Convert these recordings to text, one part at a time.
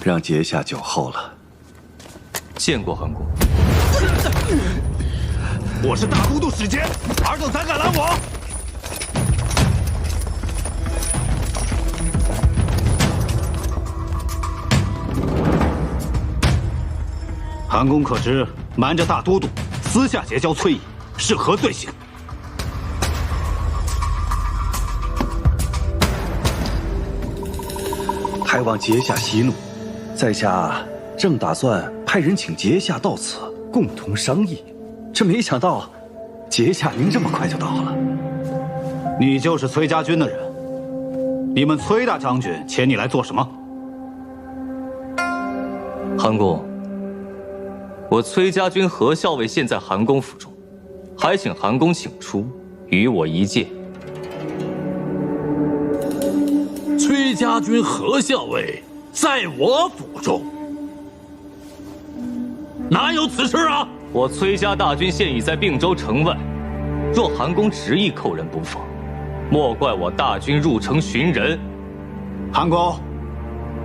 让阶下久候了。见过韩公。我是大都督使节，尔等胆敢拦我？韩公可知瞒着大都督，私下结交崔乙，是何罪行？还望阶下息怒，在下正打算派人请阶下到此，共同商议。这没想到，阶下您这么快就到了。你就是崔家军的人？你们崔大将军遣你来做什么？韩公，我崔家军何校尉现在韩公府中，还请韩公请出，与我一见。崔家军何校尉在我府中，哪有此事啊？我崔家大军现已在并州城外，若韩公执意扣人不放，莫怪我大军入城寻人。韩公，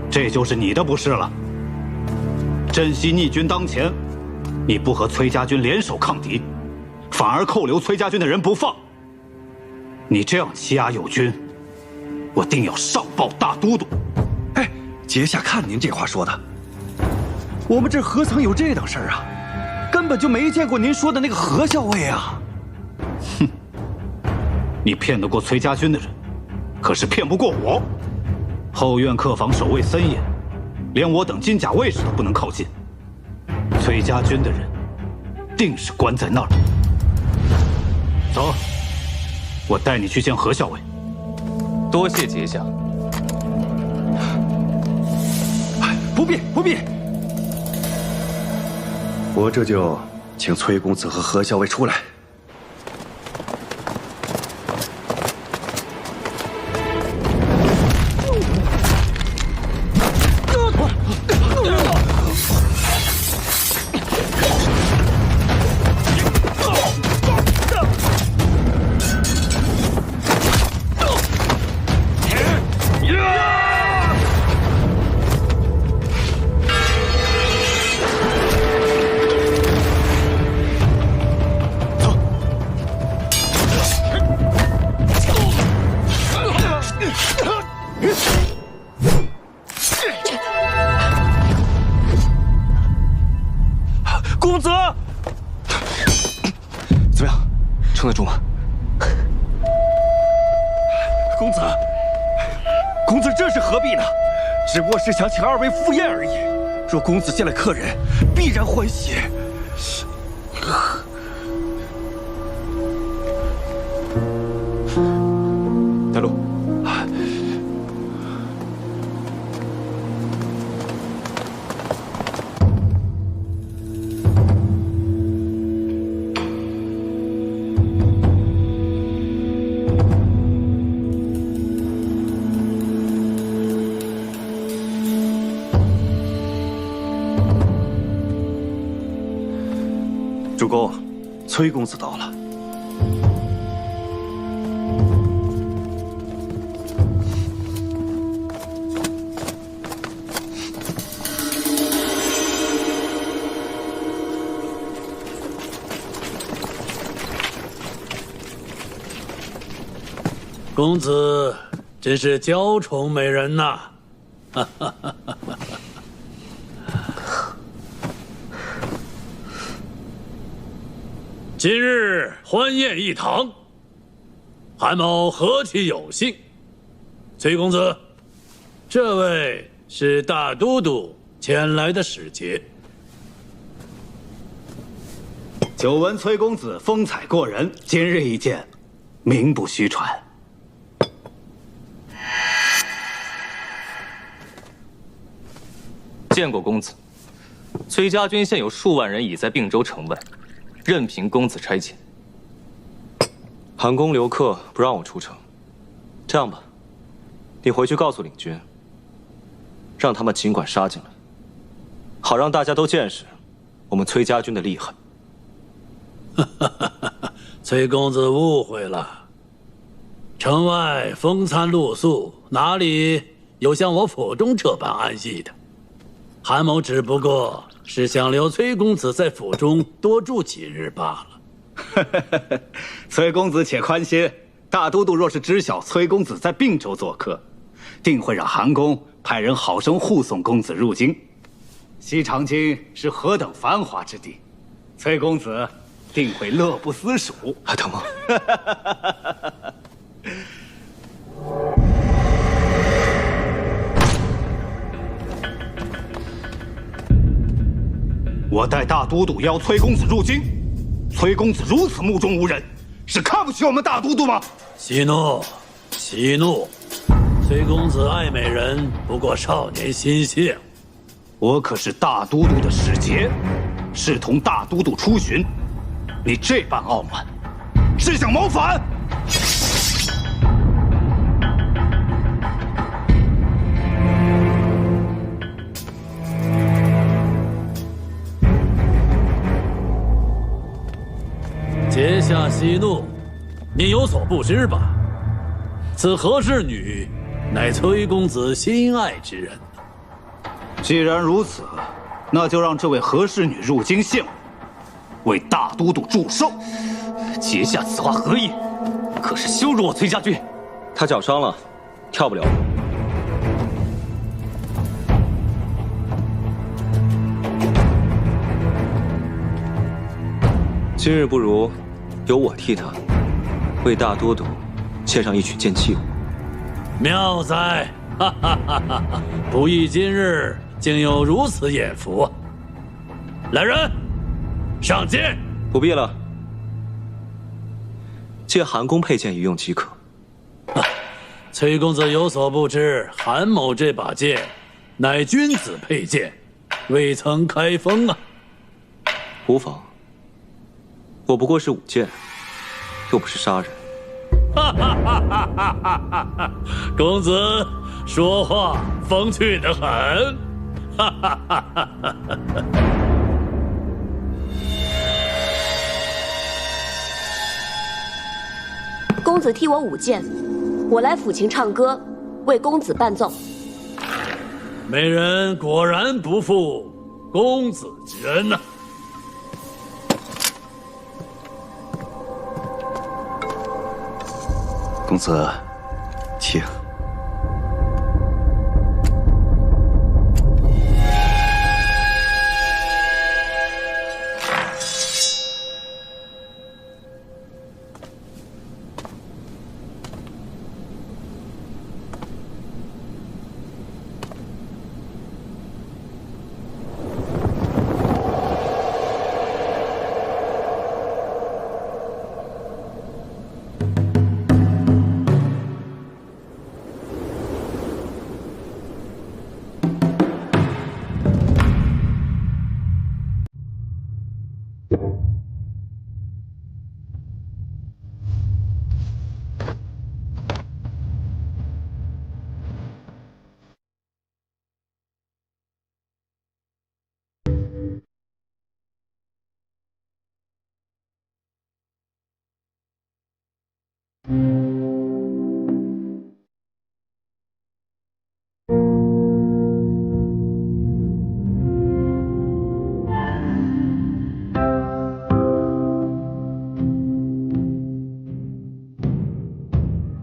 这就是你的不是了。珍惜逆军当前，你不和崔家军联手抗敌，反而扣留崔家军的人不放。你这样欺压友军，我定要上报大都督。哎，阶下看您这话说的，我们这何曾有这等事儿啊？根本就没见过您说的那个何校尉啊！哼，你骗得过崔家军的人，可是骗不过我。后院客房守卫森严，连我等金甲卫士都不能靠近。崔家军的人，定是关在那儿。走，我带你去见何校尉。多谢阶下。不必，不必。我这就请崔公子和何校尉出来。公子，怎么样，撑得住吗？公子，公子这是何必呢？只不过是想请二位赴宴而已。若公子见了客人，必然欢喜。带路。主公，崔公子到了。公子真是娇宠美人呐！今日欢宴一堂，韩某何其有幸。崔公子，这位是大都督遣来的使节。久闻崔公子风采过人，今日一见，名不虚传。见过公子，崔家军现有数万人已在并州城外，任凭公子差遣。韩公留客不让我出城，这样吧，你回去告诉领军，让他们尽管杀进来，好让大家都见识我们崔家军的厉害。崔公子误会了，城外风餐露宿，哪里有像我府中这般安逸的？韩某只不过是想留崔公子在府中多住几日罢了。崔公子且宽心，大都督若是知晓崔公子在并州做客，定会让韩公派人好生护送公子入京。西长京是何等繁华之地，崔公子定会乐不思蜀。等我。我代大都督邀崔公子入京，崔公子如此目中无人，是看不起我们大都督吗？息怒，息怒！崔公子爱美人，不过少年心性。我可是大都督的使节，是同大都督出巡，你这般傲慢，是想谋反？阶下息怒，你有所不知吧？此何氏女，乃崔公子心爱之人。既然如此，那就让这位何氏女入京献舞，为大都督祝寿。阶下此话何意？可是羞辱我崔家军。他脚伤了，跳不了。今日不如由我替他为大都督献上一曲剑气舞。妙哉！哈哈哈哈！不意今日竟有如此眼福。来人，上剑！不必了，借韩公佩剑一用即可。崔公子有所不知，韩某这把剑乃君子佩剑，未曾开封啊。无妨，我不过是舞剑，又不是杀人。哈哈哈哈哈哈！公子说话风趣得很。哈哈哈哈哈！公子替我舞剑，我来抚琴唱歌，为公子伴奏。美人果然不负公子之恩呐！公子，请。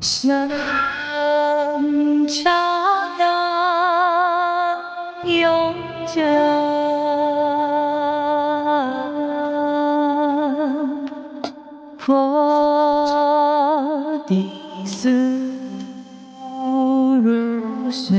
生长呀，永久。我的思如水。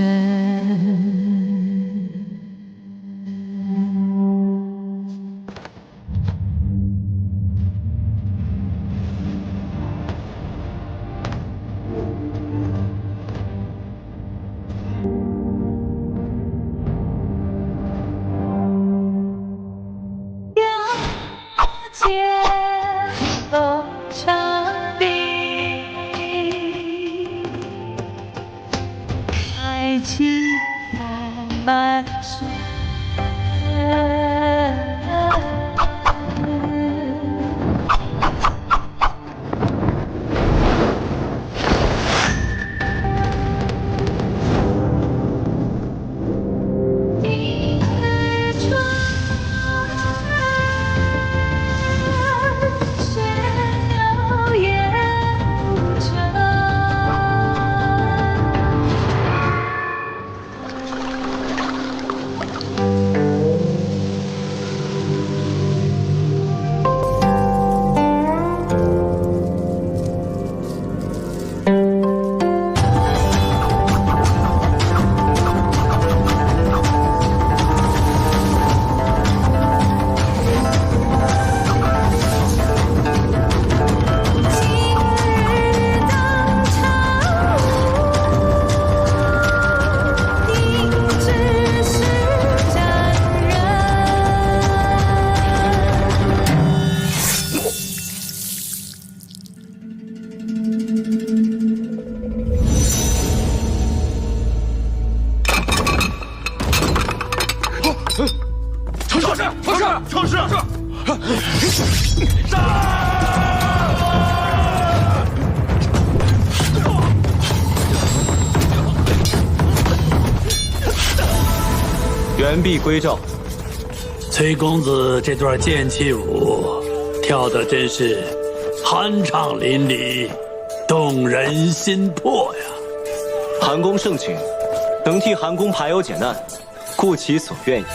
原璧归赵。崔公子这段剑气舞跳得真是酣畅淋漓，动人心魄呀！韩公盛情，能替韩公排忧解难，故其所愿也。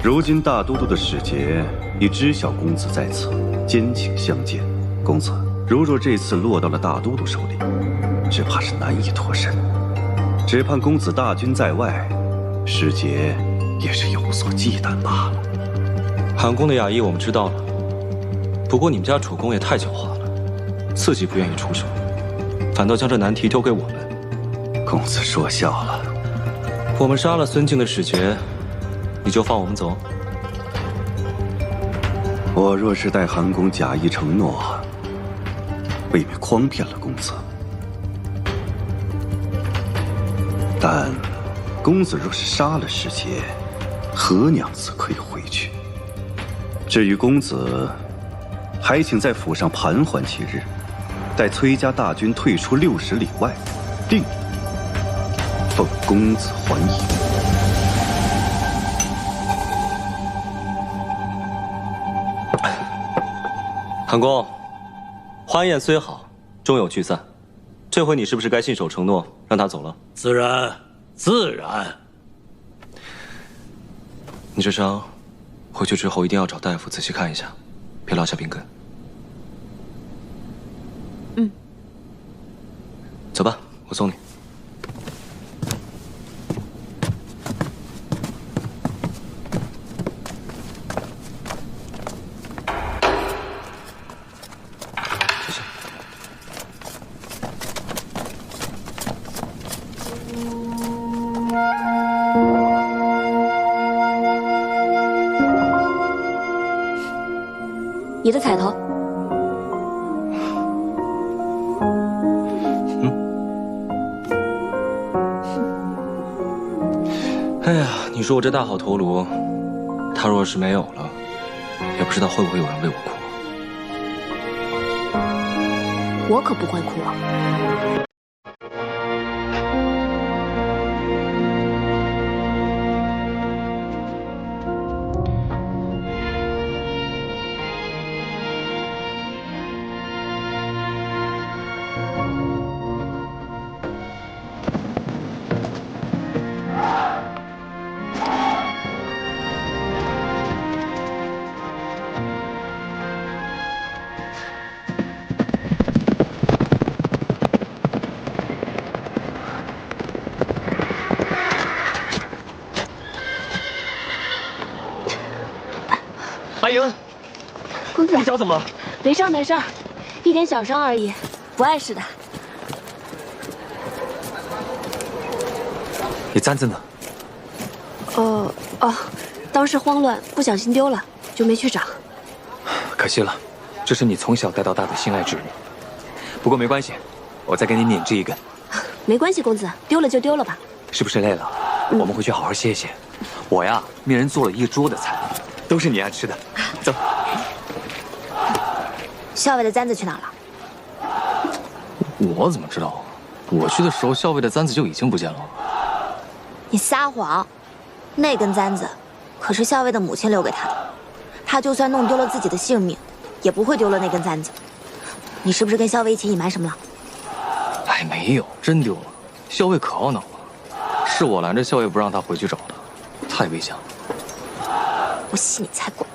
如今大都督的使节已知晓公子在此，坚请相见。公子，如若这次落到了大都督手里，只怕是难以脱身。只盼公子大军在外，使节也是有所忌惮罢了。韩公的雅意我们知道了，不过你们家主公也太狡猾了，自己不愿意出手，反倒将这难题丢给我们。公子说笑了。我们杀了孙敬的使节，你就放我们走？我若是待韩公假意承诺，未免诓骗了公子。但公子若是杀了使节，何娘子可以回去？至于公子，还请在府上盘桓几日，待崔家大军退出60里外，定奉公子还迎。韩公，欢宴虽好，终有聚散。这回你是不是该信守承诺，让他走了？自然，自然。你这伤，回去之后一定要找大夫仔细看一下，别落下病根。嗯。走吧，我送你。谢谢。你的彩头。哎呀，你说我这大好头颅，他若是没有了，也不知道会不会有人为我哭。我可不会哭啊。阿莹，公子，你脚怎么了？没事没事，一点小伤而已，不碍事的。你簪子呢？当时慌乱，不小心丢了，就没去找。可惜了，这是你从小带到大的心爱之物。不过没关系，我再给你拧制一根。没关系，公子，丢了就丢了吧。是不是累了？我们回去好好歇歇。我呀，命人做了一桌的菜，都是你爱吃的。走。校尉的簪子去哪儿了？我怎么知道？我去的时候，校尉的簪子就已经不见了。你撒谎！那根簪子可是校尉的母亲留给他的，他就算弄丢了自己的性命，也不会丢了那根簪子。你是不是跟校尉一起隐瞒什么了？哎，没有，真丢了。校尉可懊恼了，是我拦着校尉不让他回去找的，太危险了。我信你才怪！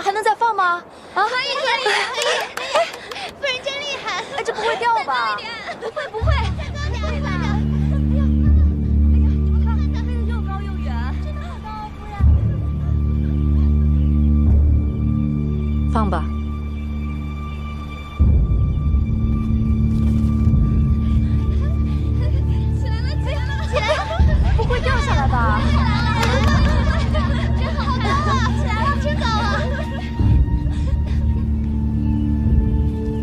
还能再放吗？啊！可以！哎，夫人真厉害！哎，这不会掉吧？不会。再高点！哎呀，你们看，飞得又高又远，真的好高啊，夫人。放吧。起来了！不会掉下来吧？真好高啊！起来了，真高啊！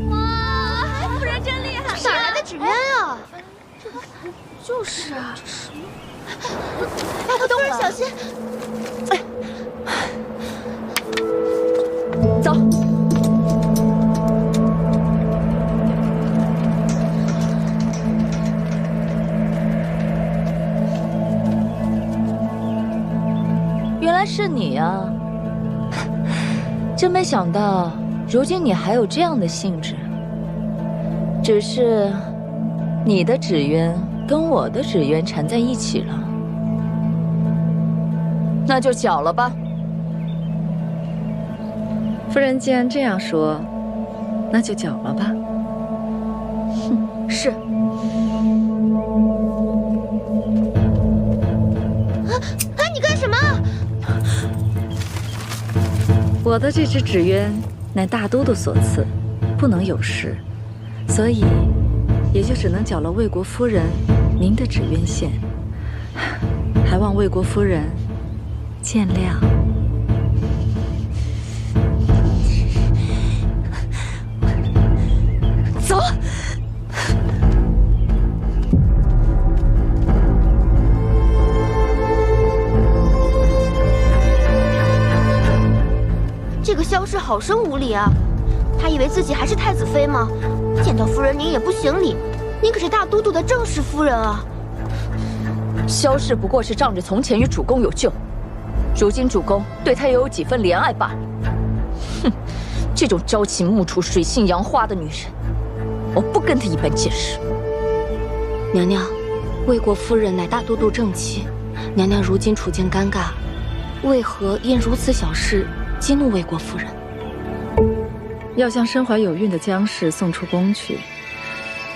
哇，夫人真厉害！哪来的纸鸢啊？就是啊。大夫人小心！哎，走。原来是你啊！真没想到，如今你还有这样的兴致。只是，你的纸鸢跟我的纸鸢缠在一起了，那就搅了吧。夫人既然这样说，那就搅了吧。哼，是。你干什么？我的这只纸鸢乃大都督所赐，不能有失，所以也就只能搅了魏国夫人您的纸鸢线，还望魏国夫人见谅。走。这个萧氏好生无礼啊！他以为自己还是太子妃吗？见到夫人您也不行礼，您可是大都督的正室夫人啊！萧氏不过是仗着从前与主公有旧，如今主公对他也有几分怜爱罢了。哼，这种朝秦暮楚、水性杨花的女人，我不跟她一般见识。娘娘，魏国夫人乃大都督正妻，娘娘如今处境尴尬，为何因如此小事激怒魏国夫人？要将身怀有孕的姜氏送出宫去，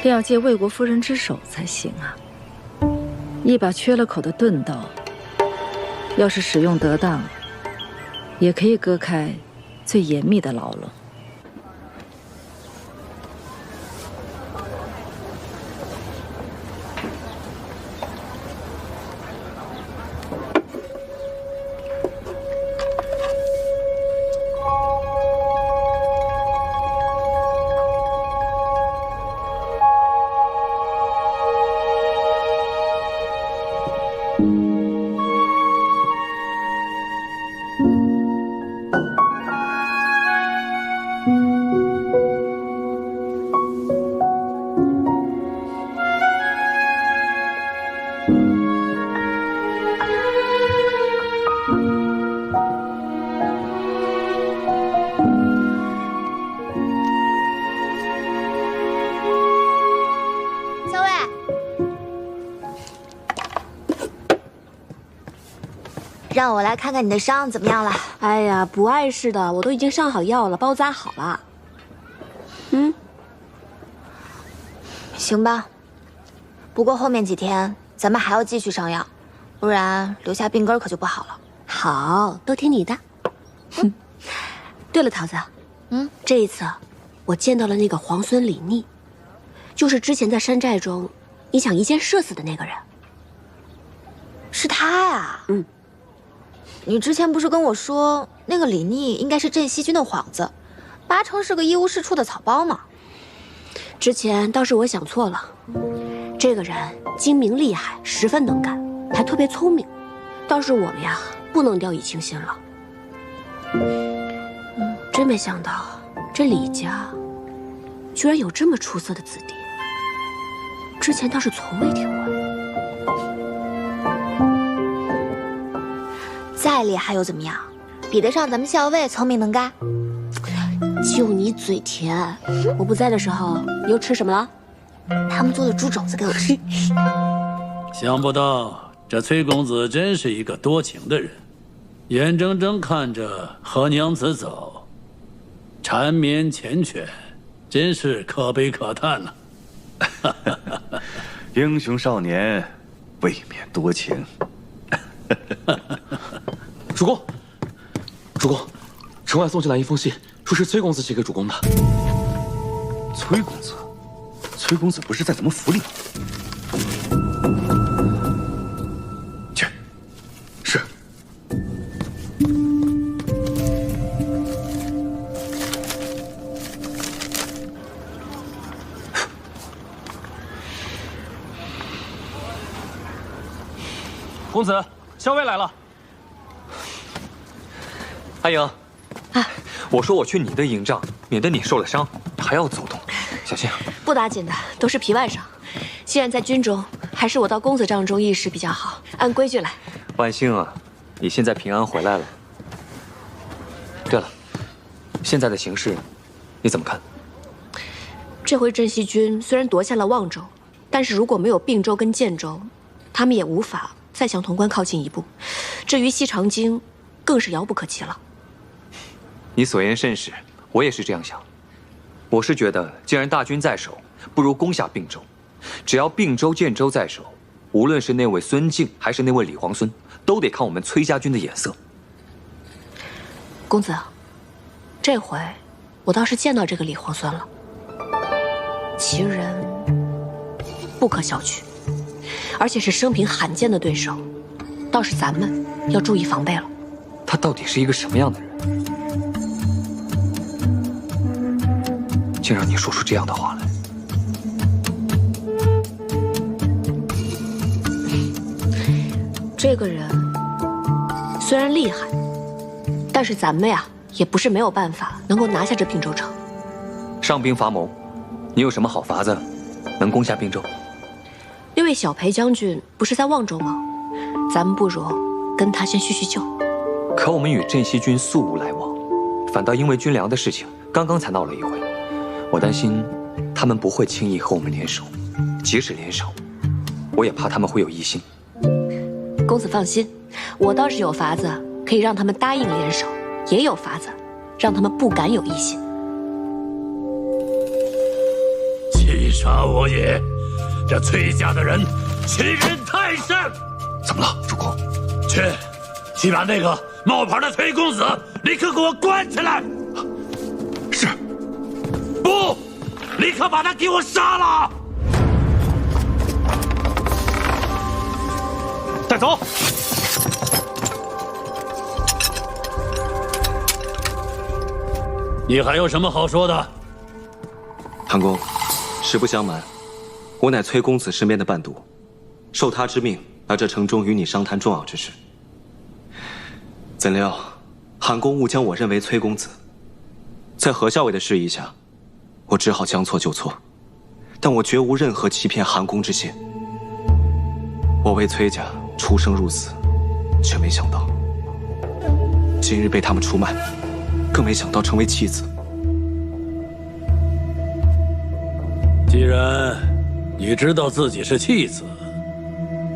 便要借魏国夫人之手才行啊。一把缺了口的钝刀，要是使用得当，也可以割开最严密的牢笼。让我来看看你的伤怎么样了？哎呀，不碍事的，我都已经上好药了，包扎好了。行吧。不过后面几天咱们还要继续上药，不然留下病根可就不好了。好，都听你的。对了，桃子，这一次我见到了那个皇孙李逆，就是之前在山寨中你想一箭射死的那个人。是他呀？你之前不是跟我说那个李逆应该是镇西军的幌子，8成是个一无是处的草包吗？之前倒是我想错了，这个人精明厉害，十分能干，还特别聪明，倒是我们呀不能掉以轻心了。真没想到这李家居然有这么出色的子弟，之前倒是从未听闻。再厉害又怎么样？比得上咱们校尉聪明能干？就你嘴甜，我不在的时候你又吃什么了？他们做的猪肘子给我吃。想不到这崔公子真是一个多情的人，眼睁睁看着和娘子走，缠绵缱绻，真是可悲可叹呐。英雄少年，未免多情。主公，主公，城外送进来一封信，说是崔公子写给主公的。崔公子，崔公子不是在咱们府里吗？去，是。公子，校尉来了。阿莹，我说我去你的营帐，免得你受了伤，还要走动，小心。不打紧的，都是皮外伤。既然在军中，还是我到公子帐中议事比较好。按规矩来。万幸啊，你现在平安回来了。对了，现在的形势，你怎么看？这回镇西军虽然夺下了望州，但是如果没有并州跟建州，他们也无法再向潼关靠近一步。至于西长京，更是遥不可及了。你所言甚是，我也是这样想。我是觉得，既然大军在手，不如攻下并州。只要并州、建州在手，无论是那位孙敬还是那位李皇孙，都得看我们崔家军的眼色。公子，这回我倒是见到这个李皇孙了。其人不可小觑，而且是生平罕见的对手，倒是咱们要注意防备了。他到底是一个什么样的人？竟让你说出这样的话来！这个人虽然厉害，但是咱们呀也不是没有办法能够拿下这并州城。上兵伐谋，你有什么好法子能攻下并州？那位小裴将军不是在望州吗？咱们不如跟他先叙叙旧。可我们与镇西军素无来往，反倒因为军粮的事情刚刚才闹了一回。我担心他们不会轻易和我们联手，即使联手，我也怕他们会有异心。公子放心，我倒是有法子可以让他们答应联手，也有法子让他们不敢有异心。欺杀我也！这崔家的人欺人太甚！怎么了，主公？去把那个冒牌的崔公子立刻给我关起来！是。不，立刻把他给我杀了！带走。你还有什么好说的？韩公，实不相瞒，我乃崔公子身边的伴读，受他之命来这城中与你商谈重要之事。怎料，韩公误将我认为崔公子，在何校尉的示意下，我只好将错就错，但我绝无任何欺骗韩公之心。我为崔家出生入死，却没想到今日被他们出卖，更没想到成为弃子。既然你知道自己是弃子，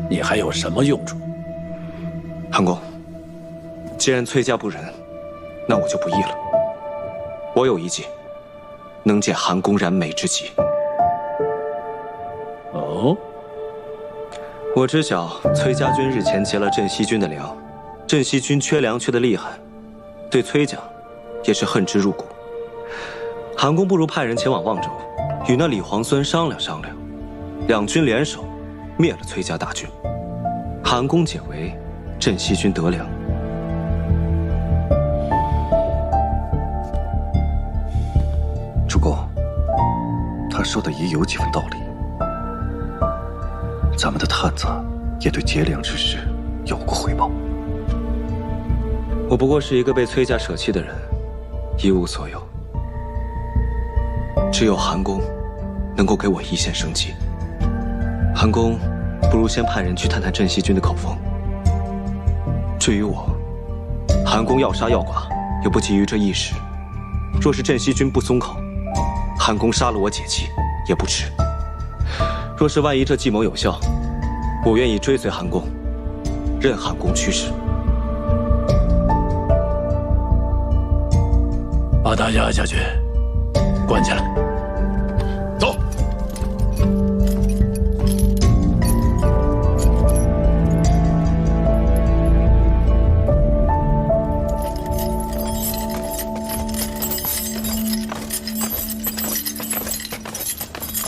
你还有什么用处？韩公，既然崔家不仁，那我就不义了。我有一计，能解韩公燃眉之急。哦，我知晓崔家军日前劫了镇西军的粮，镇西军缺粮缺得厉害，对崔家也是恨之入骨。韩公不如派人前往望州，与那李皇孙商量商量，两军联手灭了崔家大军，韩公解围，镇西军得粮。主公，他说的也有几分道理。咱们的探子也对劫粮之事有过回报。我不过是一个被崔家舍弃的人，一无所有。只有韩公能够给我一线生机。韩公不如先派人去探探镇西军的口风。至于我，韩公要杀要剐，也不急于这一时。若是镇西军不松口，韩公杀了我解气也不迟。若是万一这计谋有效，我愿意追随韩公，任韩公驱使。把他押下去，关起来。走。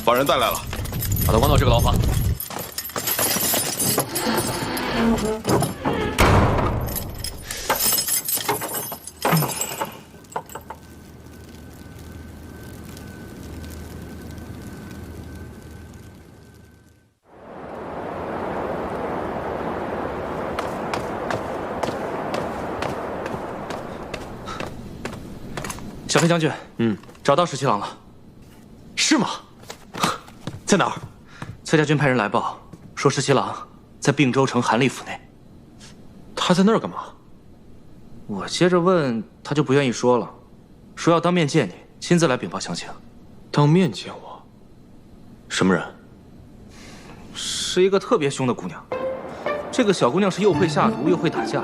把人带来了，把他关到这个牢房。小裴将军，找到17郎了。是吗？在哪儿？崔家军派人来报，说17郎在并州城韩立府内。他在那儿干嘛？我接着问，他就不愿意说了，说要当面见你，亲自来禀报详情。当面见我？什么人？是一个特别凶的姑娘。这个小姑娘是又会下毒又会打架，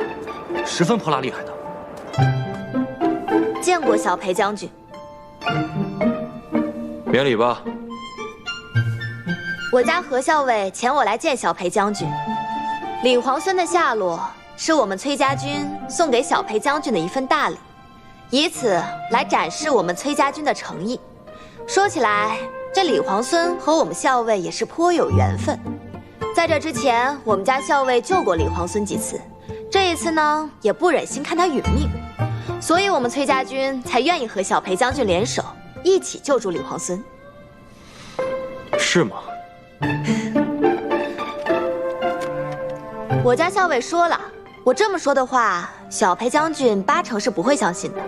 十分泼辣厉害的。见过小裴将军。免礼吧。我家何校尉遣我来见小裴将军。李皇孙的下落是我们崔家军送给小裴将军的一份大礼，以此来展示我们崔家军的诚意。说起来，这李皇孙和我们校尉也是颇有缘分。在这之前，我们家校尉救过李皇孙几次，这一次呢，也不忍心看他殒命，所以我们崔家军才愿意和小裴将军联手，一起救助李皇孙。是吗？我家校尉说了，我这么说的话，小裴将军80%是不会相信的。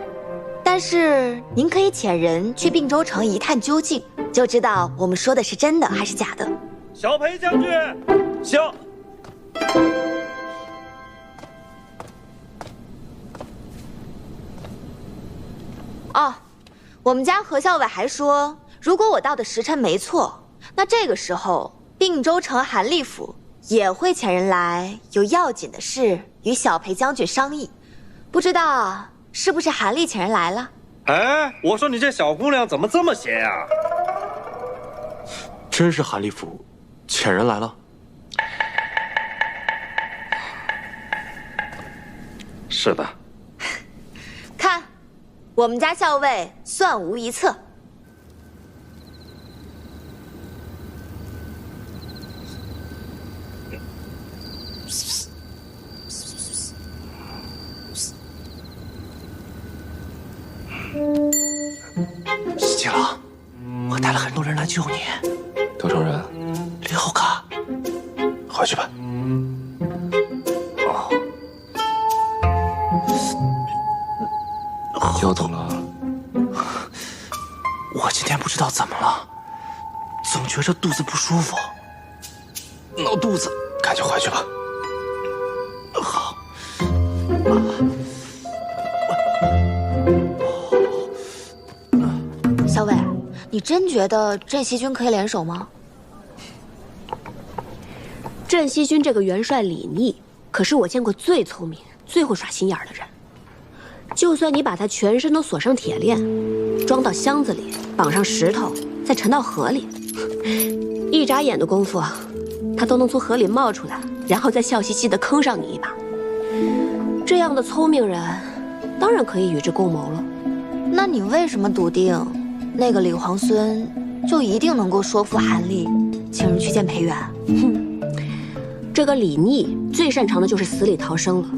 但是您可以遣人去并州城一探究竟，就知道我们说的是真的还是假的。小裴将军，小。哦，我们家何校尉还说，如果我到的时辰没错，那这个时候并州城韩立府也会遣人来，有要紧的事与小裴将军商议。不知道是不是韩立遣人来了？哎，我说你这小姑娘怎么这么邪呀？真是韩立府遣人来了。是的。看，我们家校尉算无一策。17郎，我带了很多人来救你。多少人？6个。回去吧。又怎么了？我今天不知道怎么了，总觉着肚子不舒服，闹肚子。赶紧回去吧。好。校尉，你真觉得镇西军可以联手吗？镇西军这个元帅李逆，可是我见过最聪明、最会耍心眼的人。就算你把他全身都锁上铁链，装到箱子里，绑上石头，再沉到河里，一眨眼的功夫，他都能从河里冒出来，然后再笑嘻嘻地坑上你一把。这样的聪明人，当然可以与之共谋了。那你为什么笃定那个李皇孙就一定能够说服韩立请人去见裴元？哼，这个李逆最擅长的就是死里逃生了。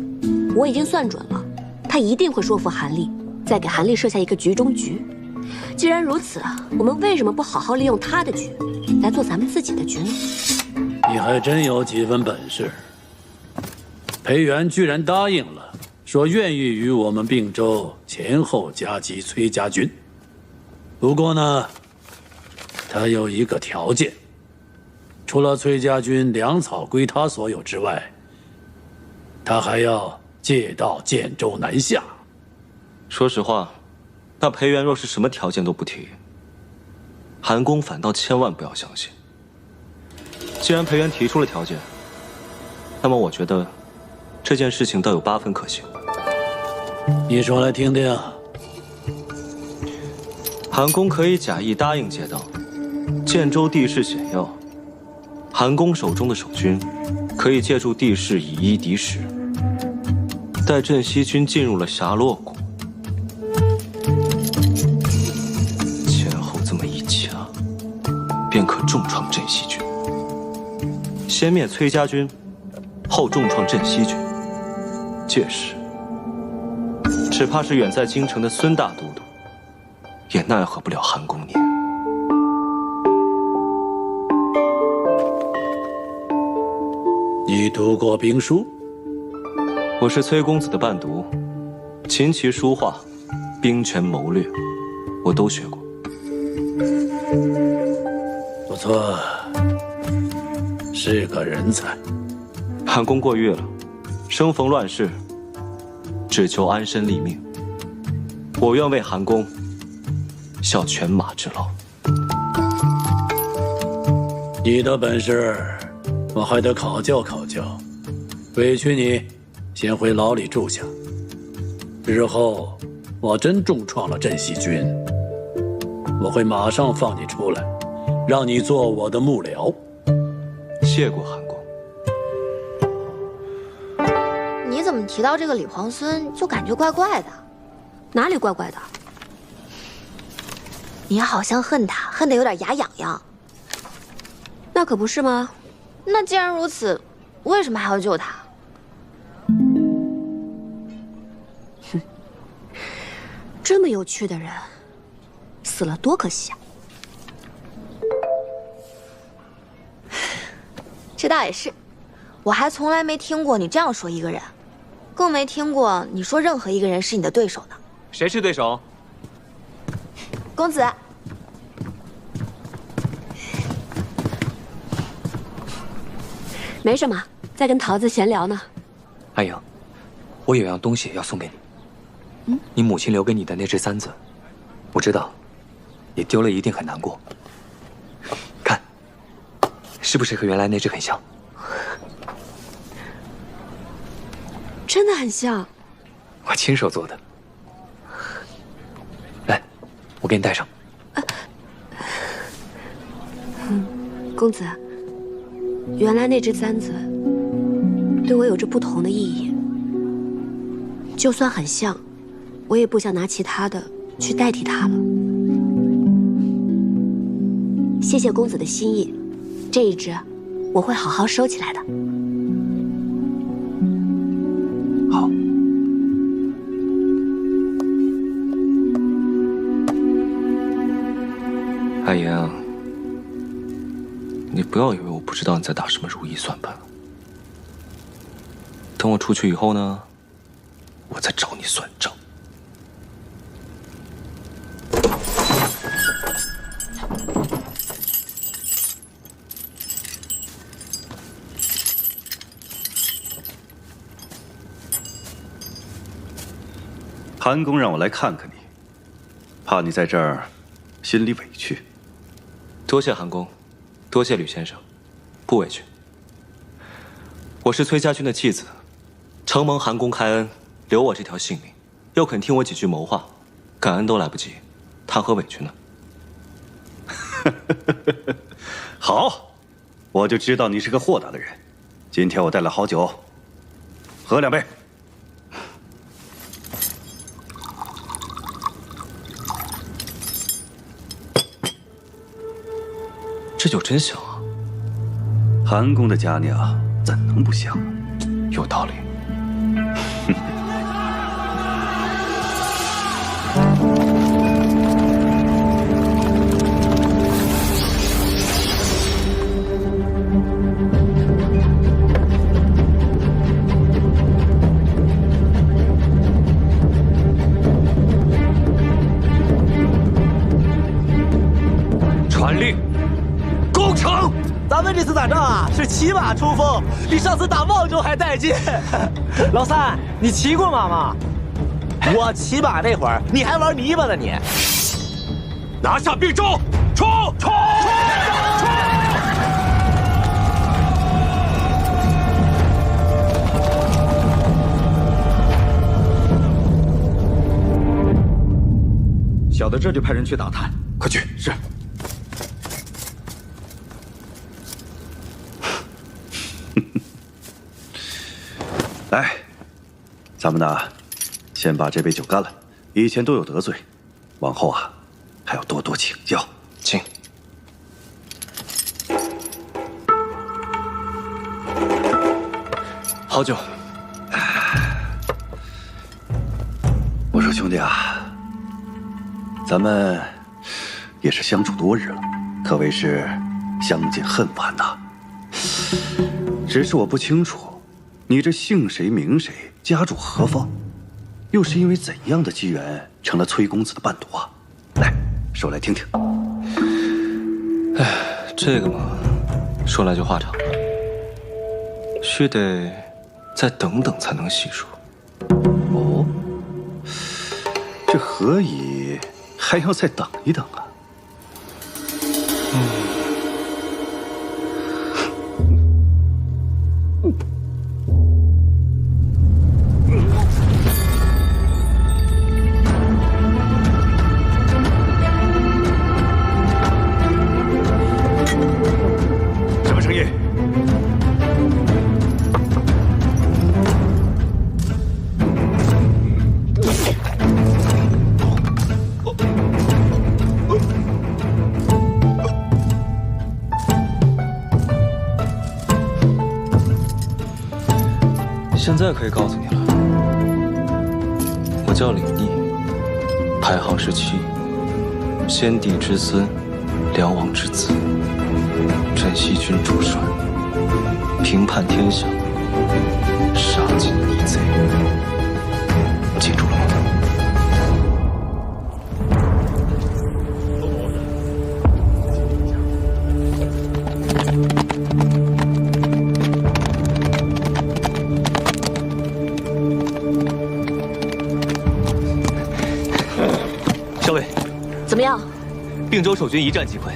我已经算准了，他一定会说服韩立，再给韩立设下一个局中局。既然如此，我们为什么不好好利用他的局，来做咱们自己的局呢？你还真有几分本事。裴元居然答应了，说愿意与我们并州前后夹击崔家军。不过呢，他有一个条件，除了崔家军粮草归他所有之外，他还要借道建州南下。说实话，那裴元若是什么条件都不提，韩公反倒千万不要相信。既然裴元提出了条件，那么我觉得这件事情倒有8分可行。你说来听听。韩公可以假意答应借道，建州地势险要，韩公手中的守军可以借助地势以一敌10，待镇西军进入了霞洛谷，前后这么一夹，便可重创镇西军。先灭崔家军，后重创镇西军，届时只怕是远在京城的孙大都督也奈何不了韩公您。你读过兵书？我是崔公子的伴读，琴棋书画，兵权谋略，我都学过。不错，是个人才。韩公过誉了，生逢乱世，只求安身立命。我愿为韩公效犬马之劳。你的本事，我还得考教考教。委屈你，先回牢里住下。日后我真重创了镇西军，我会马上放你出来，让你做我的幕僚。谢过韩公。你怎么提到这个李皇孙就感觉怪怪的？哪里怪怪的？你好像恨他，恨得有点牙痒痒。那可不是吗？那既然如此，为什么还要救他？哼，这么有趣的人，死了多可惜啊！这倒也是，我还从来没听过你这样说一个人，更没听过你说任何一个人是你的对手呢。谁是对手？公子。没什么，在跟桃子闲聊呢。安莹，我有样东西要送给你。你母亲留给你的那只簪子，我知道，你丢了一定很难过。看，是不是和原来那只很像？真的很像。我亲手做的。来，我给你戴上。公子。原来那只簪子对我有着不同的意义，就算很像，我也不想拿其他的去代替它了。谢谢公子的心意，这一只我会好好收起来的。好。安莹，你不要以为我不知道你在打什么如意算盘。等我出去以后呢，我再找你算账。韩公让我来看看你，怕你在这儿心里委屈。多谢韩公。多谢吕先生，不委屈。我是崔家军的继子，承蒙韩公开恩，留我这条性命，又肯听我几句谋划，感恩都来不及，谈何委屈呢？好，我就知道你是个豁达的人。今天我带了好酒，喝2杯。这酒真香啊！韩公的佳酿怎能不香？有道理。传令，攻城！咱们这次打仗啊，是骑马冲锋，比上次打望州还带劲。老三，你骑过马吗？我骑马那会儿，你还玩泥巴呢你。拿下并州，冲！小的这就派人去打探，快去！是。来，咱们呢，先把这杯酒干了。以前都有得罪，往后啊，还要多多请教。请。好酒。我说兄弟啊，咱们也是相处多日了，可谓是相见恨晚呐。只是我不清楚。你这姓谁名谁，家住何方，又是因为怎样的机缘成了崔公子的伴读啊？来，说来听听。哎，这个嘛，说来就话长了，须得再等等才能细说。哦，这何以还要再等一等啊？什么声音？现在可以告诉你了，我叫李逆，排行17，先帝之孙，梁王之子，镇西军主帅，平叛天下，杀尽逆贼，记住了吗？校尉，怎么样？并州守军一战即溃，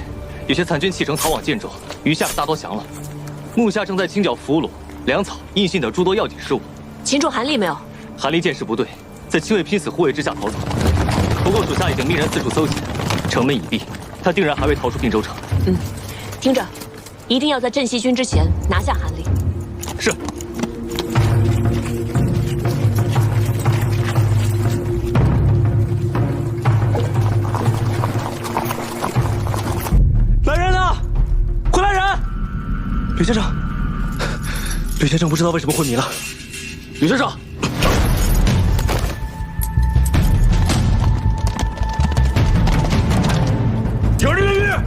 有些残军弃城逃往建州，余下的大多降了。目下正在清剿俘虏、粮草、印信等诸多要紧事务。擒住韩立没有？韩立见势不对，在亲卫拼死护卫之下逃走。不过属下已经命人四处搜检，城门已闭，他定然还未逃出并州城。听着，一定要在镇西军之前拿下韩立。是。来人啊！快来人！吕先生，吕先生不知道为什么昏迷了。吕先生，听这个音乐。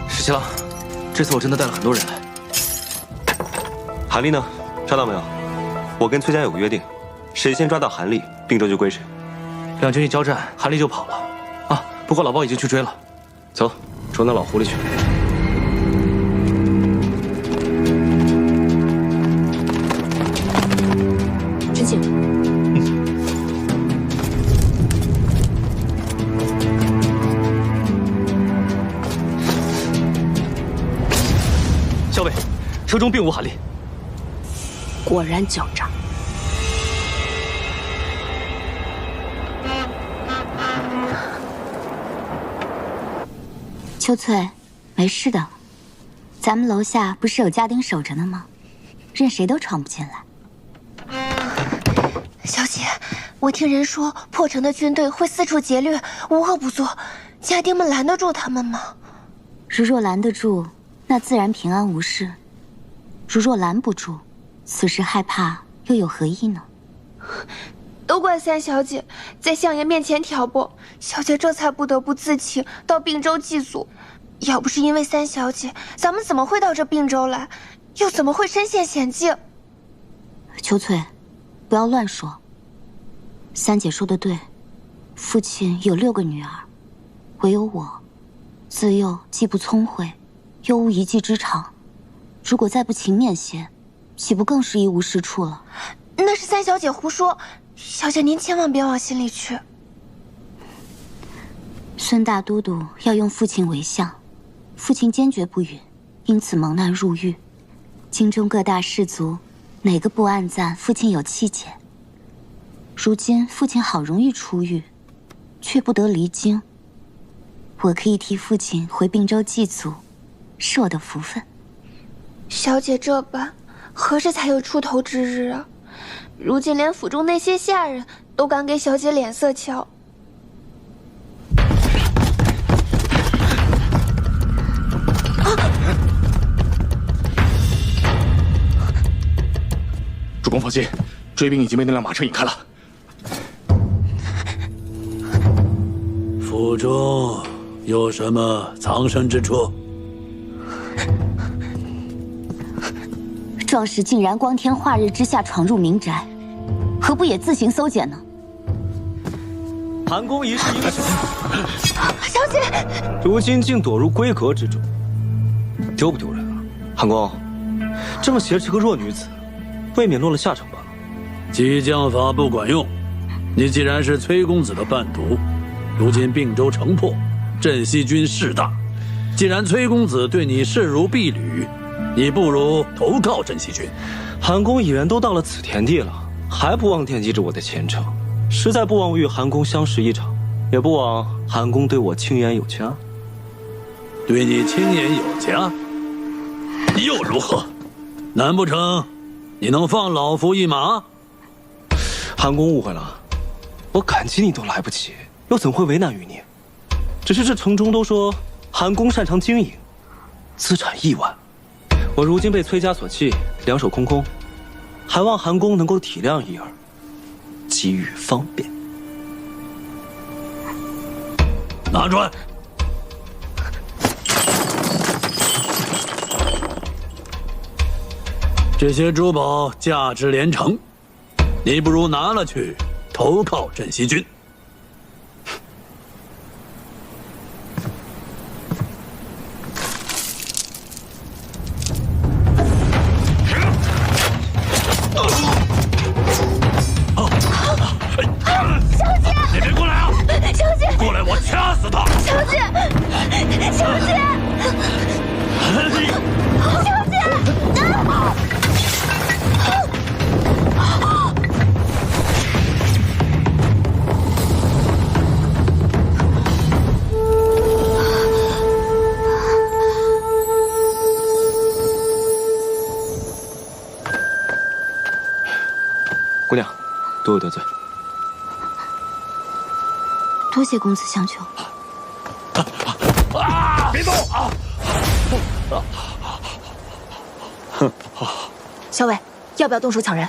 十七郎，这次我真的带了很多人来。韩立呢？抓到没有？我跟崔家有个约定，谁先抓到韩立，并州就归谁。两军一交战，韩立就跑了。啊，不过老包已经去追了。走，捉那老狐狸去。真请。校尉，车中并无韩立。果然狡诈。秋翠，没事的，咱们楼下不是有家丁守着呢吗？任谁都闯不进来。小姐，我听人说破城的军队会四处劫掠，无恶不作，家丁们拦得住他们吗？如若拦得住，那自然平安无事；如若拦不住，此时害怕又有何意呢？都怪三小姐在相爷面前挑拨，小姐这才不得不自请到并州祭祖。要不是因为三小姐，咱们怎么会到这并州来？又怎么会身陷险境？秋翠，不要乱说。三姐说的对，父亲有6个女儿，唯有我，自幼既不聪慧，又无一技之长。如果再不勤勉些，岂不更是一无是处了？那是三小姐胡说，小姐您千万别往心里去。孙大都督要用父亲为相，父亲坚决不允，因此蒙难入狱。京中各大士族，哪个不暗赞父亲有气节？如今父亲好容易出狱，却不得离京。我可以替父亲回并州祭祖，是我的福分。小姐这般，何时才有出头之日啊？如今连府中那些下人都敢给小姐脸色瞧。主公放心，追兵已经被那辆马车引开了。府中有什么藏身之处？壮士竟然光天化日之下闯入民宅，何不也自行搜检呢？韩公一世英雄，小姐，如今竟躲入闺阁之中，丢不丢人啊？韩公，这么挟持个弱女子，未免落了下场吧？激将法不管用，你既然是崔公子的伴读，如今并州城破，镇西军势大，既然崔公子对你视如婢女，你不如投靠镇西军。韩公已然都到了此田地了，还不忘惦记着我的前程，实在不枉与韩公相识一场，也不枉韩公对我青言有加。对你青言有加，又如何？难不成你能放老夫一马？韩公误会了，我感激你都来不及，又怎会为难于你？只是这城中都说韩公擅长经营，资产亿万，我如今被崔家所弃，两手空空，还望韩公能够体谅一二，给予方便。拿出来！这些珠宝价值连城，你不如拿了去投靠镇西军。小姐，你别过来啊！小姐，过来，我掐死他！小姐，小姐，小姐！姑娘，多有得罪。多谢公子相救。别动啊！小伟，要不要动手抢人？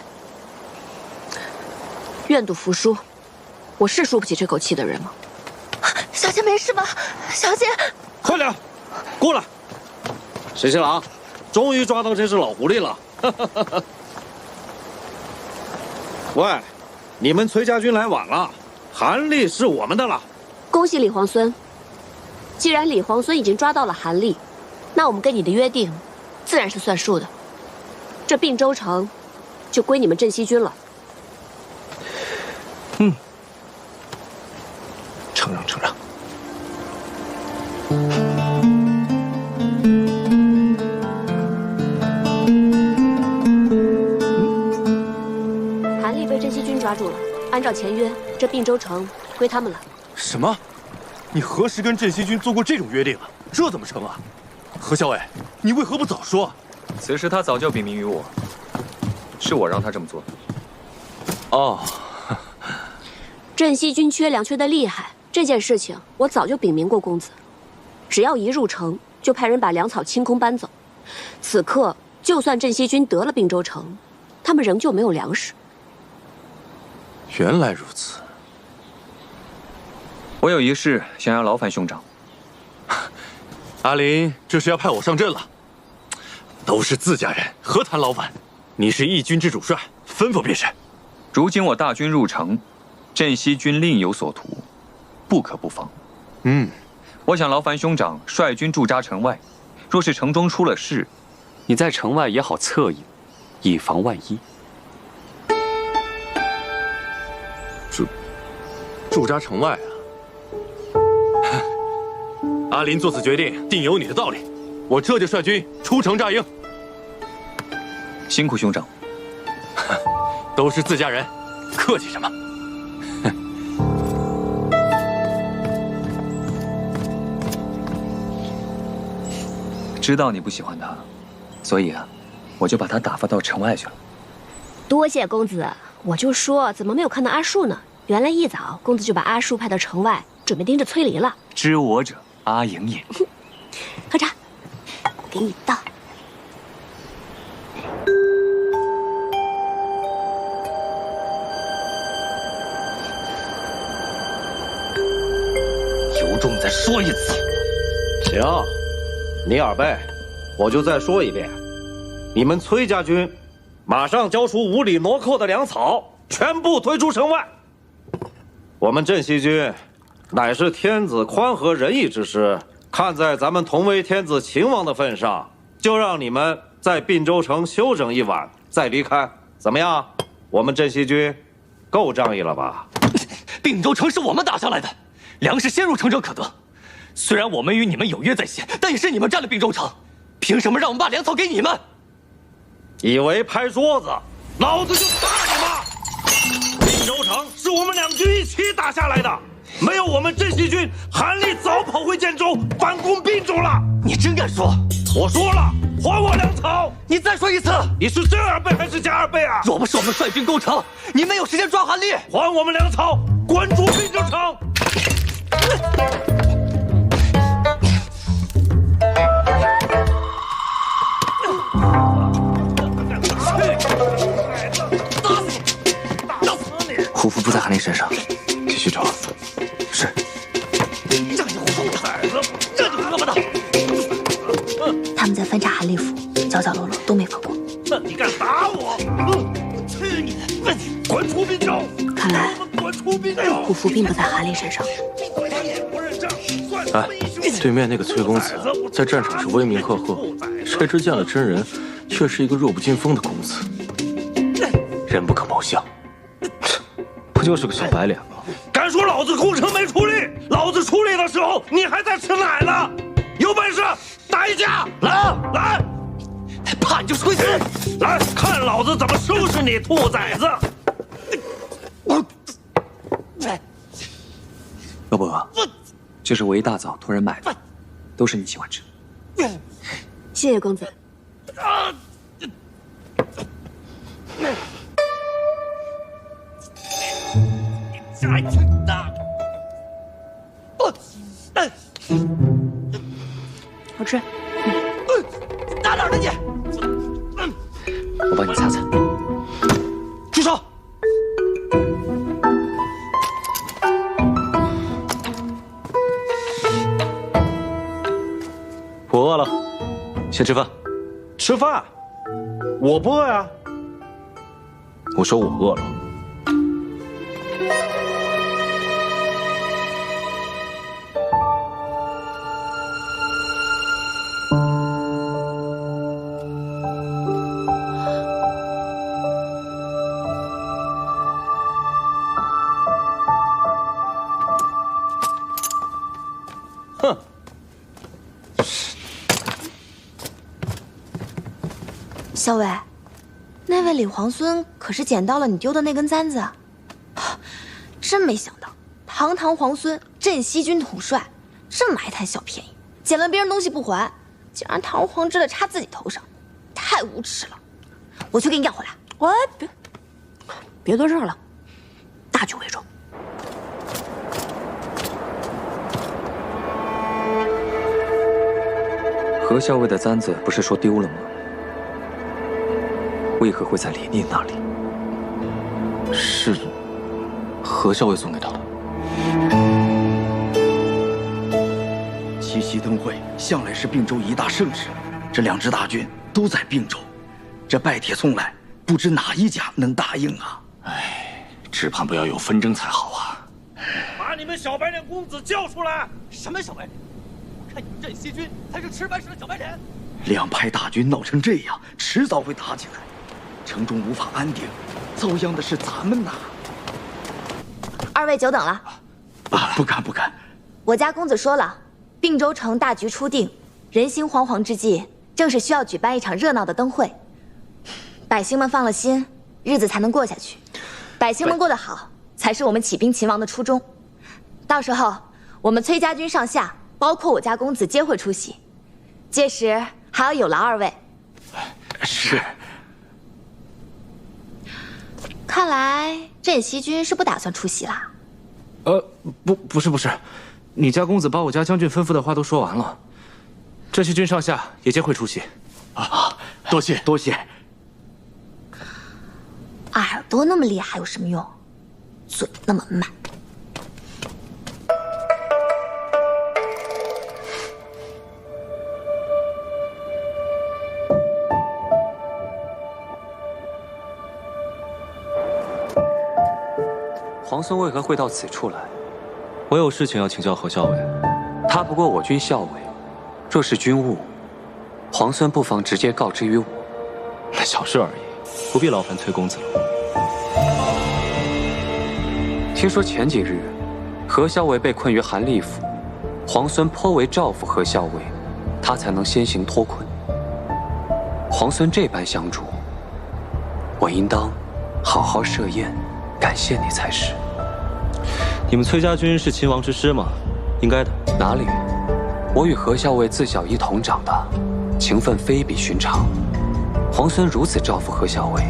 愿赌服输，我是输不起这口气的人吗？小姐没事吧？小姐，快点，过来！沈新郎，终于抓到这只老狐狸了。喂，你们崔家军来晚了，韩立是我们的了。恭喜李皇孙！既然李皇孙已经抓到了韩立，那我们跟你的约定，自然是算数的。这并州城，就归你们镇西军了。承让承让。韩立被镇西军抓住了，按照前约，这并州城归他们了。什么？你何时跟镇西军做过这种约定啊？这怎么成啊？何校尉，你为何不早说？此事他早就禀明于我，是我让他这么做的。哦，镇西军缺粮缺得厉害，这件事情我早就禀明过公子。只要一入城，就派人把粮草清空搬走。此刻，就算镇西军得了并州城，他们仍旧没有粮食。原来如此。我有一事想要劳烦兄长。阿林这是要派我上阵了。都是自家人，何谈劳烦？你是义军之主帅，吩咐便是。如今我大军入城，镇西军另有所图，不可不防。我想劳烦兄长率军驻扎城外，若是城中出了事，你在城外也好策应，以防万一。驻扎城外啊？阿林做此决定，定有你的道理。我这就率军出城扎营。辛苦兄长。都是自家人，客气什么？知道你不喜欢他，所以我就把他打发到城外去了。多谢公子，我就说怎么没有看到阿树呢？原来一早公子就把阿树派到城外，准备盯着崔离了。知我者，阿莹也。喝茶，我给你倒。有种再说一次。行，你耳背，我就再说一遍。你们崔家军马上交出无理弩寇的粮草，全部推出城外。我们镇西军乃是天子宽和仁义之师，看在咱们同为天子秦王的份上，就让你们在并州城休整一晚，再离开，怎么样？我们镇西军够仗义了吧？并州城是我们打下来的，粮食先入城者可得。虽然我们与你们有约在先，但也是你们占了并州城，凭什么让我们把粮草给你们？以为拍桌子，老子就打你吗？并州城是我们两军一起打下来的，没有我们镇西军，韩立早跑回建州反攻并州了。你真敢说？我说了，还我粮草！你再说一次！你是正2倍还是加2倍啊？若不是我们率军攻城，你没有时间抓韩立。还我们粮草，滚出并州城！虎符不在韩立身上，继续找。是。这你兔崽子，这你胳膊的！他们在翻查韩立府，角角落落都没放过。那你敢打我？去你的！滚出并州！看来滚出并州！虎符并不在韩立身上。哎，对面那个崔公子在战场是威名赫赫，谁知见了真人，却是一个弱不禁风的公子，人不可貌相。不就是个小白脸吗？敢说老子攻城没出力？老子出力的时候，你还在吃奶呢！有本事打一架！来！怕你就出去！来看老子怎么收拾你，兔崽子！老伯，这是我一大早托人买的，都是你喜欢吃。谢谢公子。好吃。打哪儿呢你？我帮你擦擦。住手！我饿了，先吃饭。吃饭？我不饿呀。我说我饿了。哼！小伟，那位李皇孙可是捡到了你丢的那根簪子，真没想到，堂堂皇孙镇西军统帅，这么爱贪小便宜，捡了别人东西不还，竟然堂而皇之的插自己头上，太无耻了！我去给你要回来。喂，别多事了，大局为重。何校尉的簪子不是说丢了吗？为何会在李念那里？是何校尉送给他的。七夕灯会向来是并州一大盛事，这2支大军都在并州，这拜帖送来，不知哪一家能答应啊？哎，只盼不要有纷争才好啊！把你们小白脸公子叫出来！什么小白脸？我看你们镇西军才是吃白食的小白脸。2派大军闹成这样，迟早会打起来，城中无法安定，遭殃的是咱们呐！二位久等了。啊，不敢不敢。我家公子说了，并州城大局初定，人心惶惶之际，正是需要举办一场热闹的灯会，百姓们放了心，日子才能过下去。百姓们过得好，才是我们起兵勤王的初衷。到时候，我们崔家军上下，包括我家公子，皆会出席。届时还要有劳二位。是。看来镇西军是不打算出席啦。不是，你家公子把我家将军吩咐的话都说完了，镇西军上下也皆会出席。啊，多谢多谢。耳朵那么厉害有什么用？嘴那么慢。皇孙为何会到此处来？我有事情要请教何校尉。他不过我军校尉，若是军务，皇孙不妨直接告知于我。那小事而已，不必劳烦崔公子了。听说前几日，何校尉被困于韩立府，皇孙颇为照拂何校尉，他才能先行脱困。皇孙这般相助，我应当好好设宴，感谢你才是。你们崔家军是秦王之师吗？应该的。哪里？我与何校尉自小一同长大，情分非比寻常。皇孙如此照拂何校尉，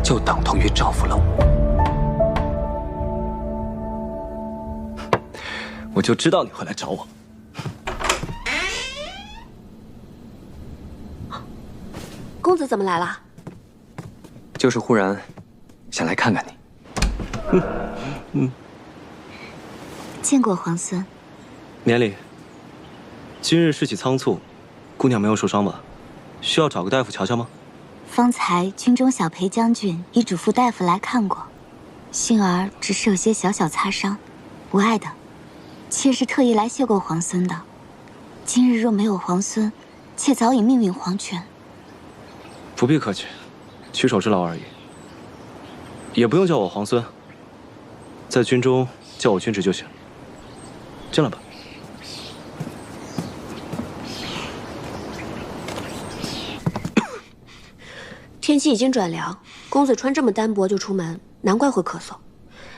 就等同于照拂了我。我就知道你会来找我。公子怎么来了？就是忽然想来看看你。见过皇孙。年里，今日事起仓促，姑娘没有受伤吧？需要找个大夫瞧瞧吗？方才军中小裴将军已嘱咐大夫来看过，幸儿只是有些小小擦伤，无碍的。妾是特意来谢过皇孙的。今日若没有皇孙，妾早已命运黄泉。不必客气，举手之劳而已。也不用叫我皇孙，在军中叫我军职就行。进来吧。天气已经转凉，公子穿这么单薄就出门，难怪会咳嗽。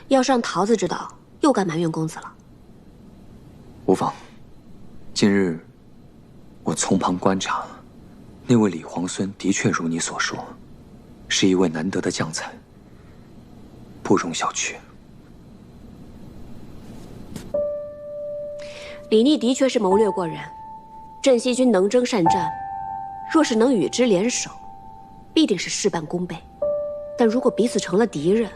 要是让桃子知道，又该埋怨公子了。无妨。今日我从旁观察，那位李皇孙的确如你所说，是一位难得的将才，不容小觑。李逆的确是谋略过人，镇西军能征善战，若是能与之联手，必定是事半功倍。但如果彼此成了敌人，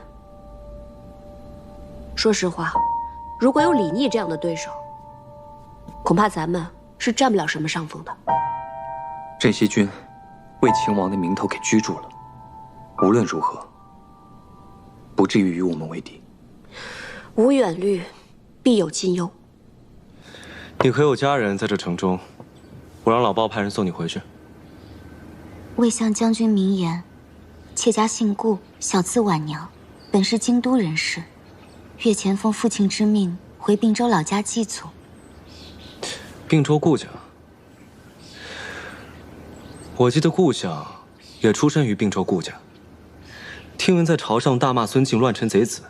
说实话，如果有李逆这样的对手，恐怕咱们是占不了什么上风的。镇西军为秦王的名头给居住了，无论如何，不至于与我们为敌。无远虑，必有近忧。你可有家人在这城中？我让老鲍派人送你回去。魏相将军明言，妾家姓顾，小字婉娘，本是京都人士，月前奉父亲之命回并州老家祭祖。并州顾家，我记得顾相也出身于并州顾家。听闻在朝上大骂孙敬乱臣贼子，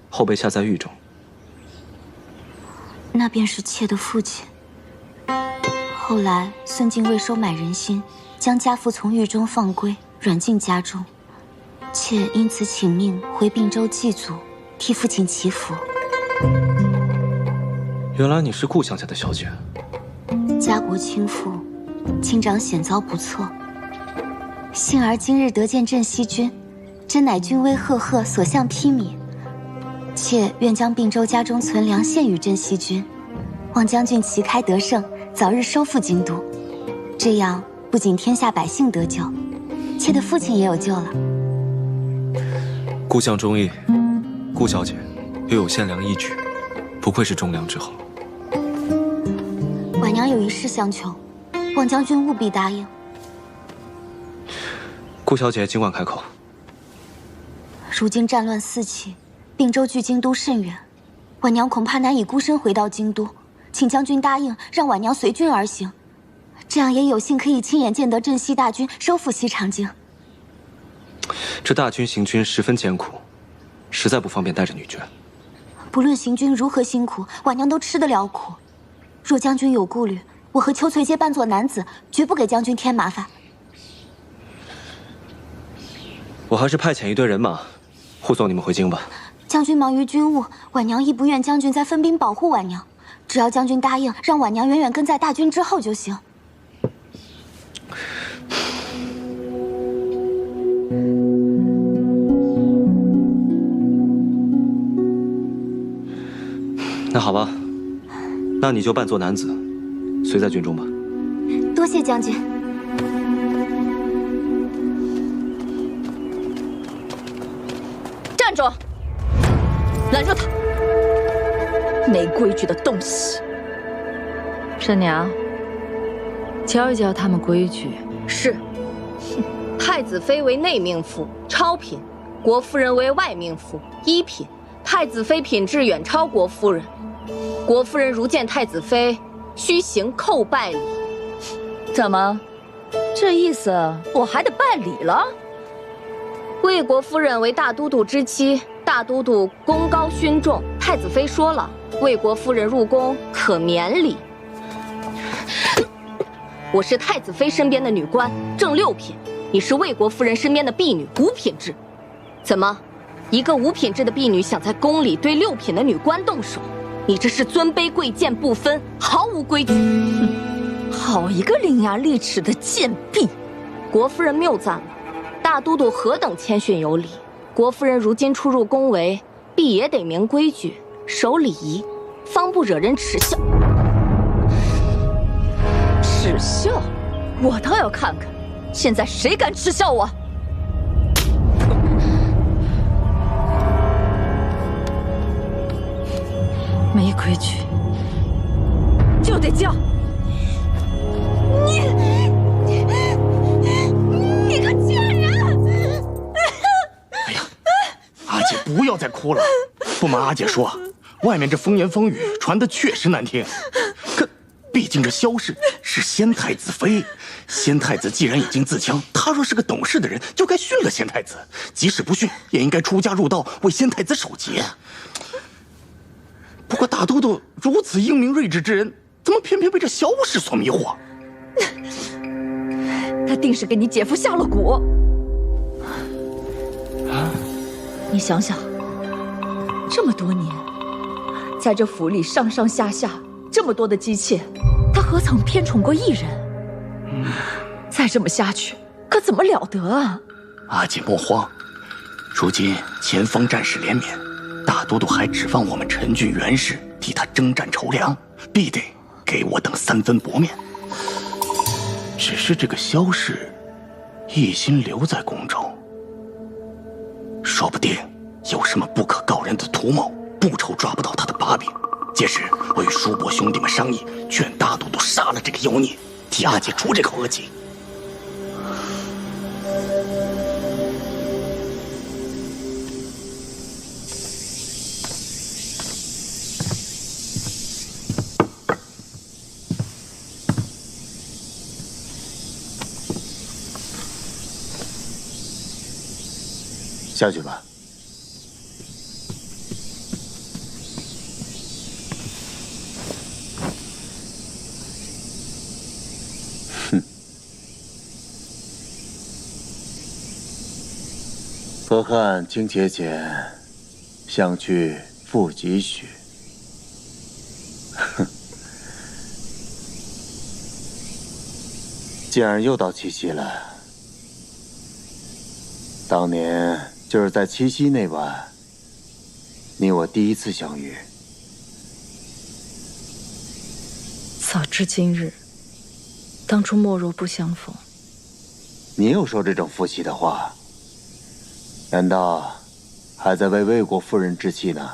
后被下在狱中。那便是妾的父亲。后来孙敬为收买人心，将家父从狱中放归，软禁家中。妾因此请命回并州祭祖，替父亲祈福。原来你是顾相家的小姐。家国倾覆，亲长险遭不测。幸而今日得见镇西军，真乃军威赫赫，所向披靡。妾愿将并州家中存粮献与镇西军，望将军旗开得胜，早日收复京都。这样不仅天下百姓得救，妾的父亲也有救了。顾相忠义，顾小姐又有献粮义举，不愧是忠良之后。婉娘有一事相求，望将军务必答应。顾小姐尽管开口。如今战乱四起，并州距京都甚远，婉娘恐怕难以孤身回到京都，请将军答应让婉娘随军而行，这样也有幸可以亲眼见得镇西大军收复西长京。这大军行军十分艰苦，实在不方便带着女眷。不论行军如何辛苦，婉娘都吃得了苦。若将军有顾虑，我和秋翠皆扮作男子，绝不给将军添麻烦。我还是派遣一队人马护送你们回京吧。将军忙于军务，婉娘亦不愿将军再分兵保护婉娘。只要将军答应让婉娘远远跟在大军之后就行。那好吧，那你就扮作男子，随在军中吧。多谢将军。站住！拦住他！没规矩的东西！婶娘，教一教他们规矩。是。太子妃为内命妇，超品；国夫人为外命妇，一品。太子妃品质远超国夫人，国夫人如见太子妃，须行叩拜礼。怎么，这意思我还得拜礼了？魏国夫人为大都督之妻，大都督功高勋重，太子妃说了，魏国夫人入宫可免礼。我是太子妃身边的女官，正6品。你是魏国夫人身边的婢女，5品制。怎么，一个5品制的婢女想在宫里对6品的女官动手？你这是尊卑贵贱不分，毫无规矩。好一个伶牙俐齿的贱婢！国夫人谬赞了，大都督何等谦逊有礼。国夫人如今出入宫闱，必也得明规矩，守礼仪，方不惹人耻笑。耻笑？我倒要看看，现在谁敢耻笑我！没规矩就得叫！你个贱人！哎呀，阿姐不要再哭了。不瞒阿姐说，外面这风言风语传的确实难听。可毕竟这萧氏是先太子妃，先太子既然已经自强，他若是个懂事的人，就该训了先太子。即使不训，也应该出家入道，为先太子守节。不过大都督如此英明睿智之人，怎么偏偏被这萧氏所迷惑？他定是给你姐夫下了蛊。你想想，这么多年，在这府里上上下下这么多的姬妾，他何曾偏宠过一人？再这么下去，可怎么了得啊？阿姐莫慌，如今前方战事连绵，大都督还指望我们陈郡元氏替他征战筹粮，必得给我等3分薄面。只是这个萧氏一心留在宫中，说不定有什么不可告人的图谋，不愁抓不到他的把柄。届时我与叔伯兄弟们商议，劝大都督杀了这个妖孽，替阿姐出这口恶气。下去吧。哼，河汉经节俭，相去复几许。哼，既然又到七夕了，当年就是在七夕那晚，你我第一次相遇。早知今日，当初莫若不相逢。你又说这种负气的话，难道还在为魏国夫人置气呢？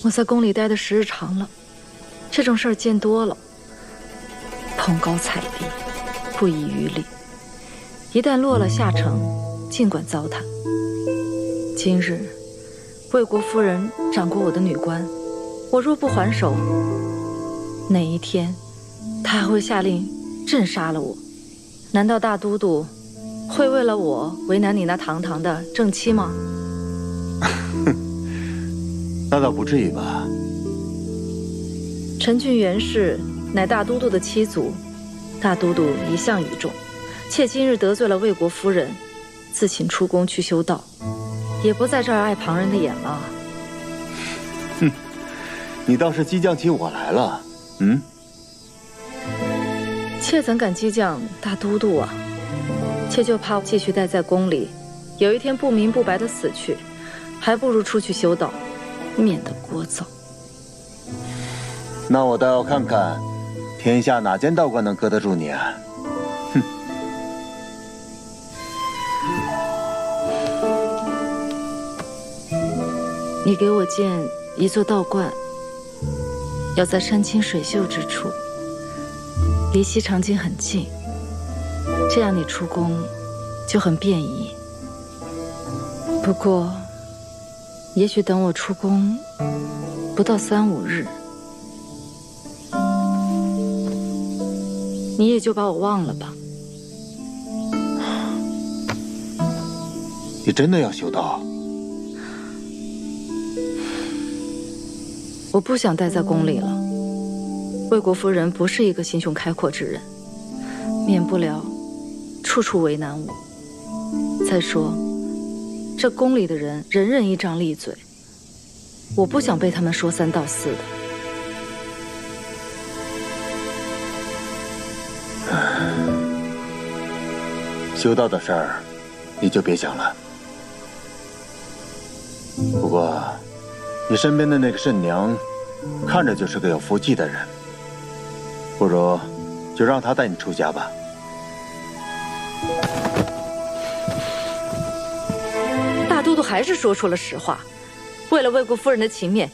我在宫里待的时日长了，这种事儿见多了。捧高踩低，不遗余力。一旦落了下乘，尽管糟蹋。今日魏国夫人掌过我的女官，我若不还手，哪一天她还会下令镇杀了我？难道大都督会为了我为难你那堂堂的正妻吗？那倒不至于吧。陈郡元氏乃大都督的妻族，大都督一向倚重，妾今日得罪了魏国夫人，自请出宫去修道，也不在这儿碍旁人的眼了。哼，你倒是激将起我来了。嗯，妾怎敢激将大都督啊？妾就怕继续待在宫里，有一天不明不白的死去，还不如出去修道，免得聒噪。那我倒要看看，天下哪间道观能搁得住你啊！哼，你给我建一座道观，要在山清水秀之处，离西长京很近，这样你出宫就很便宜。不过，也许等我出宫不到3、5日，你也就把我忘了吧。你真的要修道？我不想待在宫里了。魏国夫人不是一个心胸开阔之人，免不了处处为难我。再说，这宫里的人人人一张利嘴，我不想被他们说3道4的。修道的事儿，你就别想了。不过，你身边的那个慎娘，看着就是个有福气的人，不如就让她带你出家吧。大都督还是说出了实话，为了魏国夫人的情面，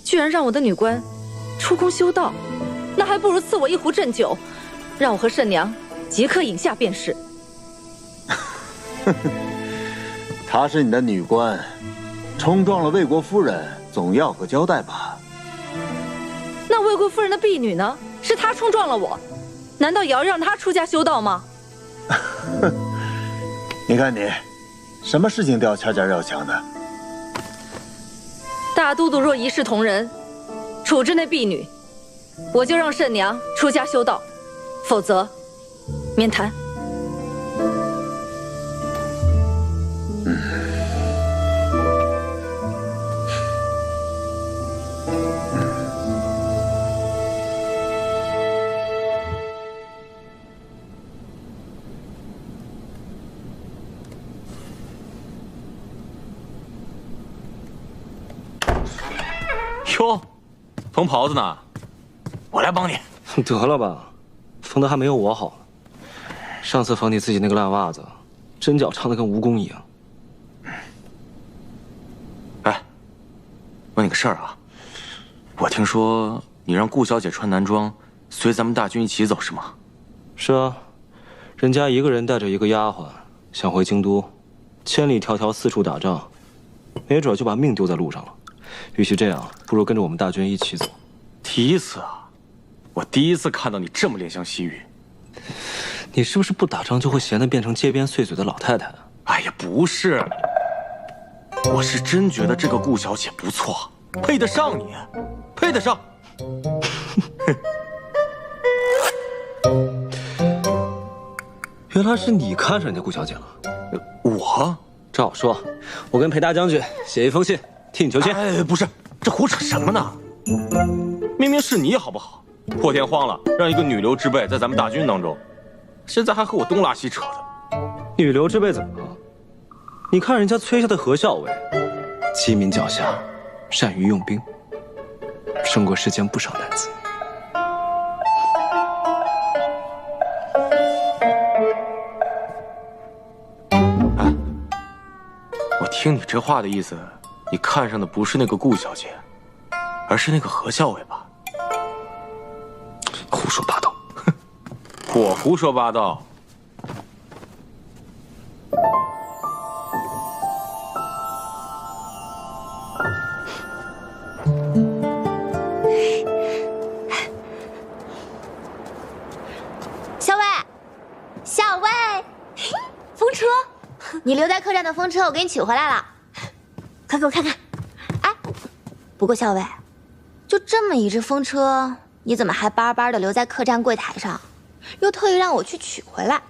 居然让我的女官出宫修道，那还不如赐我一壶鸩酒，让我和慎娘即刻饮下便是。她是你的女官，冲撞了魏国夫人，总要个交代吧？那魏国夫人的婢女呢？是她冲撞了我，难道也要让她出家修道吗？你看你，什么事情都要掐架要强的。大都督若一视同仁，处置那婢女，我就让慎娘出家修道，否则免谈。哟，缝袍子呢，我来帮你。得了吧，缝的还没有我好呢。上次缝你自己那个烂袜子，针脚长得跟蜈蚣一样。哎，问你个事儿啊，我听说你让顾小姐穿男装，随咱们大军一起走是吗？是啊，人家一个人带着一个丫鬟，想回京都，千里迢迢四处打仗，没准就把命丢在路上了。与其这样，不如跟着我们大军一起走。第一次啊，我第一次看到你这么怜香惜玉。你是不是不打仗就会闲得变成街边碎嘴的老太太？哎呀，不是，我是真觉得这个顾小姐不错，配得上你，配得上。原来是你看上人家顾小姐了。我照我说，我跟裴大将军写一封信，替你求亲。哎，不是，这胡扯什么呢？明明是你好不好？破天荒了，让一个女流之辈在咱们大军当中，现在还和我东拉西扯的。女流之辈怎么了？你看人家崔家的何校尉，机敏狡黠，善于用兵，胜过世间不少男子。哎，我听你这话的意思，你看上的不是那个顾小姐，而是那个何校尉吧？胡说八道！哼，我胡说八道。校尉，校尉，风车，你留在客栈的风车我给你取回来了，快给我看看。哎，不过校尉，就这么一只风车，你怎么还巴巴的留在客栈柜台上，又特意让我去取回来？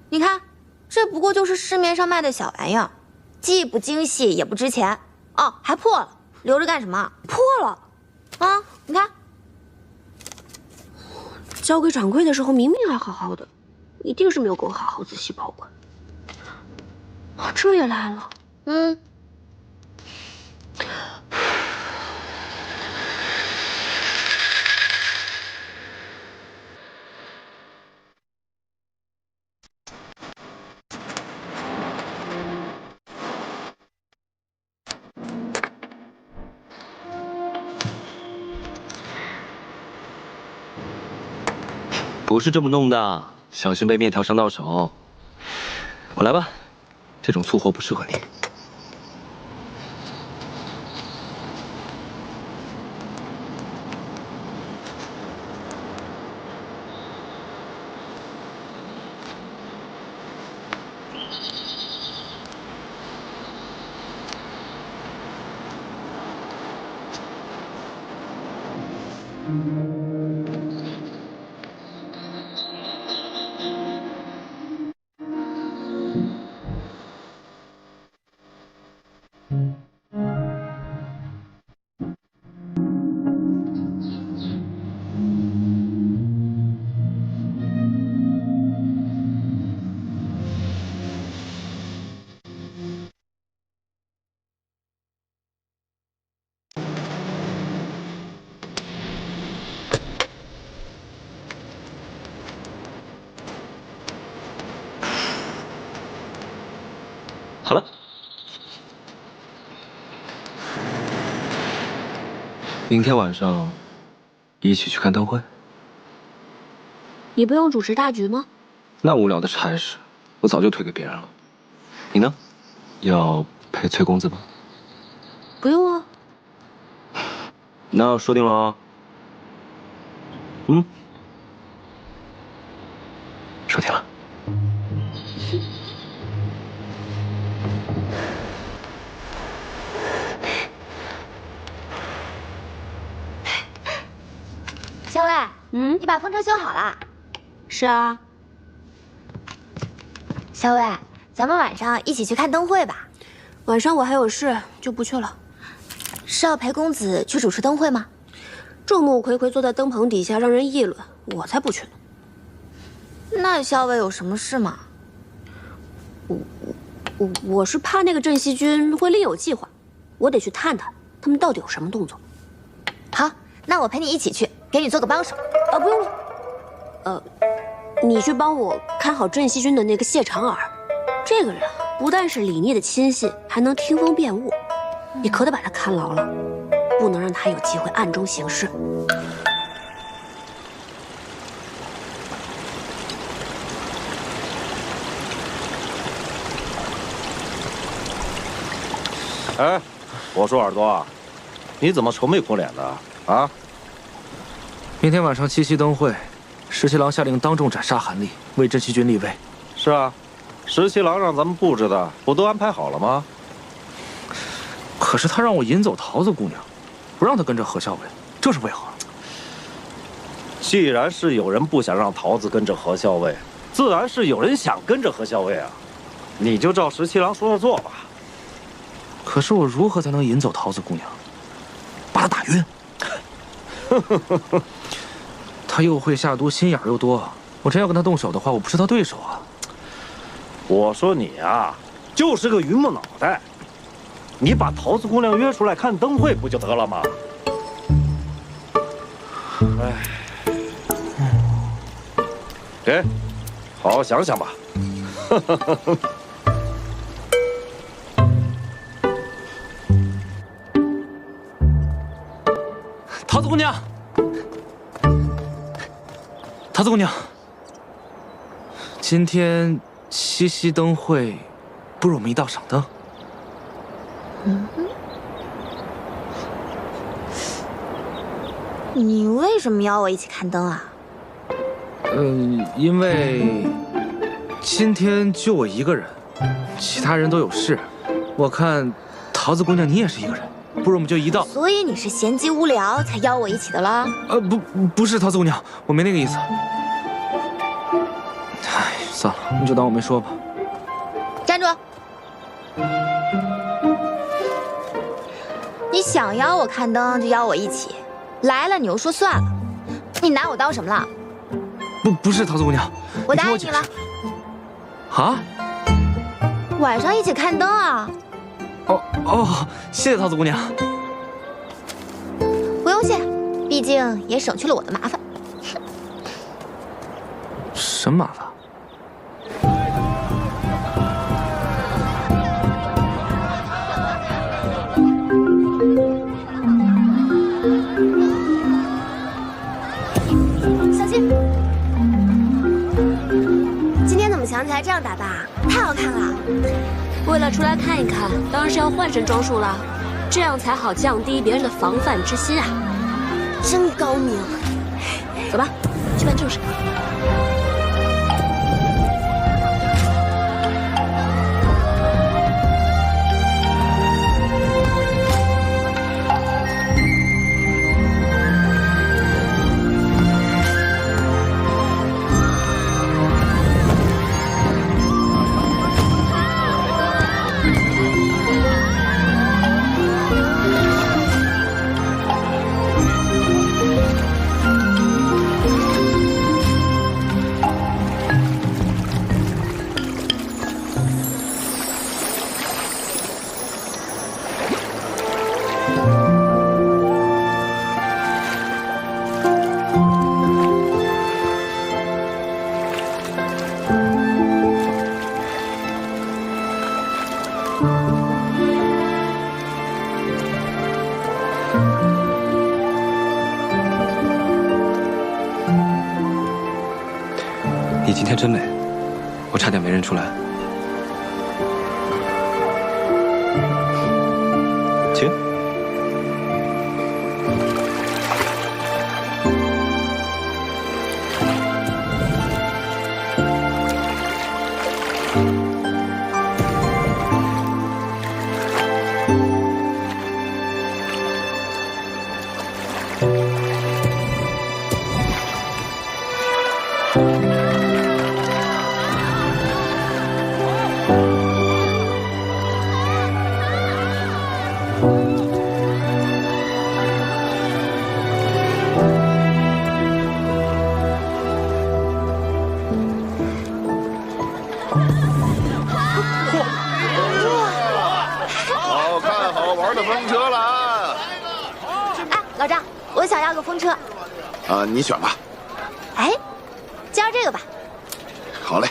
你看，这不过就是市面上卖的小玩意儿，既不精细也不值钱。哦，还破了，留着干什么？破了，啊，你看。交给掌柜的时候明明还好好的，一定是没有给我好好仔细保管。啊，这也来了。嗯。不是这么弄的，小心被面条伤到手。我来吧，这种粗活不适合你。好了，明天晚上一起去看灯会。你不用主持大局吗？那无聊的差事，我早就推给别人了。你呢？要陪崔公子吗？不用啊。那说定了啊。嗯，说定了。小薇，你把风车修好了？是啊。小薇，咱们晚上一起去看灯会吧。晚上我还有事，就不去了。是要陪公子去主持灯会吗？众目睽睽坐在灯棚底下让人议论，我才不去呢。那小薇有什么事吗？我是怕那个镇西军会另有计划，我得去探探他们到底有什么动作。好，那我陪你一起去，给你做个帮手。啊，不用了。你去帮我看好镇西军的那个谢长耳，这个人不但是李逆的亲信，还能听风辨物，你可得把他看牢了，不能让他有机会暗中行事。哎，我说耳朵啊，你怎么愁眉苦脸的啊？明天晚上七夕灯会，十七郎下令当众斩杀韩立，为镇西军立威。是啊，十七郎让咱们布置的不都安排好了吗？可是他让我引走桃子姑娘，不让她跟着何校尉，这是为何？既然是有人不想让桃子跟着何校尉，自然是有人想跟着何校尉啊。你就照十七郎说的做吧。可是我如何才能引走桃子姑娘？把她打晕。她又会下毒，心眼又多，我真要跟她动手的话，我不是她对手啊。我说你啊，就是个榆木脑袋。你把桃子姑娘约出来看灯会不就得了吗？哎，给，好好想想吧。桃子姑娘，桃子姑娘，今天七夕灯会，不如我们一道赏灯。你为什么邀我一起看灯啊？因为今天就我一个人，其他人都有事。我看桃子姑娘你也是一个人，不如我们就一道。所以你是闲极无聊才邀我一起的啦？不是桃子姑娘，我没那个意思。哎，算了，你就当我没说吧。站住！你想邀我看灯就邀我一起，来了你又说算了，你拿我当什么了？不是桃子姑娘，我答应你了。啊？晚上一起看灯啊？哦，谢谢桃子姑娘。不用谢，毕竟也省去了我的麻烦。什么麻烦？小心！今天怎么想起来这样打扮啊？太好看了！为了出来看一看，当然是要换身装束了，这样才好降低别人的防范之心啊！真高明。走吧，去办正事。你今天真美，我差点没认出来。请。你选吧。哎，加这个吧。好嘞。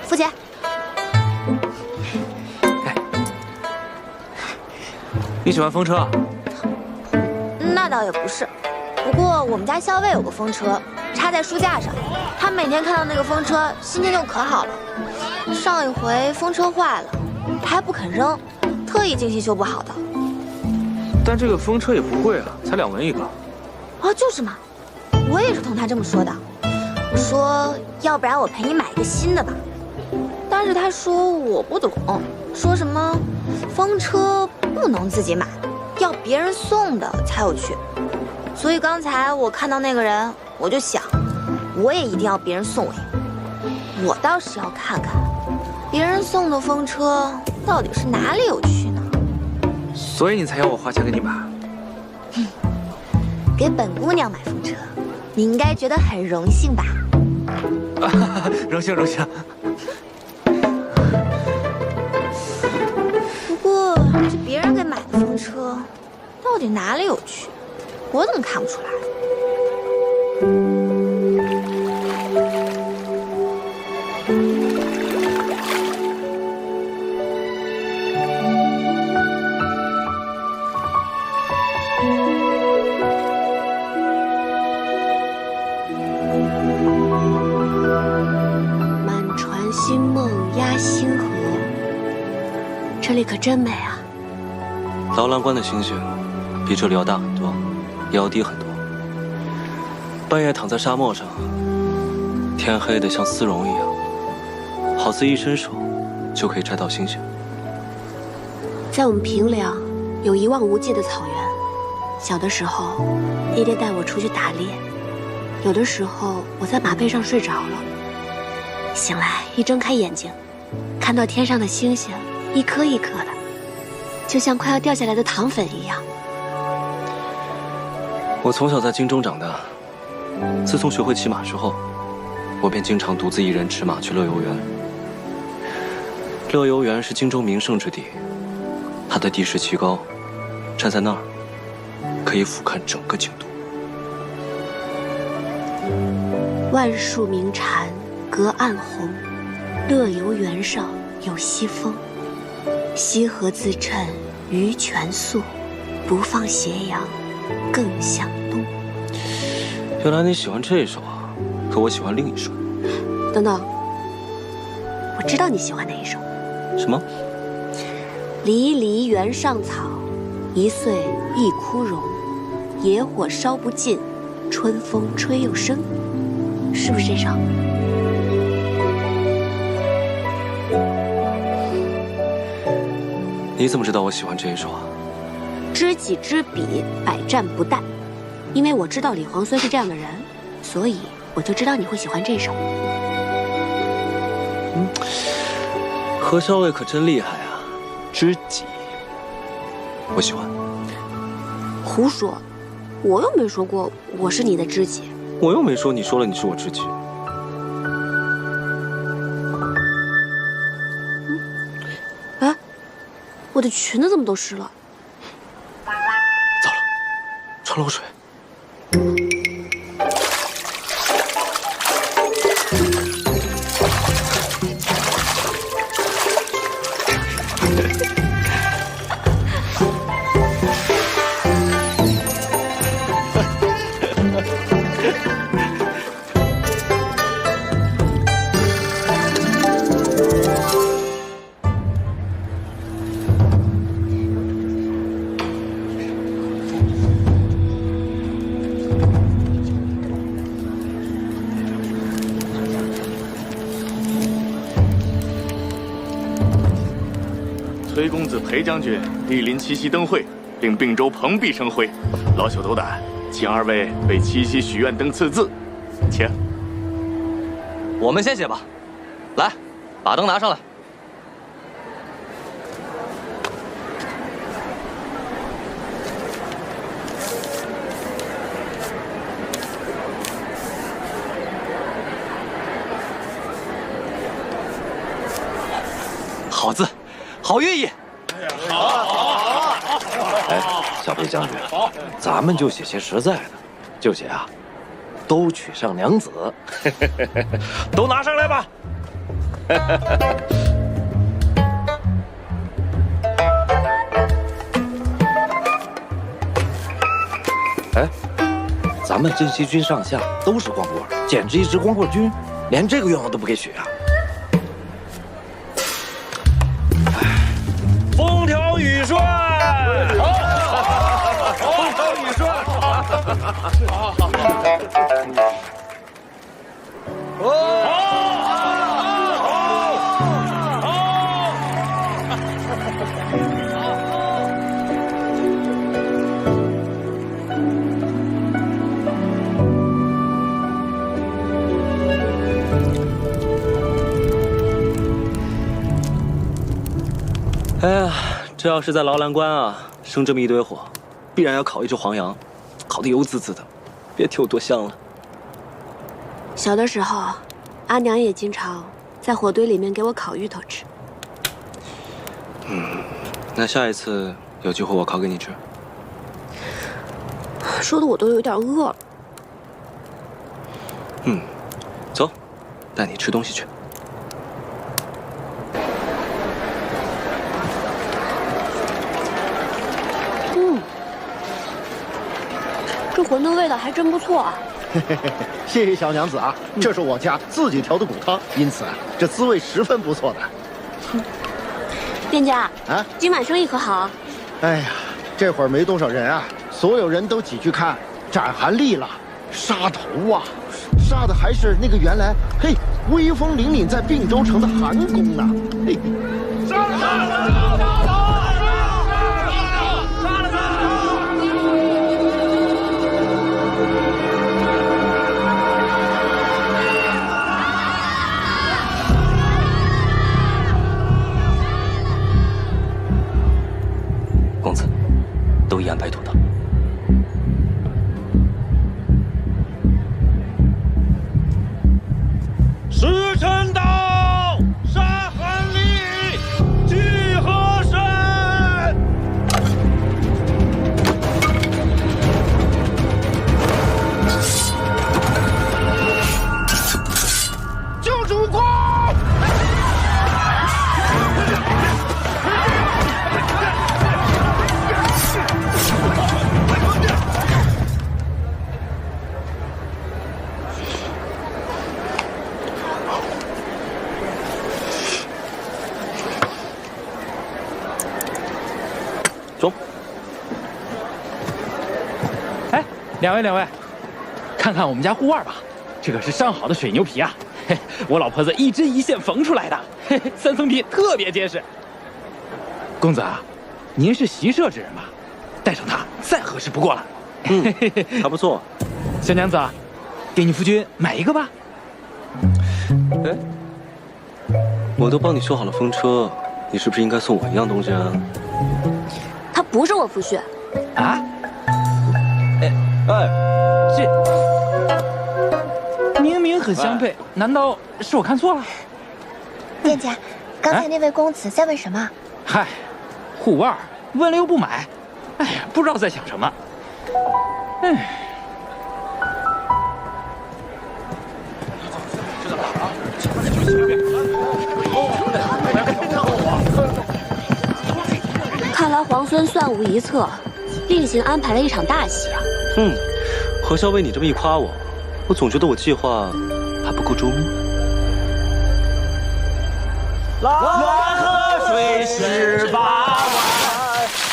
付钱。你喜欢风车啊？那倒也不是，不过我们家校尉有个风车，插在书架上，他每天看到那个风车，心情就可好了。上一回风车坏了，他还不肯扔，特意精心修补好的。但这个风车也不贵啊，才2文一个。啊，就是嘛，我也是同他这么说的。我说，要不然我陪你买一个新的吧。但是他说我不懂，说什么风车不能自己买，要别人送的才有趣。所以刚才我看到那个人，我就想，我也一定要别人送我一个。我倒是要看看，别人送的风车到底是哪里有趣呢？所以你才要我花钱给你买？给本姑娘买风车，你应该觉得很荣幸吧？荣幸荣幸。不过这别人给买的风车，到底哪里有趣？我怎么看不出来？满船星梦压星河，这里可真美啊！劳兰关的星星比这里要大很多，也要低很多。半夜躺在沙漠上，天黑得像丝绒一样，好似一伸手就可以摘到星星。在我们平凉有一望无际的草原，小的时候，爹爹带我出去打猎，有的时候我在马背上睡着了，醒来一睁开眼睛，看到天上的星星一颗一颗的，就像快要掉下来的糖粉一样。我从小在京中长大，自从学会骑马之后，我便经常独自一人驰马去乐游原。乐游原是京中名胜之地，它的地势奇高，站在那儿可以俯瞰整个京都。万树鸣蝉，隔岸红，乐游原上有西风。西河自衬鱼泉素，不放斜阳更向东。原来你喜欢这首啊？可我喜欢另一首。等等，我知道你喜欢哪一首。什么？离离原上草，一岁一枯荣。野火烧不尽，春风吹又生。是不是这首？你怎么知道我喜欢这一首啊？知己知彼，百战不殆。因为我知道李皇孙是这样的人，所以我就知道你会喜欢这首。何少尉可真厉害啊！知己，我喜欢。胡说，我又没说过我是你的知己。我又没说你说了你是我知己。哎，我的裙子怎么都湿了？糟了，穿漏水。崔公子、裴将军莅临七夕灯会，令并州蓬荜生辉。老朽斗胆，请二位为七夕许愿灯赐字，请。我们先写吧，来，把灯拿上来。好字，好寓意。哎，小裴将军，咱们就写些实在的，就写啊，都娶上娘子，都拿上来吧。哎，咱们镇西军上下都是光棍，简直一支光棍军，连这个愿望都不给许啊！风调雨顺，风调雨顺，哎呀，这要是在劳兰关啊，生这么一堆火，必然要烤一只黄羊，烤得油滋滋的，别提有多香了。小的时候，阿娘也经常在火堆里面给我烤芋头吃。那下一次有机会我烤给你吃。说的我都有点饿了。走，带你吃东西去。这馄饨味道还真不错啊！谢谢小娘子啊，这是我家自己调的骨汤，因此这滋味十分不错的。店家啊，今晚生意可好？哎呀，这会儿没多少人啊，所有人都挤去看斩韩立了，杀头啊，杀的还是那个原来威风凛凛在并州城的韩公呢。公子，都已安排妥当。时辰到，杀韩立，聚合。两位，看看我们家护腕吧，这可是上好的水牛皮啊！嘿，我老婆子一针一线缝出来的，嘿嘿，3层皮特别结实。公子啊，您是习社之人吧？带上它再合适不过了。还不错。小娘子，给你夫君买一个吧。哎，我都帮你修好了风车，你是不是应该送我一样东西啊？他不是我夫婿。啊？这明明很相配，难道是我看错了？店家，刚才那位公子在问什么？嗨，护腕问了又不买，哎呀，不知道在想什么。哎。看来皇孙算无一策，另行安排了一场大戏啊。何校尉，你这么一夸我，我总觉得我计划还不够周密。蓝河水十8弯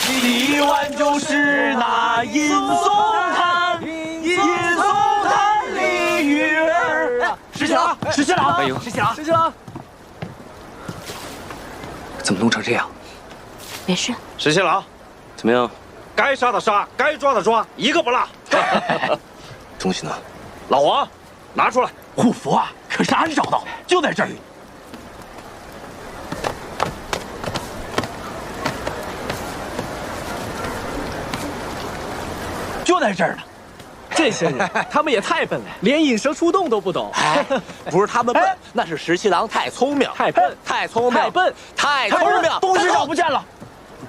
，1弯就是那银松滩，银松滩里鱼儿。石七郎，石七郎，石七郎，石七郎，怎么弄成这样？没事。石七郎，怎么样？该杀的杀，该抓的抓，一个不落。东西呢？老黄，拿出来。护符啊，可是俺找到的，就在这儿。就在这儿呢。这些人，他们也太笨了，连引蛇出洞都不懂。不是他们笨，那是石七郎太聪明，太笨，太聪明，太笨，太聪明。东西找不见了。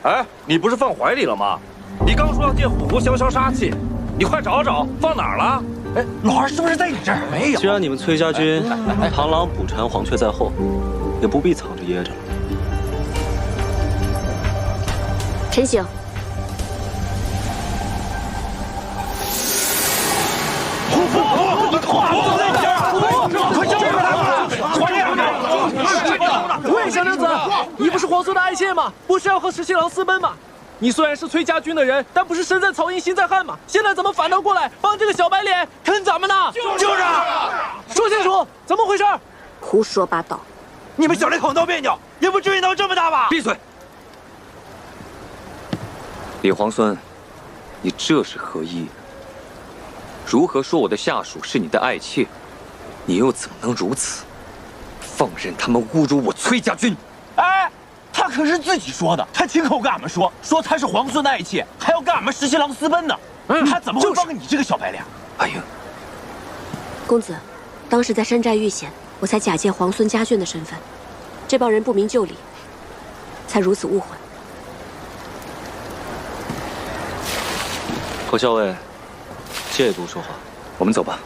哎，你不是放怀里了吗？你刚说要借虎符消消杀气，你快找找，放哪儿了？哎，老二是不是在你这儿？没有。既然你们崔家军螳螂捕蝉，黄雀在后，也不必藏着掖着了。陈醒。喂，小娘子，你不是皇孙的爱妾吗？不是要和石七郎私奔吗？你虽然是崔家军的人，但不是身在曹营心在汉吗？现在怎么反倒过来帮这个小白脸坑咱们呢？就是，说清楚，怎么回事？胡说八道！你们小两口闹别扭，也不至于闹这么大吧？闭嘴！李皇孙，你这是何意？如何说我的下属是你的爱妾？你又怎么能如此？放任他们侮辱我崔家军！哎，他可是自己说的，他亲口跟俺们说他是皇孙的爱妾，还要跟俺们石七郎私奔呢。他怎么会帮你这个小白脸？阿英，公子，当时在山寨遇险，我才假借皇孙家眷的身份，这帮人不明就里，才如此误会。何校尉，借度说话。我们走吧，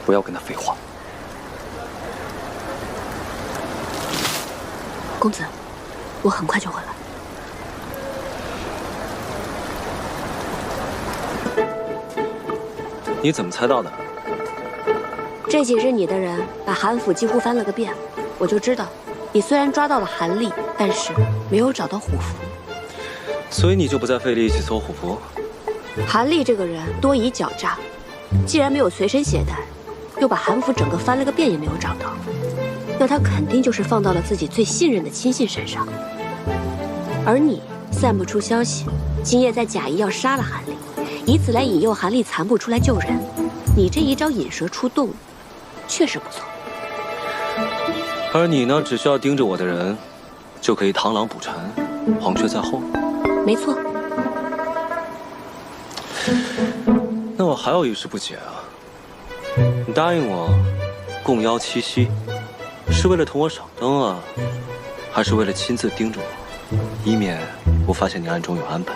不要跟他废话。公子，我很快就回来。你怎么猜到的？这几日你的人把韩府几乎翻了个遍，我就知道，你虽然抓到了韩立，但是没有找到虎符。所以你就不再费力气搜虎符？韩立这个人多疑狡诈，既然没有随身携带，又把韩府整个翻了个遍也没有找到，那他肯定就是放到了自己最信任的亲信身上。而你散布出消息，今夜在假意要杀了韩立，以此来引诱韩立残部出来救人。你这一招引蛇出洞，确实不错。而你呢，只需要盯着我的人，就可以螳螂捕蝉，黄雀在后。没错。那我还有一事不解啊，你答应我共邀七夕，是为了同我赏灯啊，还是为了亲自盯着我，以免我发现你暗中有安排？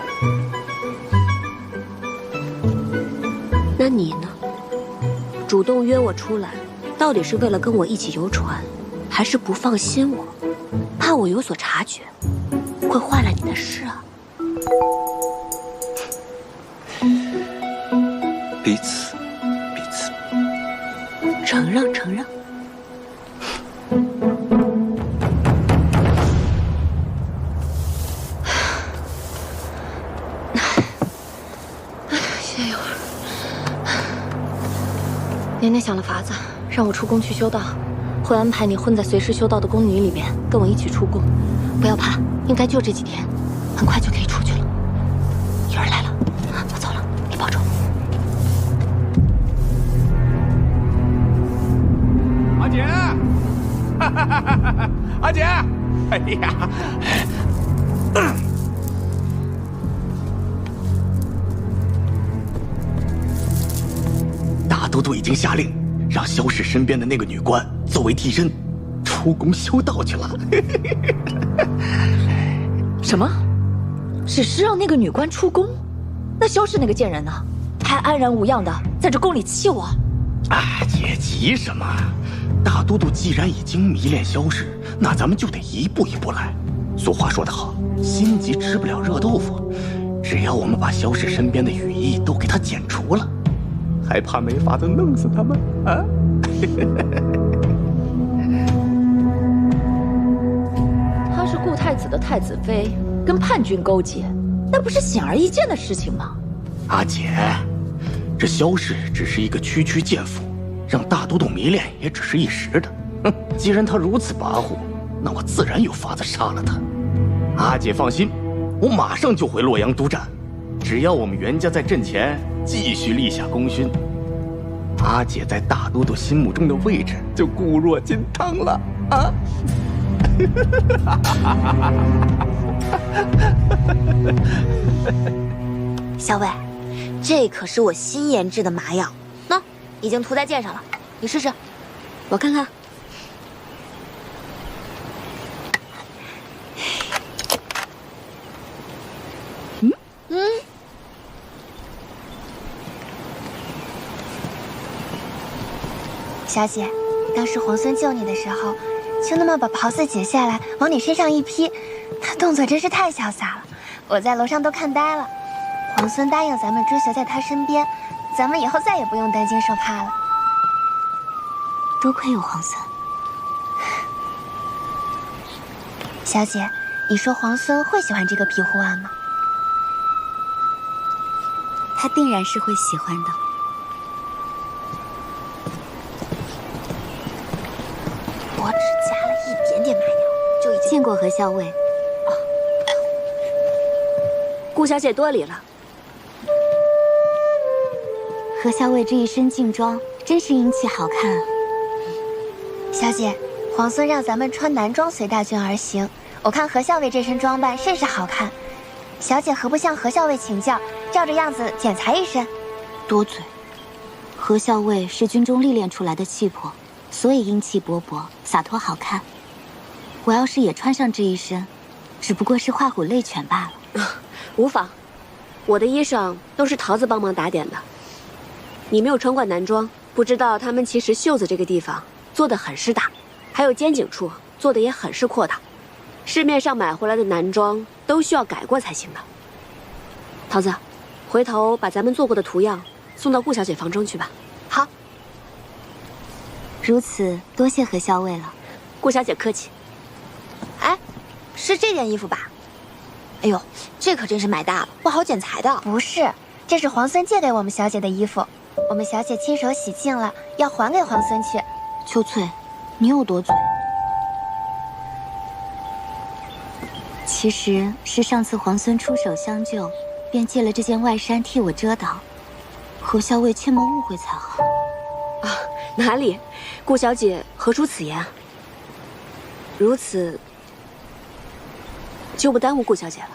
那你呢？主动约我出来，到底是为了跟我一起游船，还是不放心我，怕我有所察觉，会坏了你的事啊？彼此，彼此。承让，承让。歇一会儿。奶想了法子，让我出宫去修道，会安排你混在随时修道的宫女里面，跟我一起出宫。不要怕，应该就这几天，很快就可以出去了。有人来了，我走了，你保重。阿姐，阿姐，哎呀！大都督已经下令，让萧氏身边的那个女官作为替身，出宫修道去了。什么？只是让那个女官出宫？那萧氏那个贱人呢？还安然无恙的在这宫里气我？阿姐急什么？大都督既然已经迷恋萧氏，那咱们就得一步一步来。俗话说得好，心急吃不了热豆腐。只要我们把萧氏身边的羽翼都给他剪除了，还怕没法子弄死他们啊？他是顾太子的太子妃，跟叛军勾结，那不是显而易见的事情吗？阿姐，这萧氏只是一个区区贱妇，让大都督迷恋也只是一时的。既然他如此跋扈，那我自然有法子杀了他。阿姐放心，我马上就回洛阳督战。只要我们袁家在阵前继续立下功勋，阿姐在大都督心目中的位置就固若金汤了啊！小伟，这可是我新研制的麻药，喏，已经涂在剑上了，你试试。我看看。小姐，当时皇孙救你的时候，就那么把袍子解下来往你身上一披，他动作真是太潇洒了，我在楼上都看呆了。皇孙答应咱们追随在他身边，咱们以后再也不用担惊受怕了。多亏有皇孙。小姐，你说皇孙会喜欢这个庇护案吗？他定然是会喜欢的。我只加了一点点麻药，就已经见过何校尉。顾小姐多礼了。何校尉这一身劲装，真是英气好看啊。小姐，皇孙让咱们穿男装随大军而行，我看何校尉这身装扮甚是好看。小姐何不向何校尉请教，照着样子剪裁一身？多嘴。何校尉是军中历练出来的气魄，所以英气勃勃，洒脱好看。我要是也穿上这一身，只不过是画虎类犬罢了。无妨，我的衣裳都是桃子帮忙打点的。你没有穿过男装，不知道他们其实袖子这个地方做得很是大，还有肩颈处做的也很是阔大。市面上买回来的男装都需要改过才行的。桃子，回头把咱们做过的图样送到顾小姐房中去吧。好。如此，多谢何校尉了。顾小姐客气。哎，是这件衣服吧？哎呦，这可真是买大了，不好剪裁的。不是，这是皇孙借给我们小姐的衣服，我们小姐亲手洗净了，要还给皇孙去。秋翠，你有多嘴？其实是上次皇孙出手相救，便借了这件外衫替我遮挡。何校尉切莫误会才好。啊，哪里？顾小姐何出此言？如此，就不耽误顾小姐了。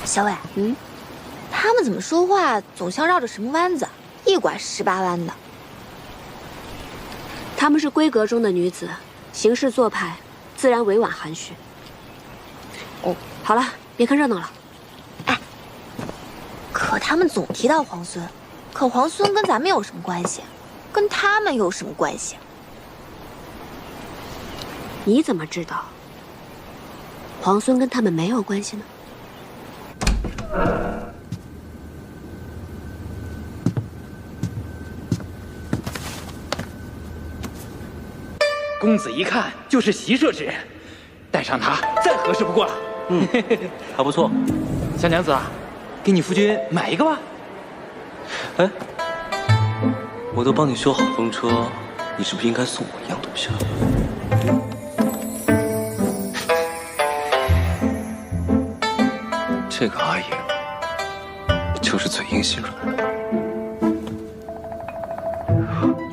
小伟，他们怎么说话总像绕着什么弯子，一拐18弯的。她们是闺阁中的女子，行事做派自然委婉含蓄。哦，好了，别看热闹了。哎，可他们总提到皇孙，可皇孙跟咱们有什么关系？跟他们有什么关系？你怎么知道皇孙跟他们没有关系呢？公子一看就是习射之人，带上它再合适不过了。还不错。小娘子啊，给你夫君买一个吧。哎，我都帮你修好风车，你是不是应该送我一样东西了？这个阿爷就是嘴硬心软，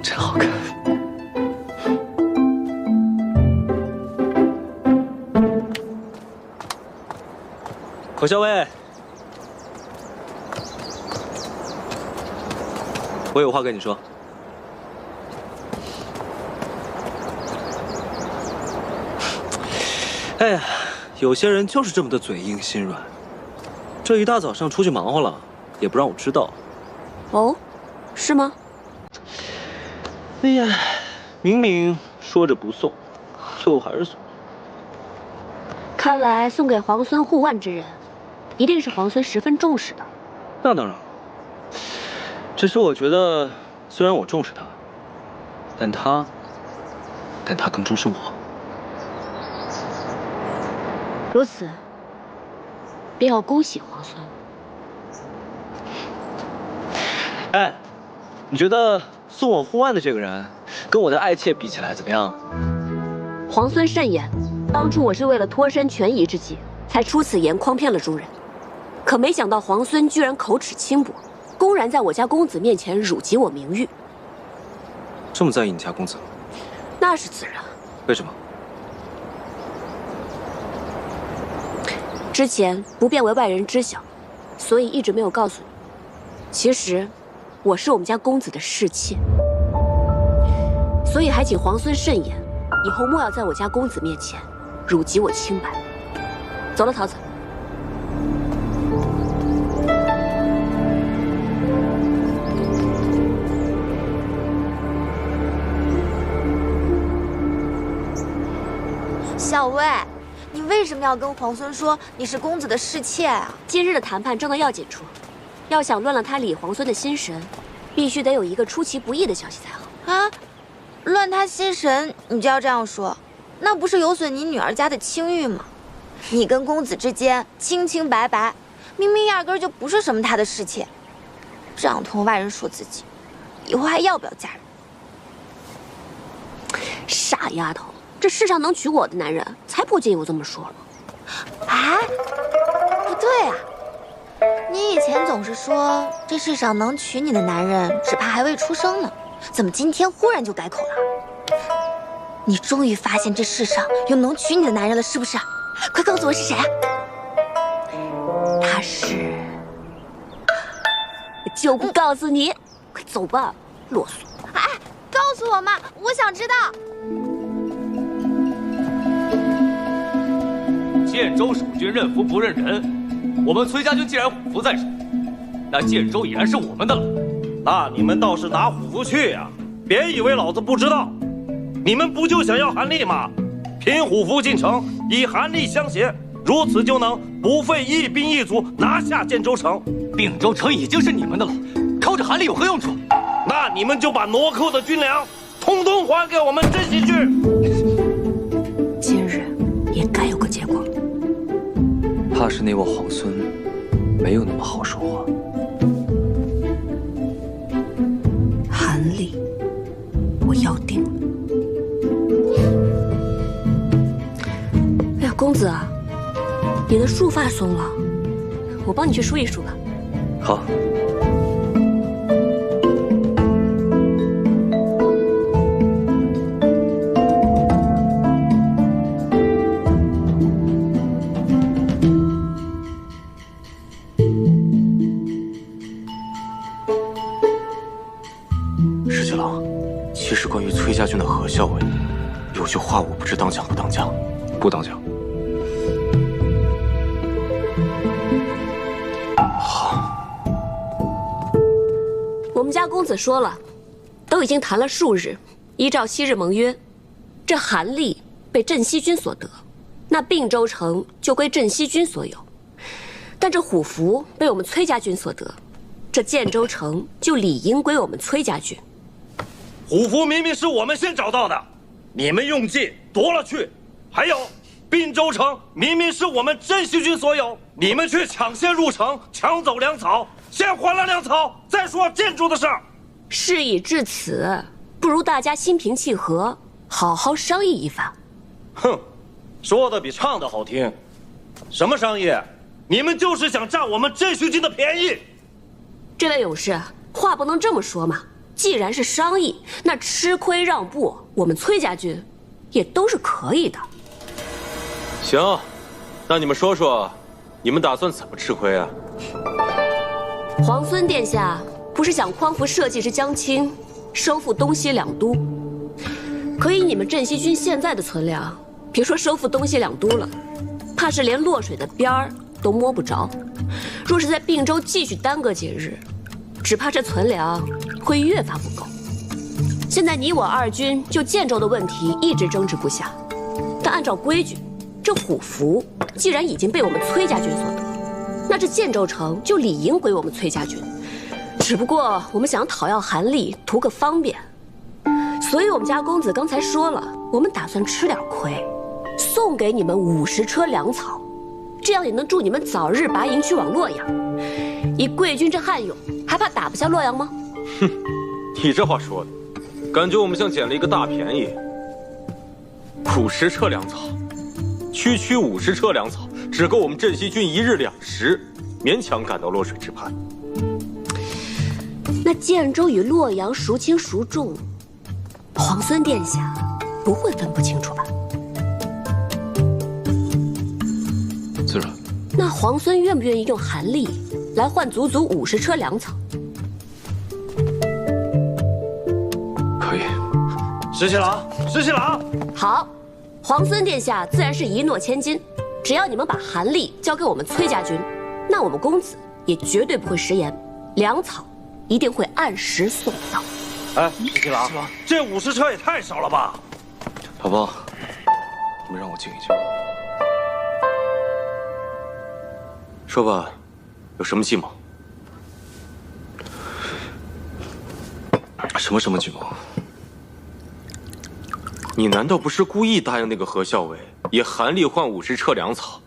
真好看。口校尉，我有话跟你说。哎呀，有些人就是这么的嘴硬心软。这一大早上出去忙活了，也不让我知道。哦，是吗？哎呀，明明说着不送，最后还是送。看来送给皇孙护腕之人，一定是皇孙十分重视的。那当然了。只是我觉得，虽然我重视他，但他更重视我。如此，便要恭喜皇孙。哎，你觉得送我护腕的这个人，跟我的爱妾比起来怎么样？皇孙慎言，当初我是为了脱身权宜之计，才出此言诓骗了诸人。可没想到皇孙居然口齿轻薄，公然在我家公子面前辱及我名誉。这么在意你家公子？那是自然。为什么？之前不便为外人知晓，所以一直没有告诉你。其实，我是我们家公子的侍妾，所以还请皇孙慎言，以后莫要在我家公子面前辱及我清白。走了，桃子。小薇，你为什么要跟皇孙说你是公子的侍妾啊？今日的谈判正到要紧处，要想乱了他李皇孙的心神，必须得有一个出其不意的消息才好。啊，乱他心神，你就要这样说，那不是有损你女儿家的清誉吗？你跟公子之间清清白白，明明压根儿就不是什么他的侍妾，这样同外人说自己，以后还要不要嫁人？傻丫头，这世上能娶我的男人，才不介意我这么说了。哎，不对啊，你以前总是说这世上能娶你的男人，只怕还未出生呢，怎么今天忽然就改口了？你终于发现这世上有能娶你的男人了，是不是？快告诉我是谁啊？他是……就不告诉你，快走吧，啰嗦。哎，告诉我嘛，我想知道。建州守军认服不认人，我们崔家军既然虎符在手，那建州已然是我们的了。那你们倒是拿虎符去呀！别以为老子不知道，你们不就想要韩立吗？凭虎符进城，以韩立相携，如此就能不费一兵一卒拿下建州城。并州城已经是你们的了，靠着韩立有何用处？那你们就把挪寇的军粮统统还给我们镇西去。今日也该有个结果。怕是那位皇孙没有那么好说话。韩立，我要定了。哎呀，公子啊，你的束发松了，我帮你去梳一梳吧。好。石七郎，其实关于崔家军的何校尉，有句话我不知当讲不当讲。不当讲。我们家公子说了，都已经谈了数日，依照昔日盟约，这韩立被镇西军所得，那并州城就归镇西军所有；但这虎符被我们崔家军所得，这建州城就理应归我们崔家军。虎符明明是我们先找到的，你们用计夺了去，还有滨州城明明是我们镇西军所有，你们却抢先入城，抢走粮草，先还了粮草，再说建筑的事儿。事已至此，不如大家心平气和，好好商议一番。哼，说的比唱的好听。什么商议？你们就是想占我们镇西军的便宜。这位勇士，话不能这么说嘛。既然是商议，那吃亏让步，我们崔家军也都是可以的。行，那你们说说，你们打算怎么吃亏啊？皇孙殿下不是想匡扶社稷之将倾，收复东西两都？可以你们镇西军现在的存粮，别说收复东西两都了，怕是连洛水的边儿都摸不着。若是在并州继续耽搁几日，只怕这存粮会越发不够。现在你我二军就建州的问题一直争执不下，但按照规矩，这虎符既然已经被我们崔家军所得，那这建州城就理应归我们崔家军。只不过我们想讨要韩立，图个方便，所以我们家公子刚才说了，我们打算吃点亏，送给你们50车粮草，这样也能助你们早日拔营去往洛阳。以贵军这悍勇，还怕打不下洛阳吗？哼，你这话说的，感觉我们像捡了一个大便宜。50车粮草，区50车粮草，只够我们镇西军1日2食，勉强赶到洛水之畔。那建州与洛阳孰轻孰重，皇孙殿下不会分不清楚吧？自然。那皇孙愿不愿意用韩立来换足足50车粮草？可以。石七郎，石七郎，好，皇孙殿下自然是一诺千金，只要你们把韩立交给我们崔家军，那我们公子也绝对不会食言，粮草一定会按时送到。哎，石七郎，这50车也太少了吧？老包，你们让我静一静。说吧，有什么计谋？什么计谋？你难道不是故意答应那个何校尉以韩立换50车粮草？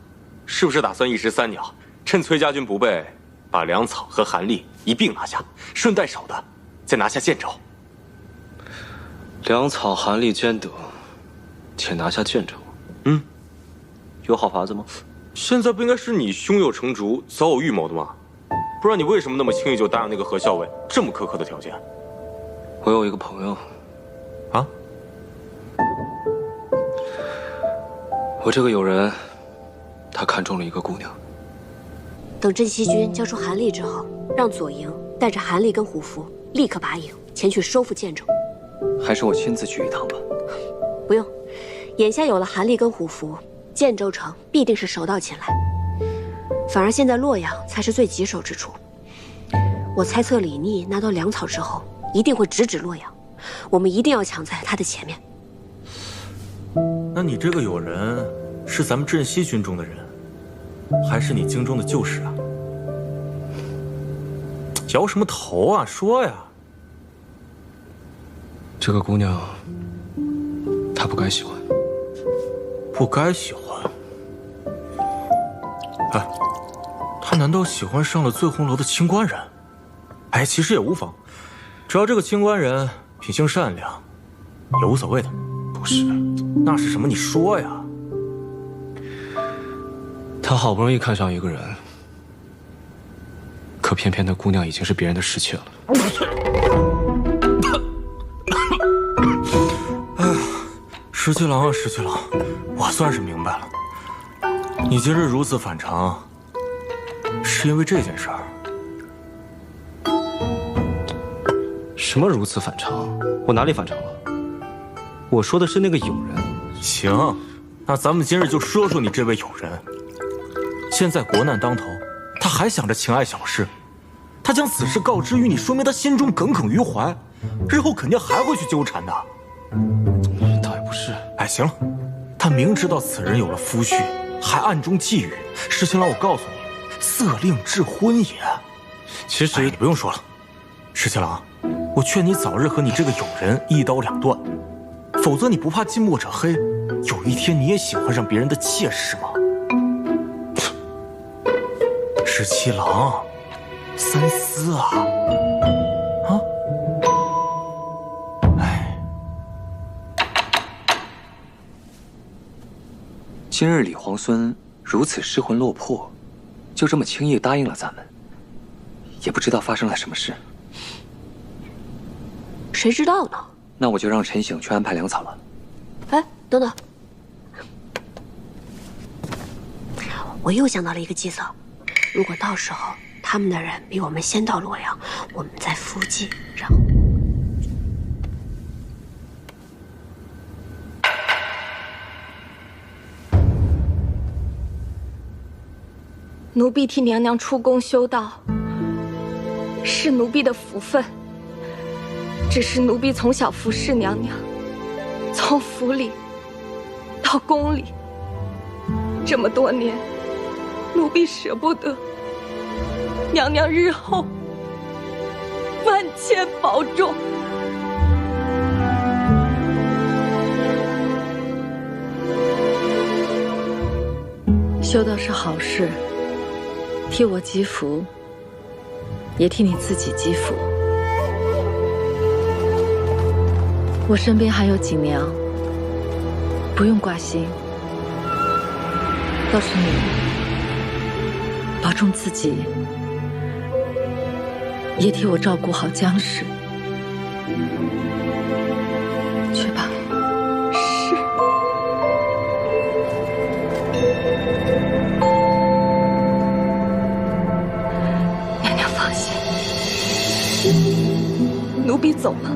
是不是打算一石三鸟，趁崔家军不备，把粮草和韩立一并拿下，顺带手的再拿下建州？粮草韩立兼得，且拿下建州。有好法子吗？现在不应该是你胸有成竹、早有预谋的吗？不然你为什么那么轻易就答应那个何校尉这么苛刻的条件？我有一个朋友，啊？我这个友人，他看中了一个姑娘。等镇西军交出韩立之后，让左营带着韩立跟虎符立刻拔营前去收复建州。还是我亲自去一趟吧。不用，眼下有了韩立跟虎符，建州城必定是手到擒来。反而现在洛阳才是最棘手之处。我猜测李逆拿到粮草之后，一定会直指洛阳，我们一定要抢在他的前面。那你这个友人是咱们镇西军中的人，还是你京中的旧识啊？摇什么头啊？说呀！这个姑娘，她不该喜欢。不该喜欢？哎，她难道喜欢上了醉红楼的清官人？哎，其实也无妨，只要这个清官人品性善良，也无所谓的。不是，那是什么？你说呀。他好不容易看上一个人，可偏偏那姑娘已经是别人的侍妾了。哎呀，石七郎啊，石七郎，我算是明白了，你今日如此反常，是因为这件事儿。什么如此反常？我哪里反常了？我说的是那个友人。行，那咱们今日就说说你这位友人。现在国难当头，他还想着情爱小事，他将此事告知于你，说明他心中耿耿于怀，日后肯定还会去纠缠的。倒也不是。哎，行了，他明知道此人有了夫婿，还暗中觊觎。石青郎，我告诉你，色令智昏也。其实你不用说了，石青郎，我劝你早日和你这个友人一刀两断，否则你不怕近墨者黑，有一天你也喜欢上别人的妾室吗？十七郎，三思啊！啊！哎，今日李皇孙如此失魂落魄，就这么轻易答应了咱们，也不知道发生了什么事。谁知道呢？那我就让陈醒去安排粮草了。哎，等等，我又想到了一个计策。如果到时候他们的人比我们先到洛阳，我们再伏击，然后……奴婢替娘娘出宫修道，是奴婢的福分。只是奴婢从小服侍娘娘，从府里到宫里，这么多年，奴婢舍不得。娘娘日后万千保重。修道是好事，替我积福，也替你自己积福。我身边还有锦娘，不用挂心。倒是你，保重自己，也替我照顾好江氏。去吧。是。娘娘放心，奴婢走了。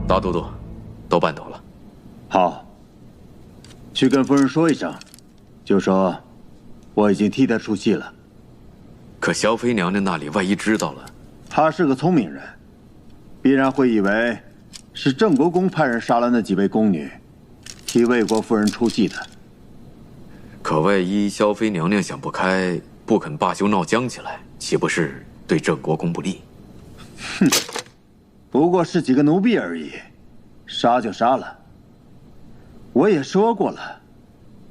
大都督，都办妥了。好，去跟夫人说一声，就说我已经替她出气了。可萧妃娘娘那里万一知道了，她是个聪明人，必然会以为是郑国公派人杀了那几位宫女，替魏国夫人出气的。可万一萧妃娘娘想不开，不肯罢休闹僵起来，岂不是对郑国公不利？哼，不过是几个奴婢而已，杀就杀了。我也说过了，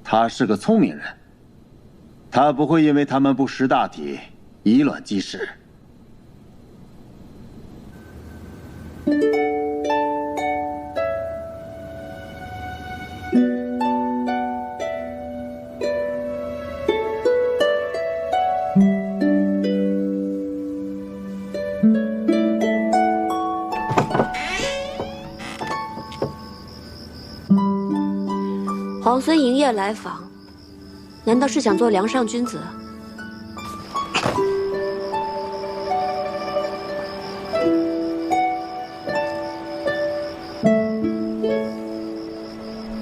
他是个聪明人，他不会因为他们不识大体，以卵击石。皇孙营夜来访，难道是想做梁上君子？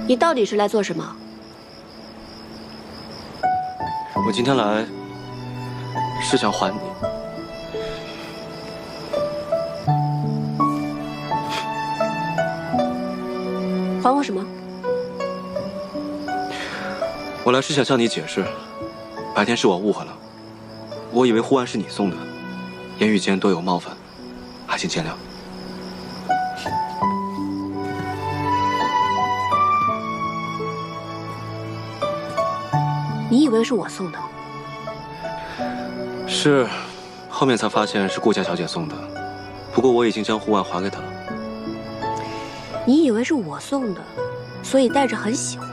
你到底是来做什么？我今天来是想还你。还我什么？我来是想向你解释，白天是我误会了，我以为护腕是你送的，言语间多有冒犯，还请见谅。你以为是我送的？是，后面才发现是顾家小姐送的，不过我已经将护腕还给她了。你以为是我送的，所以带着很喜欢。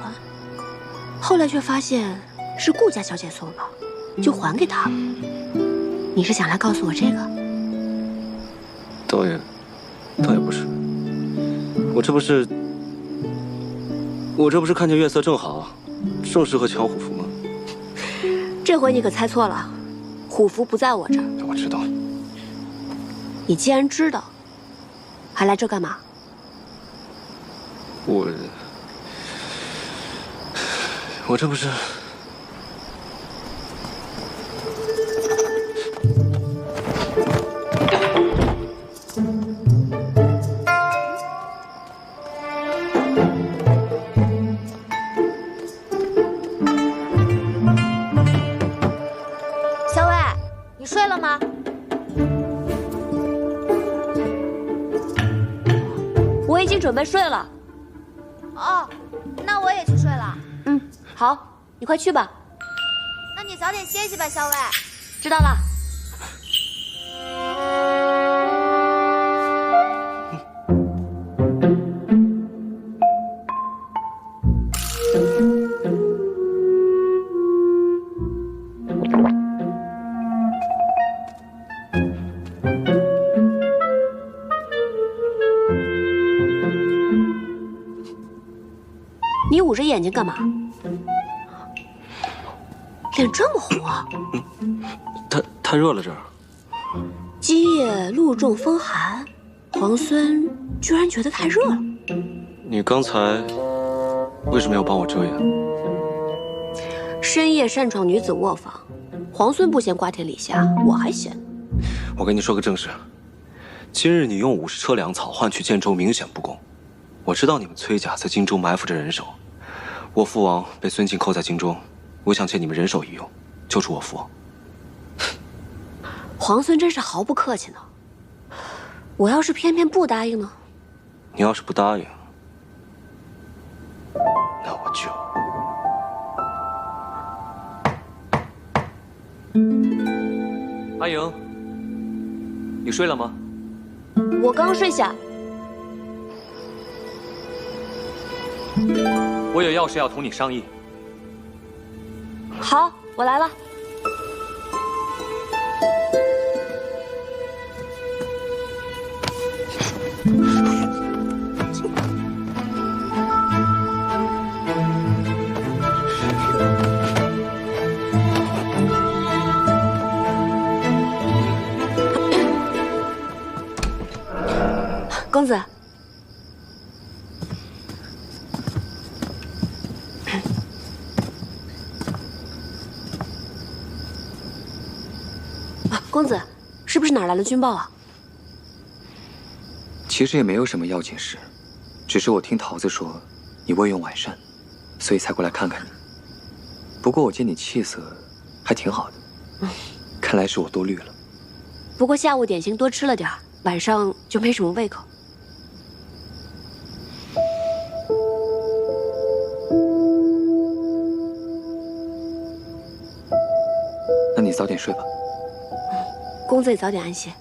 后来却发现是顾家小姐送的，就还给她了。你是想来告诉我这个？倒也不是，我这不是我这不是看见月色正好，正适合抢虎符吗？这回你可猜错了，虎符不在我这儿。我知道。你既然知道，还来这干嘛？我这不是……小伟，你睡了吗？我已经准备睡了。哦，那我也去睡了。好，你快去吧。那你早点歇息吧，小伟。知道了。你捂着眼睛干嘛？脸这么红啊！太热了这儿。基业路重风寒，皇孙居然觉得太热了。你刚才为什么要帮我遮掩？深夜擅闯女子卧房，皇孙不嫌瓜田李下，我还嫌。我跟你说个正事，今日你用50车粮草换取建州，明显不公。我知道你们崔家在荆州埋伏着人手，我父王被孙敬扣在京中，我想借你们人手一用，救出我父王。皇孙真是毫不客气呢。我要是偏偏不答应呢？你要是不答应，那我就……阿莹，你睡了吗？我刚睡下。我有要事要同你商议。好，我来了。公子。公子，是不是哪儿来了军报啊？其实也没有什么要紧事，只是我听桃子说你未用晚膳，所以才过来看看你。不过我见你气色还挺好的，看来是我多虑了。不过下午点心多吃了点儿，晚上就没什么胃口。那你早点睡吧。公子也早点安歇。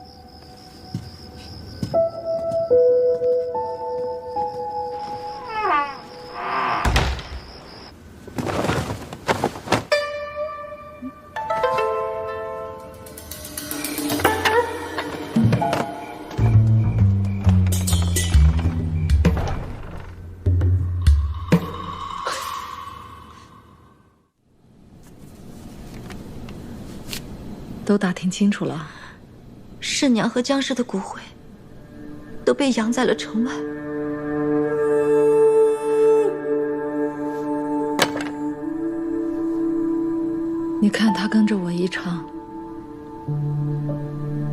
都打听清楚了。世娘和江氏的骨灰都被养在了城外。你看他跟着我一场，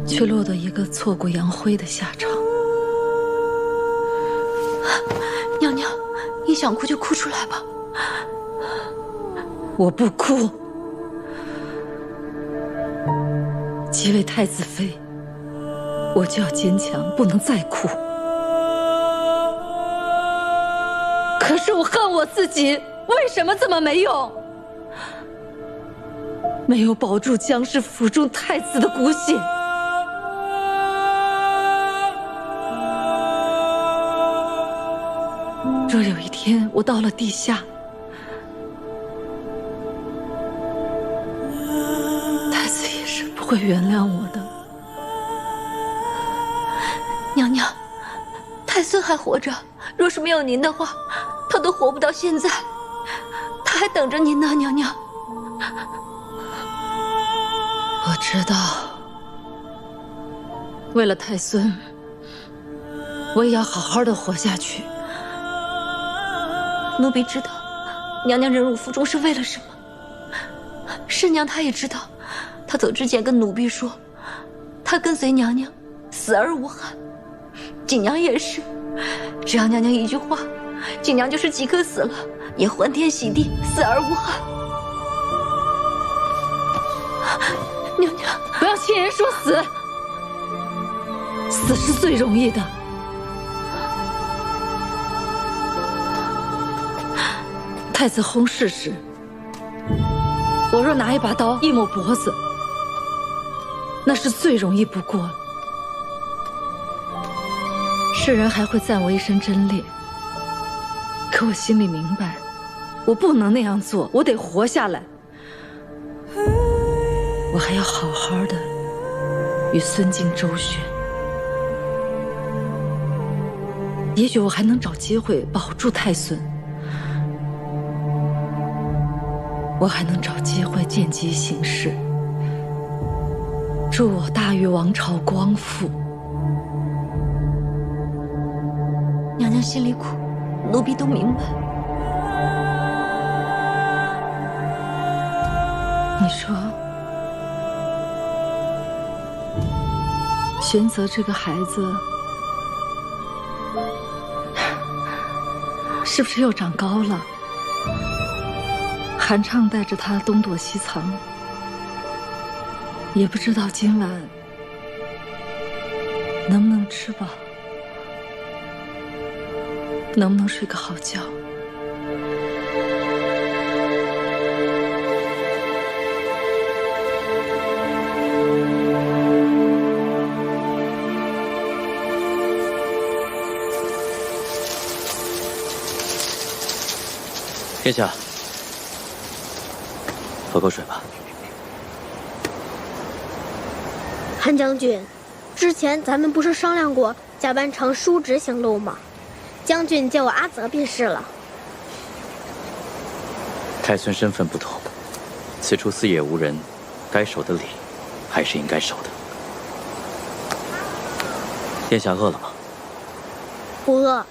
却落得一个挫骨扬灰的下场。娘娘，你想哭就哭出来吧。我不哭。即为太子妃，我就要坚强，不能再哭。可是我恨我自己，为什么这么没用？没有保住江氏府中太子的骨血。若有一天我到了地下，太子也是不会原谅我的。娘娘，太孙还活着，若是没有您的话，他都活不到现在，他还等着您呢，娘娘。我知道，为了太孙，我也要好好的活下去。奴婢知道，娘娘忍辱负重是为了什么。师娘她也知道，她走之前跟奴婢说，她跟随娘娘，死而无憾。锦娘也是，只要娘娘一句话，锦娘就是即刻死了，也欢天喜地，死而无憾。娘娘，不要亲人说死，死是最容易的。太子薨逝时，我若拿一把刀一抹脖子，那是最容易不过了。世人还会赞我一身贞烈，可我心里明白，我不能那样做，我得活下来。我还要好好的与孙敬周旋，也许我还能找机会保住太孙，我还能找机会见机行事，助我大禹王朝光复。娘娘心里苦，奴婢都明白。你说，玄泽这个孩子是不是又长高了？韩畅带着他东躲西藏，也不知道今晚能不能吃饱，能不能睡个好觉。殿下，喝口水吧。韩将军，之前咱们不是商量过假扮成叔侄行路吗？将军叫我阿泽便是了。太孙身份不同，此处四野无人，该守的礼还是应该守的。殿下饿了吗？不饿。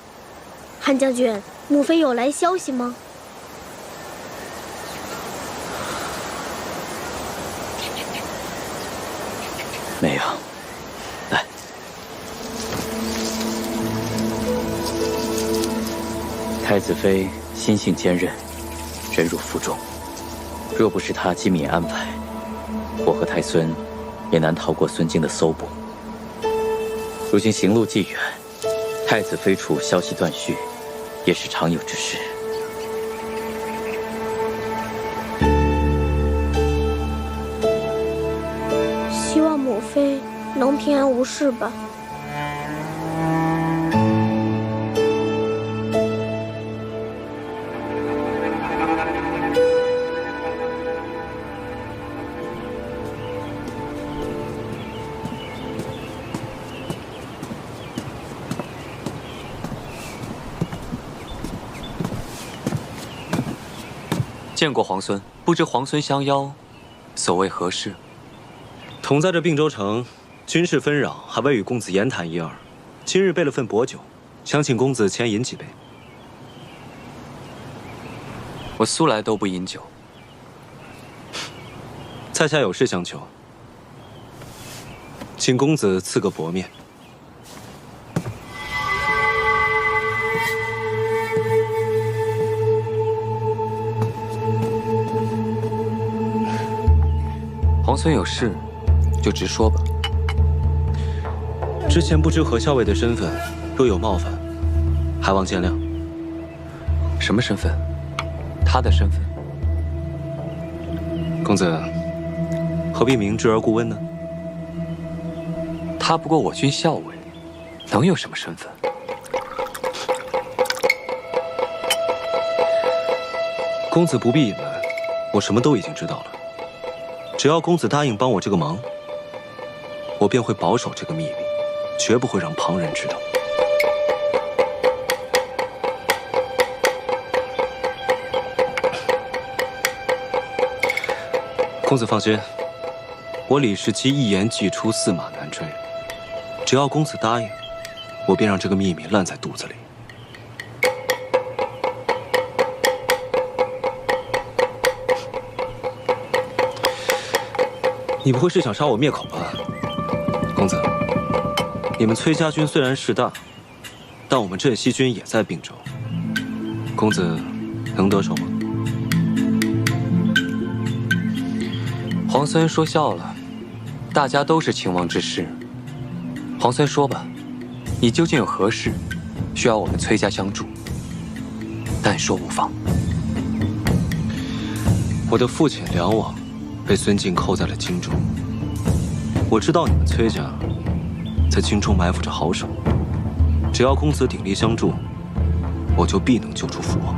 韩将军，母妃有来消息吗？没有。来，太子妃心性坚韧，忍辱负重。若不是她机敏安排，我和太孙也难逃过孙敬的搜捕。如今行路既远，太子妃处消息断续，也是常有之事。希望母妃能平安无事吧。见过皇孙，不知皇孙相邀，所谓何事？同在这并州城，军事纷扰，还未与公子言谈一二。今日备了份薄酒，想请公子前饮几杯。我素来都不饮酒。在下有事相求，请公子赐个薄面。皇孙有事，就直说吧。之前不知何校尉的身份，若有冒犯，还望见谅。什么身份？他的身份？公子何必明知而故问呢？他不过我军校尉，能有什么身份？公子不必隐瞒，我什么都已经知道了。只要公子答应帮我这个忙，我便会保守这个秘密，绝不会让旁人知道。公子放心，我李世基一言既出，驷马难追。只要公子答应，我便让这个秘密烂在肚子里。你不会是想杀我灭口吧，公子？你们崔家军虽然势大，但我们镇西军也在并州。公子能得手吗？皇孙说笑了，大家都是秦王之士。皇孙说吧，你究竟有何事，需要我们崔家相助？但说无妨。我的父亲梁王被孙敬扣在了荆州，我知道你们崔家在荆州埋伏着好手，只要公子鼎力相助，我就必能救出父王。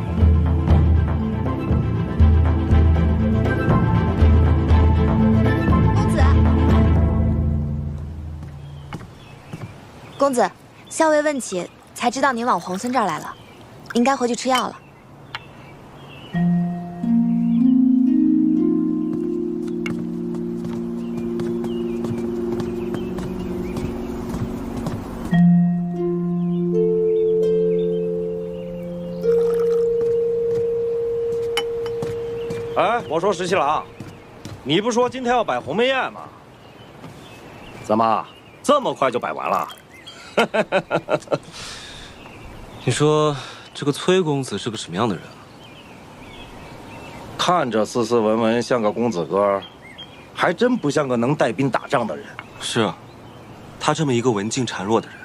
公子，校尉问起，才知道您往皇孙这儿来了，应该回去吃药了。哎，我说石七郎，你不说今天要摆鸿门宴吗？怎么这么快就摆完了？你说这个崔公子是个什么样的人啊？看着斯斯文文，像个公子哥，还真不像个能带兵打仗的人。是啊，他这么一个文静孱弱的人，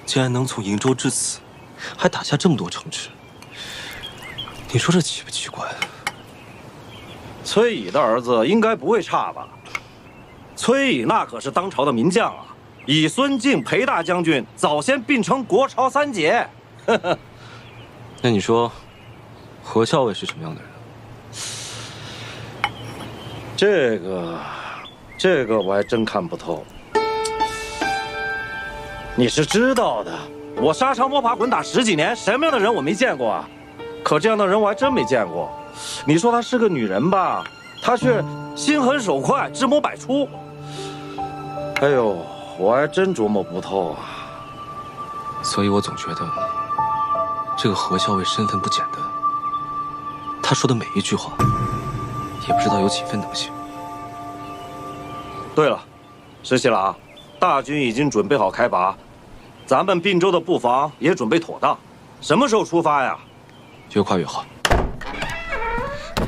竟然能从瀛州至此，还打下这么多城池，你说这奇不奇怪？崔乙的儿子应该不会差吧？崔乙那可是当朝的名将啊！以孙敬、裴大将军早先并称国朝三杰。那你说，何校尉是什么样的人？这个我还真看不透。你是知道的，我沙场摸爬滚打10几年，什么样的人我没见过啊？可这样的人我还真没见过。你说她是个女人吧，她却心狠手快，智谋百出。哎呦！我还真琢磨不透啊，所以我总觉得这个何校尉身份不简单。他说的每一句话，也不知道有几分能信。对了，石七郎，大军已经准备好开拔，咱们并州的布防也准备妥当，什么时候出发呀？越快越好。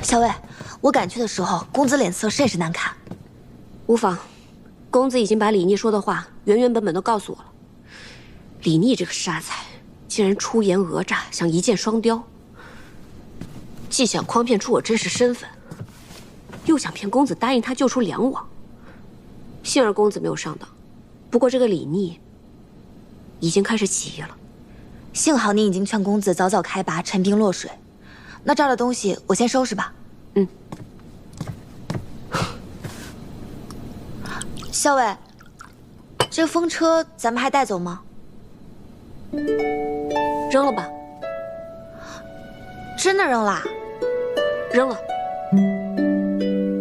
校尉，我赶去的时候，公子脸色甚是难看。无妨。公子已经把李逆说的话原原本本都告诉我了。李逆这个傻才，竟然出言讹诈，想一箭双雕。既想诓骗出我真实身份，又想骗公子答应他救出梁王。幸而公子没有上当，不过这个李逆已经开始起疑了。幸好您已经劝公子早早开拔，陈兵落水。那这儿的东西我先收拾吧。嗯。校尉，这个风车咱们还带走吗？扔了吧。真的扔了？扔了。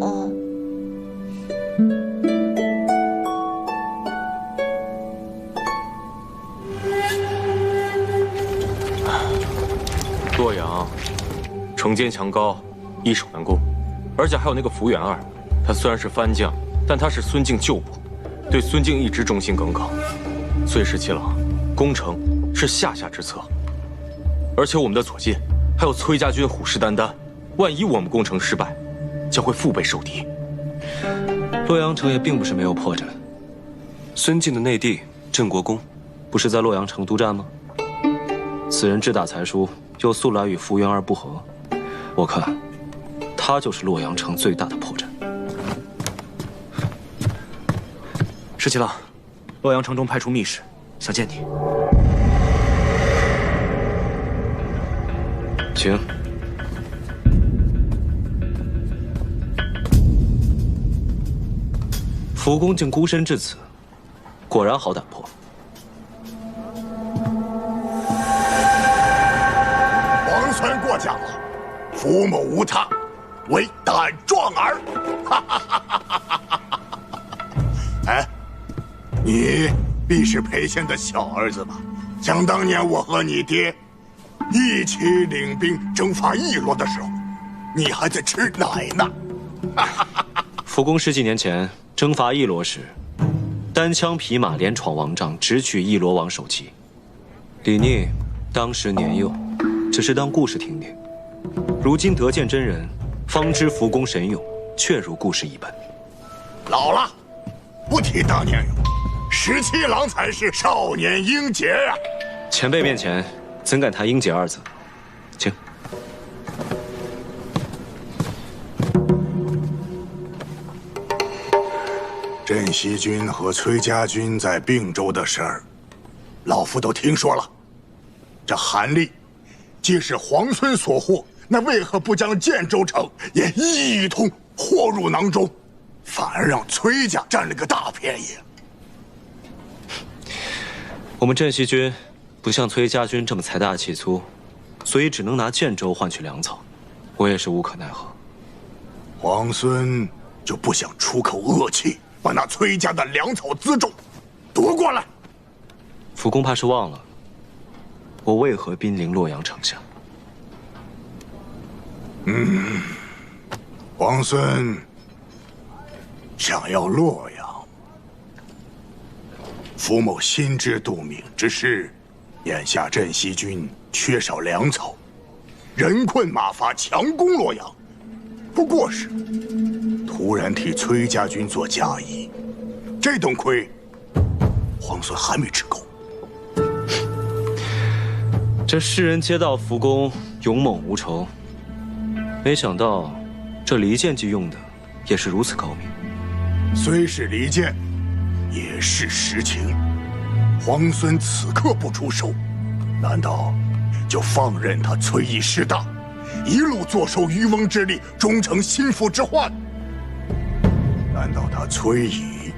哦。洛阳，城坚墙高，易守难攻，而且还有那个福原二，他虽然是番将。但他是孙敬旧部，对孙敬一直忠心耿耿。崔十七郎，攻城是下之策，而且我们的左近还有崔家军虎视眈眈，万一我们攻城失败，将会腹背受敌。洛阳城也并不是没有破绽，孙敬的内弟郑国公，不是在洛阳城督战吗？此人志大才疏，又素来与福原二不和，我看他就是洛阳城最大的破绽。石七郎，洛阳城中派出密使，想见你。请。福公竟孤身至此，果然好胆魄。皇孙过奖了，福某无他，为胆壮儿。哎，你必是裴县的小儿子吧？想当年我和你爹一起领兵征伐汨罗的时候，你还在吃奶呢。福公10几年前征伐汨罗时，单枪匹马连闯王帐，直取汨罗王首级。李逆当时年幼，只是当故事听听。如今得见真人，方知福公神勇，确如故事一般。老了，不提当年勇，17郎才是少年英杰呀。前辈面前，怎敢谈英杰二字？请。镇西军和崔家军在并州的事儿，老夫都听说了。这韩立既是皇孙所获，那为何不将建州城也一同获入囊中，反而让崔家占了个大便宜？我们镇西军不像崔家军这么财大气粗，所以只能拿建州换取粮草，我也是无可奈何。皇孙就不想出口恶气，把那崔家的粮草辎重夺过来？福公怕是忘了，我为何兵临洛阳城下？皇孙想要洛阳，福某心知肚明。只是眼下镇西军缺少粮草，人困马乏，强攻洛阳，不过是突然替崔家军做嫁衣，这顿亏皇孙还没吃够。这世人皆道福公勇猛无仇，没想到这离间计用的也是如此高明。虽是离间，也是实情。皇孙此刻不出手，难道就放任他崔义势大，一路坐收渔翁之利，终成心腹之患？难道他崔义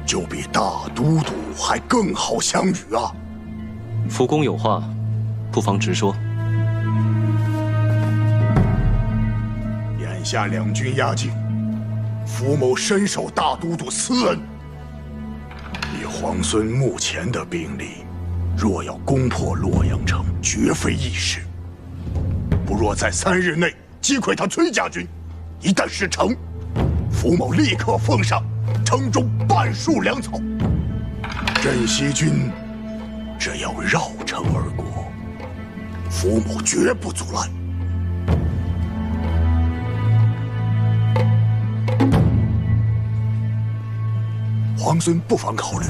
就比大都督还更好相与啊？福公有话，不妨直说。眼下两军压境，福某深受大都督私恩。以皇孙目前的兵力，若要攻破洛阳城，绝非易事。不若在3日内击溃他崔家军，一旦事成，福某立刻奉上城中半数粮草。镇西军只要绕城而过，福某绝不阻拦。皇孙不妨考虑，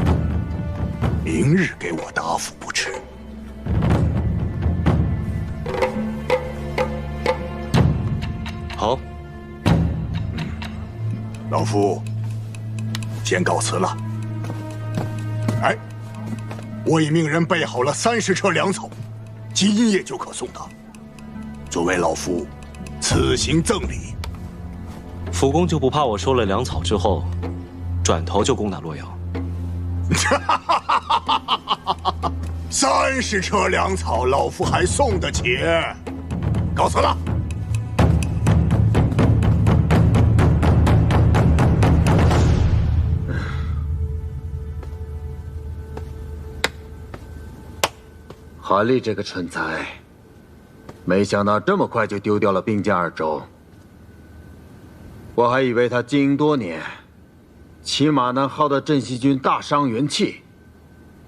明日给我答复不迟。好，老夫先告辞了。哎，我已命人备好了30车粮草，今夜就可送达，作为老夫此行赠礼。福公就不怕我收了粮草之后，转头就攻打洛阳？30车粮草，老夫还送得起。告辞了。韩立这个蠢材，没想到这么快就丢掉了并将2州。我还以为他经营多年，骑马能耗得镇西军大伤元气，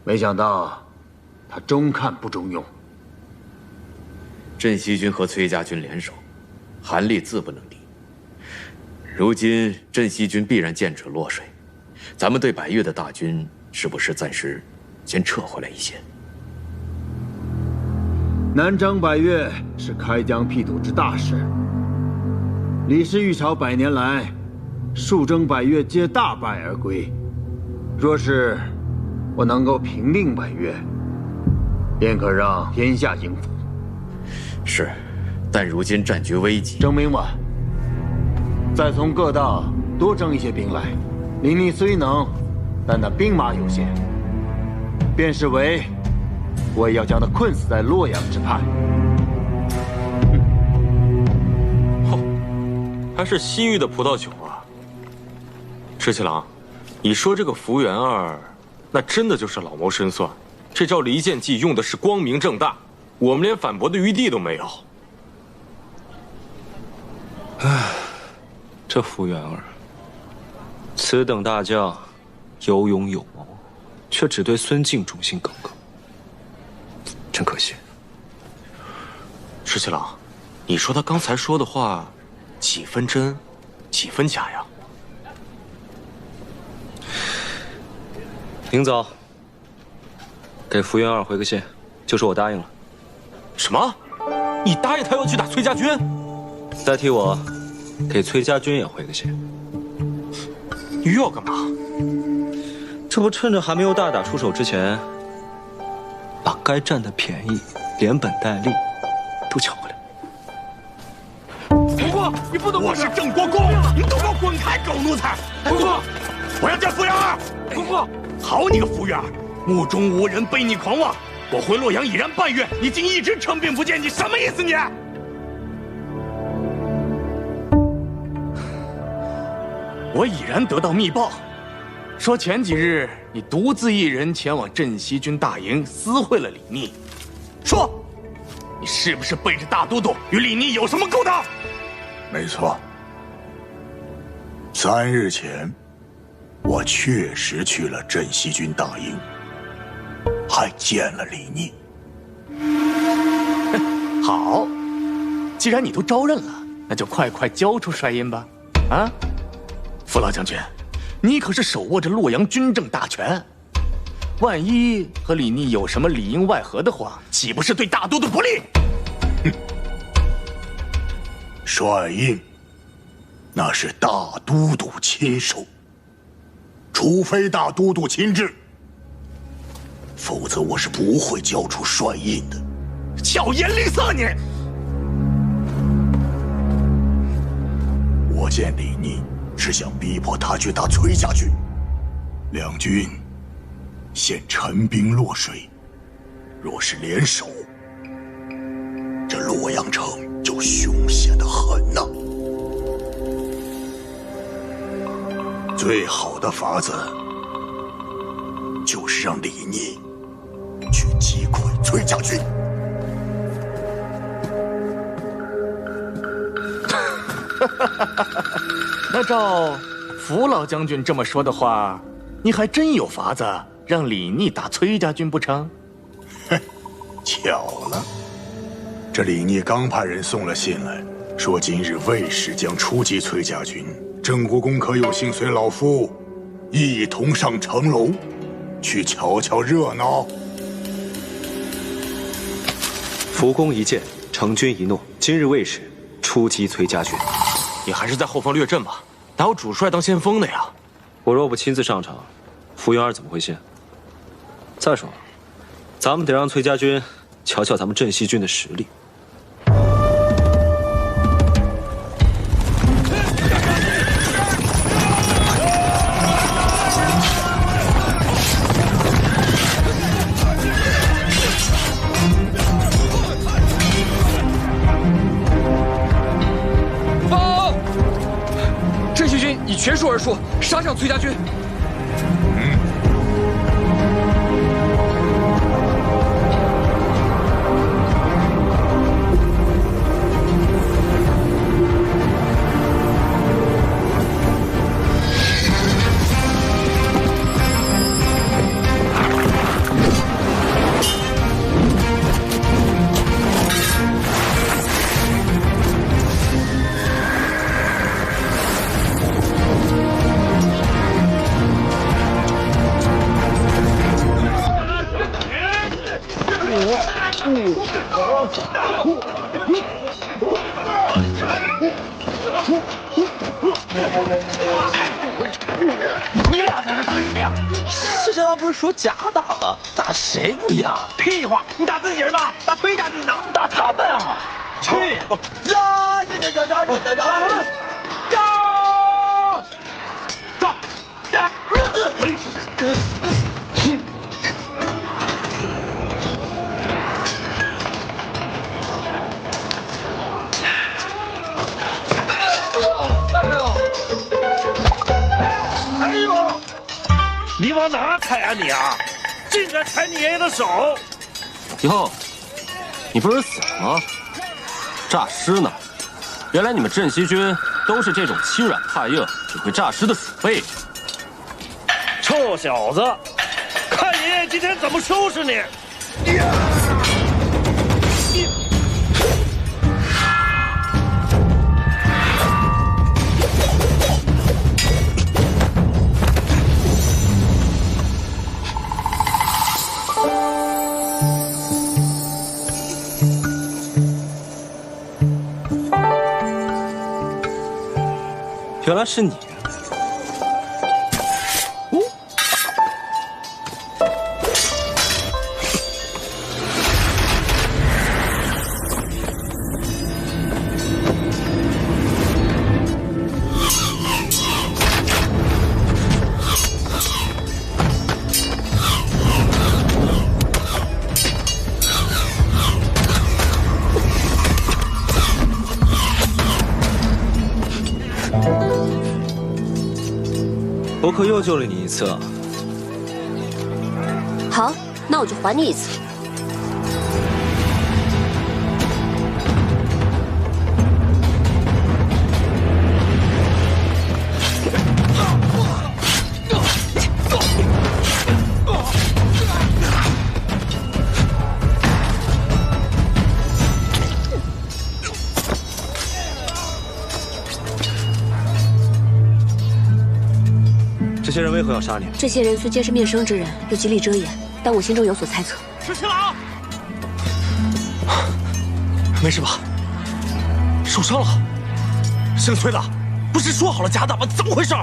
没想到他中看不中用。镇西军和崔家军联手，韩立自不能敌。如今镇西军必然剑指洛水，咱们对百越的大军是不是暂时先撤回来一些？南征百越是开疆辟土之大事。李氏玉朝100年来，数征百越皆大败而归。若是我能够平定百越，便可让天下应服。是，但如今战局危急，征兵吧。再从各道多征一些兵来。李逆虽能，但那兵马有限，便是为我也要将他困死在洛阳之畔。还是西域的葡萄酒啊。石七郎，你说这个福原二，那真的就是老谋深算。这招离间计用的是光明正大，我们连反驳的余地都没有。唉，这福原二，此等大将，有勇有谋，却只对孙敬忠心耿耿，真可惜。石七郎，你说他刚才说的话，几分真，几分假呀？明早给福原二回个信，就说我答应了。什么？你答应他要去打崔家军？代替我给崔家军也回个信。你又要干嘛？这不趁着还没有大打出手之前，把该占的便宜连本带利都抢回来。国公，你不能！我是郑国公，你都给我滚开，狗奴才！国公，我要见福原二。国公，好你个福原二，目中无人，悖逆狂妄！我回洛阳已然半月，你竟一直称病不见，你什么意思你？我已然得到密报，说前几日你独自一人前往镇西军大营，私会了李逆。说，你是不是背着大都督与李逆有什么勾当？没错，3日前，我确实去了镇西军大营，还见了李逆。好，既然你都招认了，那就快快交出帅印吧！啊，傅老将军，你可是手握着洛阳军政大权，万一和李逆有什么里应外合的话，岂不是对大都督不利？哼，帅印那是大都督亲授，除非大都督亲至，否则我是不会交出帅印的。巧言令色你！我见李逆是想逼迫他去打崔家军，两军现陈兵落水，若是联手，这洛阳城就凶险得很呐。最好的法子就是让李逆去击溃崔家军。那照福老将军这么说的话，你还真有法子让李逆打崔家军不成？哼，巧了，这李逆刚派人送了信来，说今日魏氏将出击崔家军，郑国公可有幸随老夫一同上城楼，去瞧瞧热闹？福公一见，成君一诺，今日魏氏出击崔家军。你还是在后方略阵吧，哪有主帅当先锋的呀？我若不亲自上场，福原二怎么会信？再说了，咱们得让崔家军瞧瞧咱们镇西军的实力。以全数而出，杀上崔家军。你俩在这打什么呀？世强不是说假打吗？打谁不一样？屁话！你打自己人吧？打崔家军呢？打他们啊！去呀！你往哪开啊你啊！竟然踩你爷爷的手！哟，你不是死了吗？诈尸呢？原来你们镇西军都是这种欺软怕硬、只会诈尸的鼠辈。臭小子，看爷爷今天怎么收拾你！原来是你。我可又救了你一次啊！好，那我就还你一次。这些人为何要杀你？这些人虽皆是面生之人，又极力遮掩，但我心中有所猜测。石七郎，没事吧？受伤了？姓崔的，不是说好了假打吗？怎么回事？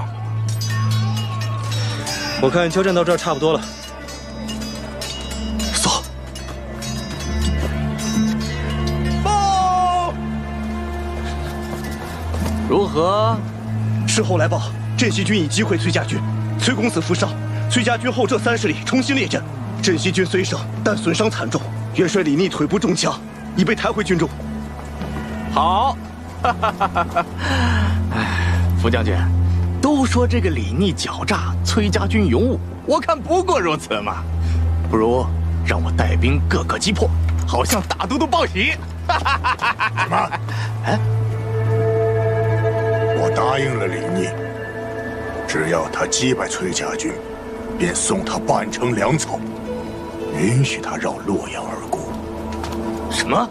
我看交战到这儿差不多了。走。报。如何？事后来报，镇西军已击溃崔家军。崔公子负伤，崔家军后撤30里，重新列阵。镇西军虽胜，但损伤惨重。元帅李逆腿部中枪，已被抬回军中。好，哎，副将军，都说这个李逆狡诈，崔家军勇武，我看不过如此嘛。不如让我带兵各个击破，好向大都督报喜。什么？哎，我答应了李逆。只要他击败崔家军，便送他半城粮草，允许他绕洛阳而过。什么？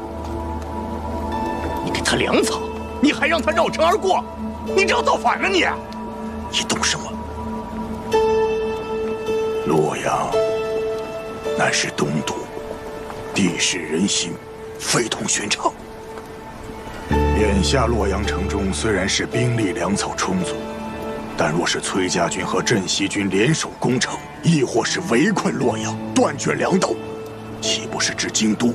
你给他粮草，你还让他绕城而过？你这要造反了你！你懂什么？洛阳乃是东都，地势人心，非同寻常。眼下洛阳城中虽然是兵力粮草充足，但若是崔家军和镇西军联手攻城，亦或是围困洛阳，断绝粮道，岂不是置京都、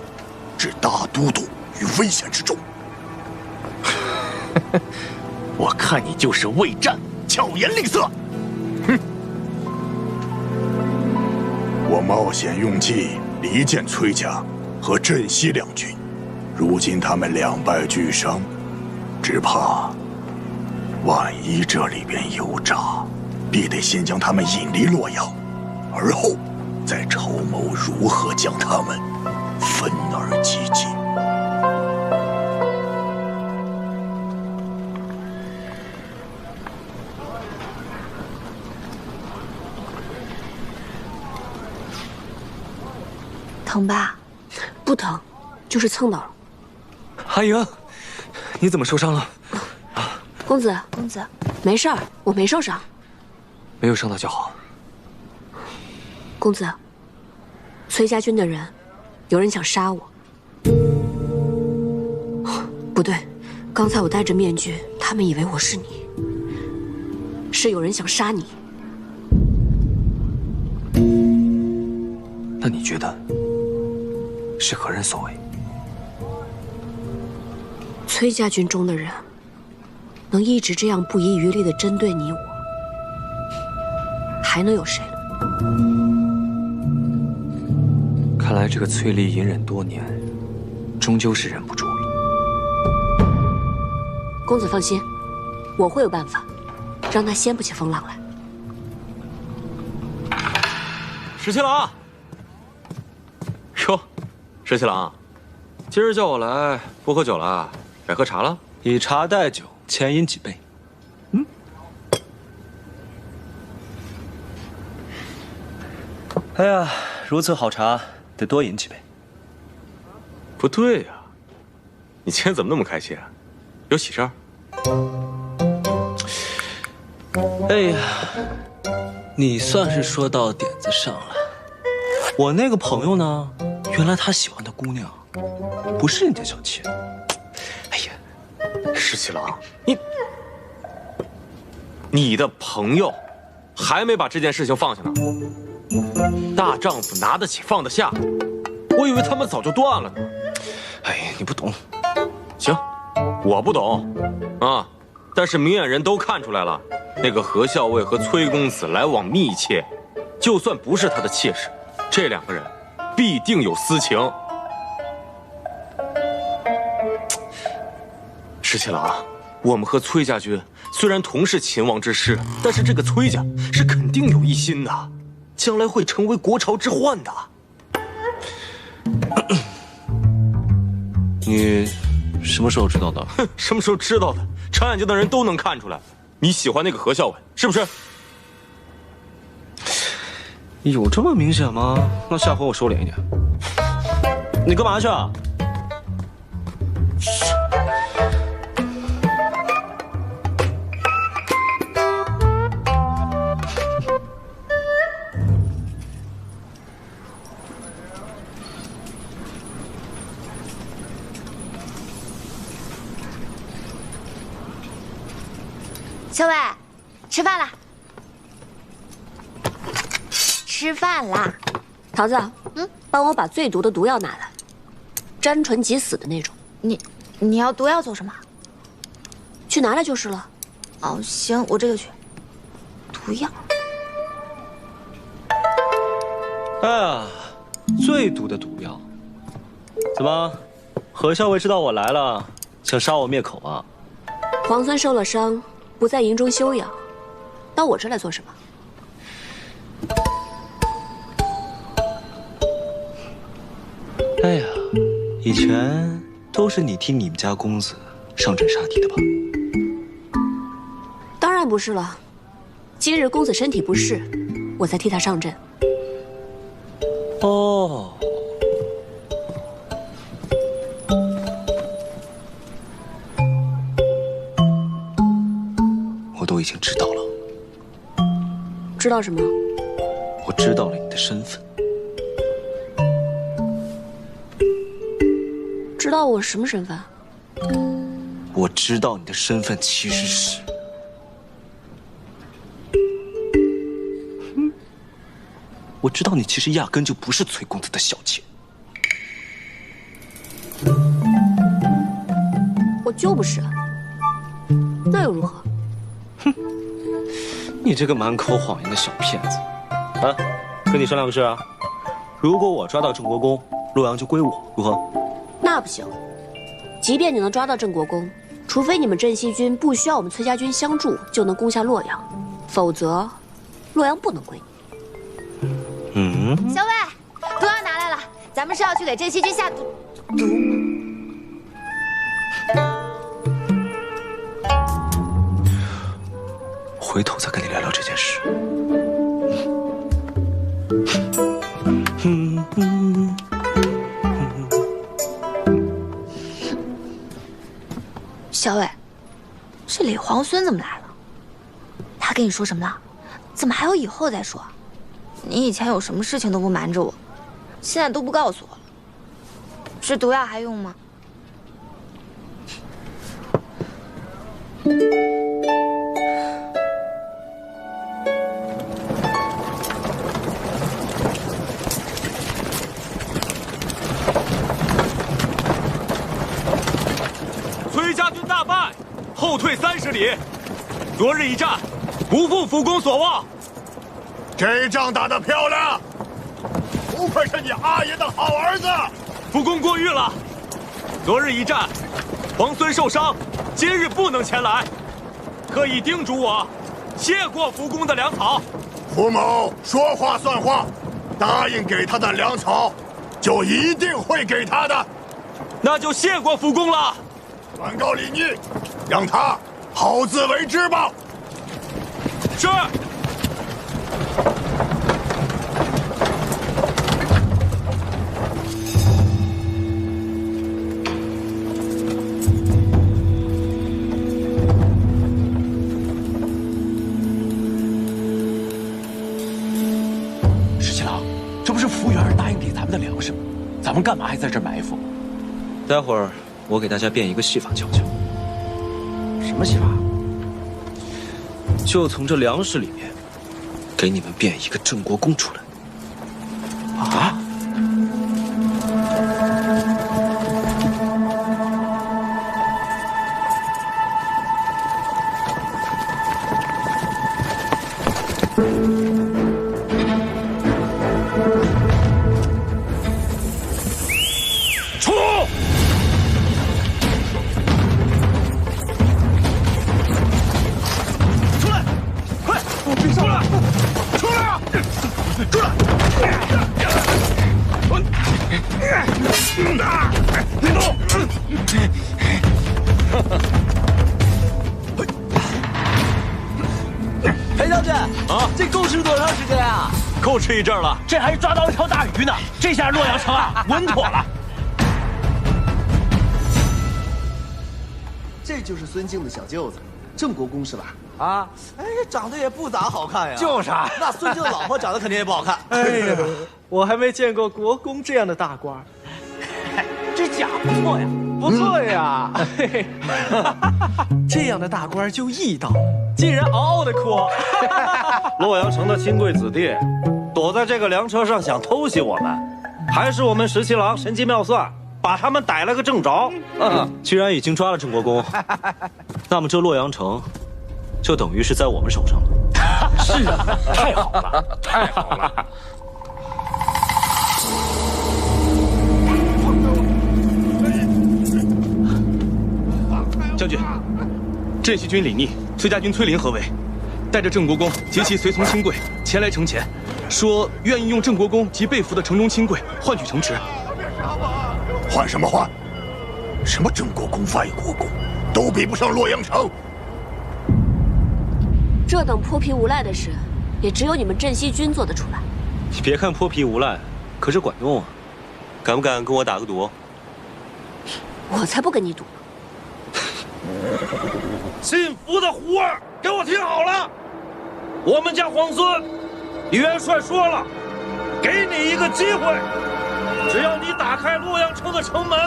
置大都督于危险之中？我看你就是畏战，巧言令色。哼！我冒险用计离间崔家和镇西两军，如今他们两败俱伤，只怕万一这里边有诈，必得先将他们引离洛阳，而后再筹谋如何将他们分而击尽。疼吧？不疼，就是蹭到了。阿莹，你怎么受伤了？公子，公子，没事儿，我没受伤。没有伤到就好。公子，崔家军的人，有人想杀我。不对，刚才我戴着面具，他们以为我是你。是有人想杀你。那你觉得是何人所为？崔家军中的人，能一直这样不遗余力地针对你我，还能有谁呢？看来这个崔丽隐忍多年，终究是忍不住了。公子放心，我会有办法，让他掀不起风浪来。石七郎。哟，石七郎，今儿叫我来不喝酒了，改喝茶了？以茶代酒，钱饮几杯。哎呀，如此好茶，得多饮几杯。不对呀，你今天怎么那么开心啊？有喜事儿？哎呀，你算是说到点子上了。我那个朋友呢，原来他喜欢的姑娘，不是人家小妾。哎呀，石七郎，你的朋友还没把这件事情放下呢。大丈夫拿得起放得下，我以为他们早就断了呢。哎呀，你不懂。行，我不懂啊，但是明眼人都看出来了，那个何校尉和崔公子来往密切，就算不是他的妾室，这两个人必定有私情。石七郎，我们和崔家军虽然同是秦王之师，但是这个崔家是肯定有一心的，将来会成为国朝之患的。你什么时候知道的？哼，什么时候知道的？长眼睛的人都能看出来，你喜欢那个何校尉，是不是？有这么明显吗？那下回我收敛一点。你干嘛去啊？小伟，吃饭啦！吃饭啦！桃子，帮我把最毒的毒药拿来，沾唇即死的那种。你要毒药做什么？去拿来就是了。哦，行，我这就去。毒药。哎呀，最毒的毒药。怎么，何校尉知道我来了，想杀我灭口啊？皇孙受了伤，不在营中休养，到我这来做什么？哎呀，以前都是你替你们家公子上阵杀敌的吧？当然不是了，今日公子身体不适，我才替他上阵。哦，我都已经知道了。知道什么？我知道了你的身份。知道我什么身份？我知道你的身份其实是……我知道你其实压根就不是崔公子的小妾。我就不是，那又如何？哼，你这个满口谎言的小骗子！啊，跟你商量个事啊，如果我抓到郑国公，洛阳就归我，如何？那不行，即便你能抓到郑国公，除非你们镇西军不需要我们崔家军相助就能攻下洛阳，否则洛阳不能归你。小伟，毒药拿来了，咱们是要去给镇西军下毒吗？回头再跟你聊聊这件事。小伟，这李皇孙怎么来了？他跟你说什么了？怎么还有以后再说？你以前有什么事情都不瞒着我，现在都不告诉我了。这毒药还用吗？崔家军大败，后退30里。昨日一战，不负福公所望。这仗打得漂亮，不愧是你阿爷的好儿子。福公过誉了。昨日一战，皇孙受伤，今日不能前来，特意叮嘱我，谢过福公的粮草。福某说话算话，答应给他的粮草，就一定会给他的。那就谢过福公了。转告李逆，让他好自为之吧。是。服务员答应给咱们的粮食吗？咱们干嘛还在这儿埋伏？待会儿我给大家变一个戏法瞧瞧。什么戏法？就从这粮食里面，给你们变一个郑国公出来。啊！裴将军啊，这够吃多长时间啊？够吃一阵了。这还抓到一条大鱼呢，这下洛阳城啊稳妥了。这就是孙敬的小舅子，郑国公是吧？啊，哎，长得也不咋好看呀。就是啊，那孙敬的老婆长得肯定也不好看。哎呀，我还没见过国公这样的大官。这甲不错呀，不错呀。这样的大官就义道，竟然嗷嗷的哭。洛阳城的亲贵子弟，躲在这个粮车上想偷袭我们，还是我们十七郎神机妙算，把他们逮了个正着。既然已经抓了郑国公，那么这洛阳城就等于是在我们手上了。是啊，太好了，太好了。将军，镇西军李逆、崔家军崔林合围，带着郑国公及其随从亲贵前来城前，说愿意用郑国公及被俘的城中亲贵换取城池。换什么换？什么郑国公、外国公，都比不上洛阳城。这等泼皮无赖的事，也只有你们镇西军做得出来。你别看泼皮无赖，可是管用啊！敢不敢跟我打个赌？我才不跟你赌。信服的胡儿，给我听好了！我们家皇孙，李元帅说了，给你一个机会，只要你打开洛阳城的城门，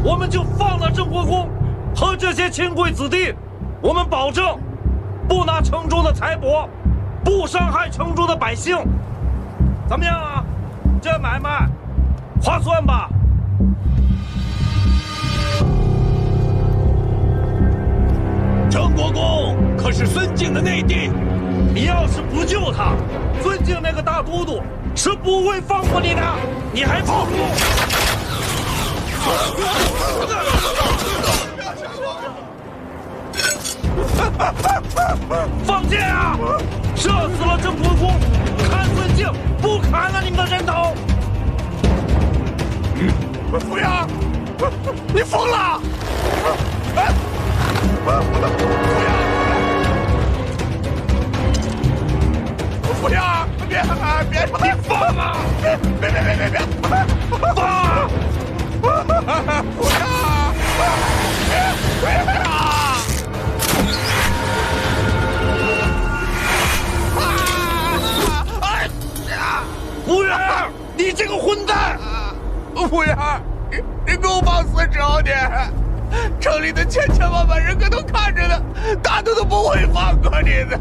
我们就放了郑国公和这些亲贵子弟。我们保证，不拿城中的财帛，不伤害城中的百姓。怎么样啊？这买卖划算吧？郑国公可是孙敬的内弟，你要是不救他，孙敬那个大都督是不会放过你的。你还不如放箭啊！射死了郑国公，砍孙敬，不砍了你们的人头！不要！你疯了！不要！别放啊！别！放啊！不要！别啊！服务员，你这个混蛋！服务员，你给我放死少点！城里的千千万万人可都看着呢，大都都不会放过你的。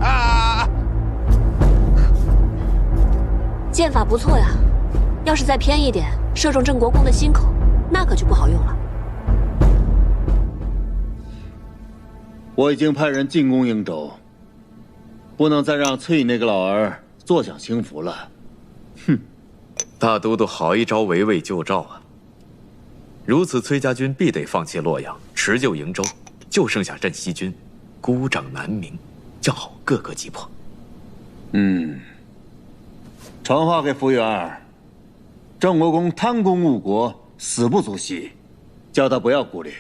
剑法不错呀，要是再偏一点，射中郑国公的心口，那可就不好用了。我已经派人进攻应州，不能再让崔乙那个老儿坐享清福了。哼，大都督好一招围魏救赵啊！如此，崔家军必得放弃洛阳，持救营州，就剩下镇西军，孤掌难鸣，叫好个个击破。嗯，传话给福元，郑国公贪功误国，死不足惜，叫他不要顾虑，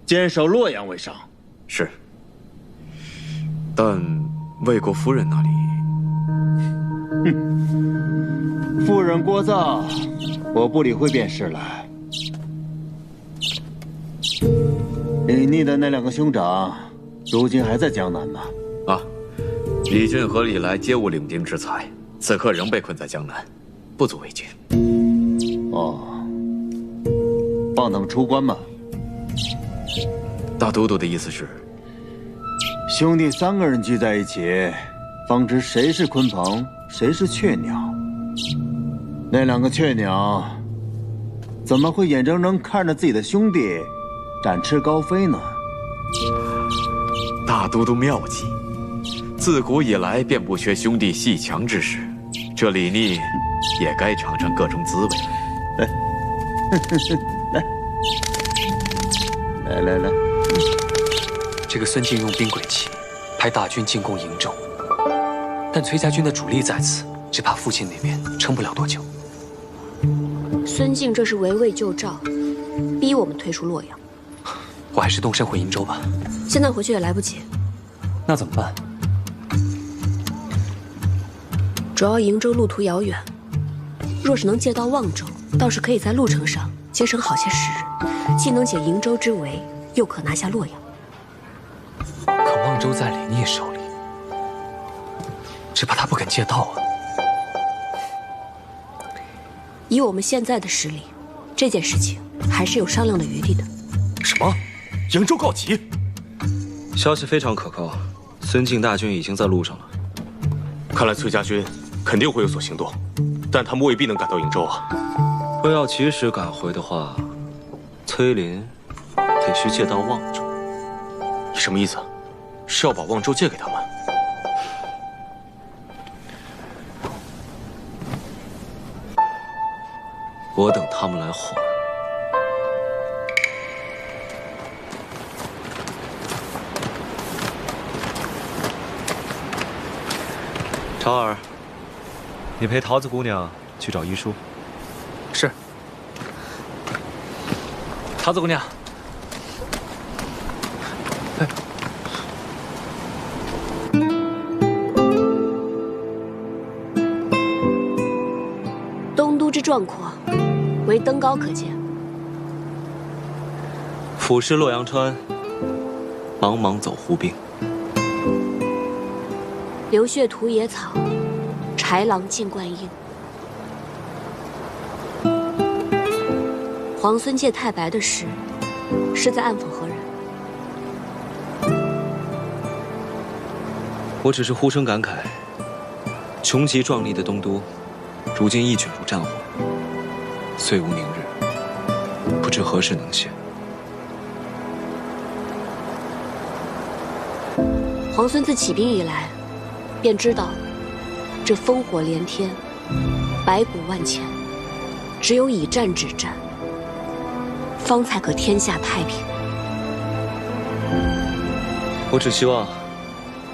坚守洛阳为上。是。但魏国夫人那里，夫人聒噪，我不理会便是了。李逆的那2个兄长，如今还在江南吗？啊，李俊和李来皆无领兵之才，此刻仍被困在江南，不足为惧。哦，放他们出关吗？大都督的意思是？兄弟3个人聚在一起，方知谁是鲲鹏，谁是雀鸟。那2个雀鸟，怎么会眼睁睁看着自己的兄弟展翅高飞呢？大都督妙计，自古以来便不缺兄弟戏强之时，这李逆也该尝尝各种滋味了。来。这个孙敬用兵诡计，派大军进攻瀛州，但崔家军的主力在此，只怕父亲那边撑不了多久。孙敬这是围魏救赵，逼我们退出洛阳。我还是动身回瀛州吧。现在回去也来不及。那怎么办？主要瀛州路途遥远，若是能借到望州，倒是可以在路程上节省好些时日，既能解瀛州之围，又可拿下洛阳。可望州在李逆手里，只怕他不肯借道啊。以我们现在的实力，这件事情还是有商量的余地的。什么？瀛州告急？消息非常可靠，孙敬大军已经在路上了。看来崔家军肯定会有所行动，但他们未必能赶到瀛州啊。若要及时赶回的话，崔林得需借到望州。你什么意思？是要把望州借给他们？我等他们来还。长儿，你陪桃子姑娘去找医书。是。桃子姑娘。东都之壮阔，唯登高可见。俯视洛阳川，茫茫走胡兵。流血屠野草，豺狼尽灌婴。皇孙借太白的事，是在暗讽何人？我只是忽生感慨，雄奇壮丽的东都，如今亦卷入战火，虽无宁日，不知何时能现。皇孙自起兵以来，便知道，这烽火连天，白骨万千，只有以战止战，方才可天下太平。我只希望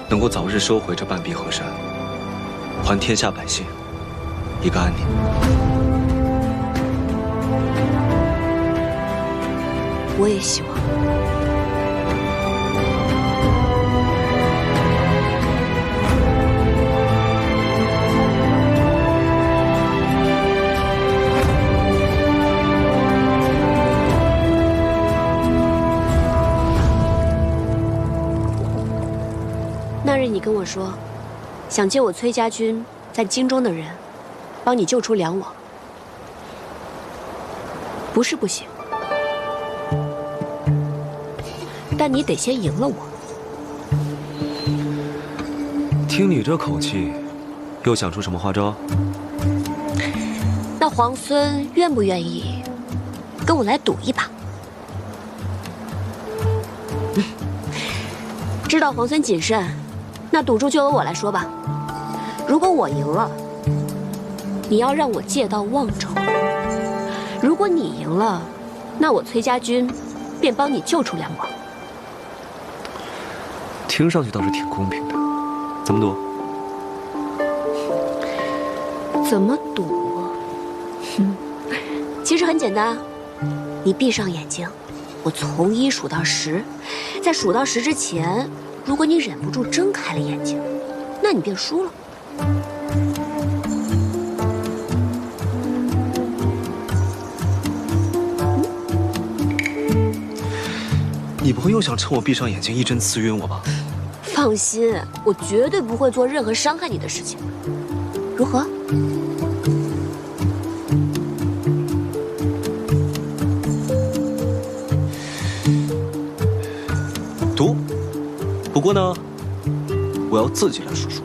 能够早日收回这半壁河山，还天下百姓一个安宁。我也希望。那日你跟我说，想借我崔家军在京中的人，帮你救出梁王，不是不行，但你得先赢了我。听你这口气，又想出什么花招？那皇孙愿不愿意跟我来赌一把？知道皇孙谨慎，那赌注就由我来说吧。如果我赢了，你要让我借到望州；如果你赢了，那我崔家军便帮你救出梁王。听上去倒是挺公平的，怎么赌？怎么赌啊？其实很简单，你闭上眼睛，我从1数到10，在数到10之前，如果你忍不住睁开了眼睛，那你便输了。你不会又想趁我闭上眼睛一针刺晕我吧？放心，我绝对不会做任何伤害你的事情。如何？赌。不过呢，我要自己来数数。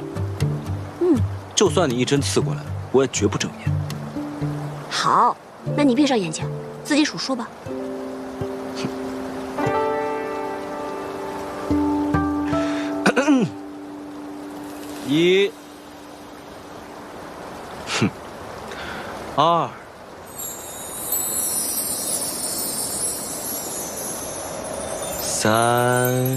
就算你一针刺过来，我也绝不正面。好，那你闭上眼睛，自己数数吧。1、2、3、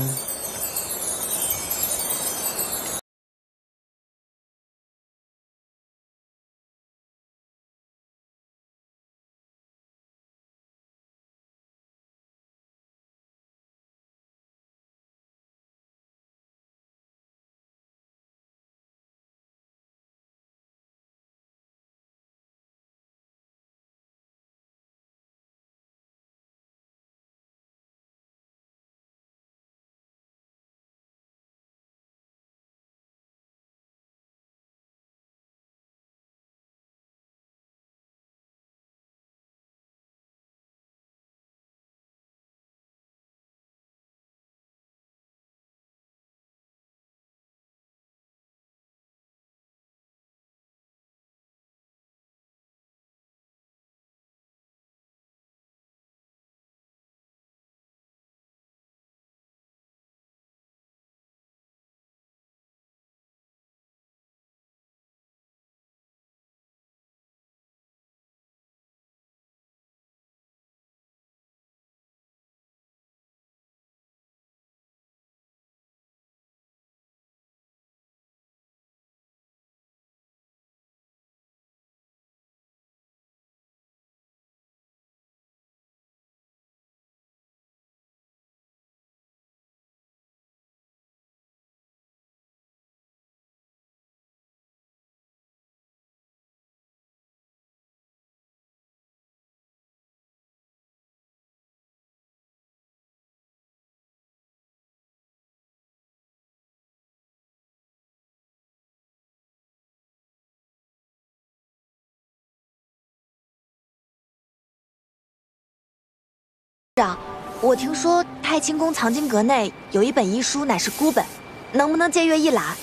长，我听说太清宫藏经阁内有一本医书，乃是孤本，能不能借阅一览？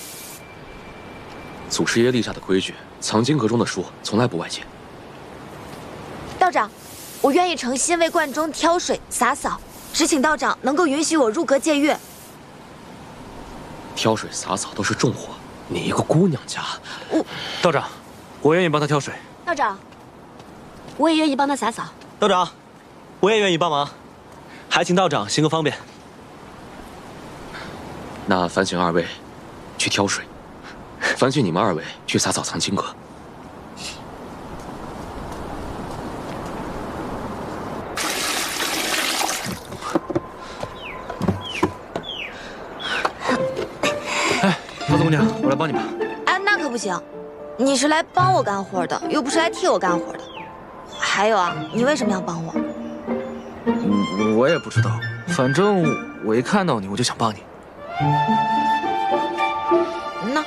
祖师爷立下的规矩，藏经阁中的书从来不外借。道长，我愿意诚心为观中挑水洒扫，只请道长能够允许我入阁借阅。挑水洒扫都是重活，你一个姑娘家，道长，我愿意帮他挑水。道长，我也愿意帮他洒扫。道长，我也愿意帮忙，还请道长行个方便。那烦请二位去挑水，烦请你们二位去洒扫藏经阁。哎，桃子姑娘，我来帮你吧。哎，那可不行，你是来帮我干活的，又不是来替我干活的。还有啊，你为什么要帮我？我也不知道，反正我一看到你，我就想帮你。那。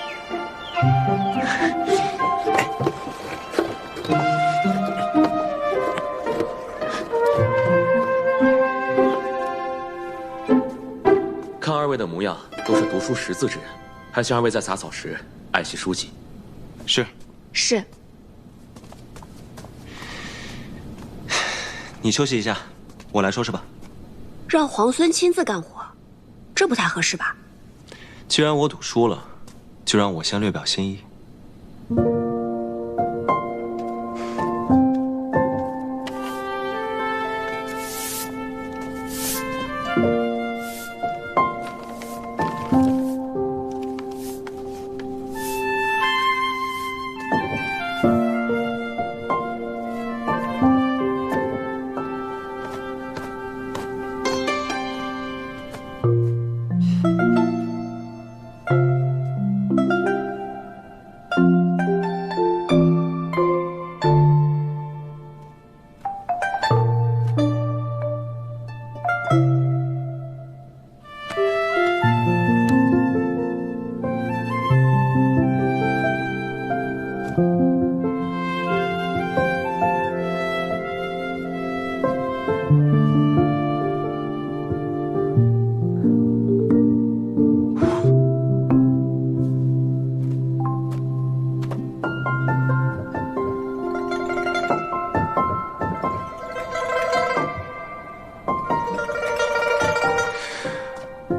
看二位的模样，都是读书识字之人，还请二位在洒扫时爱惜书籍。是。是。你休息一下，我来收拾吧。让皇孙亲自干活，这不太合适吧？既然我赌输了，就让我先略表心意。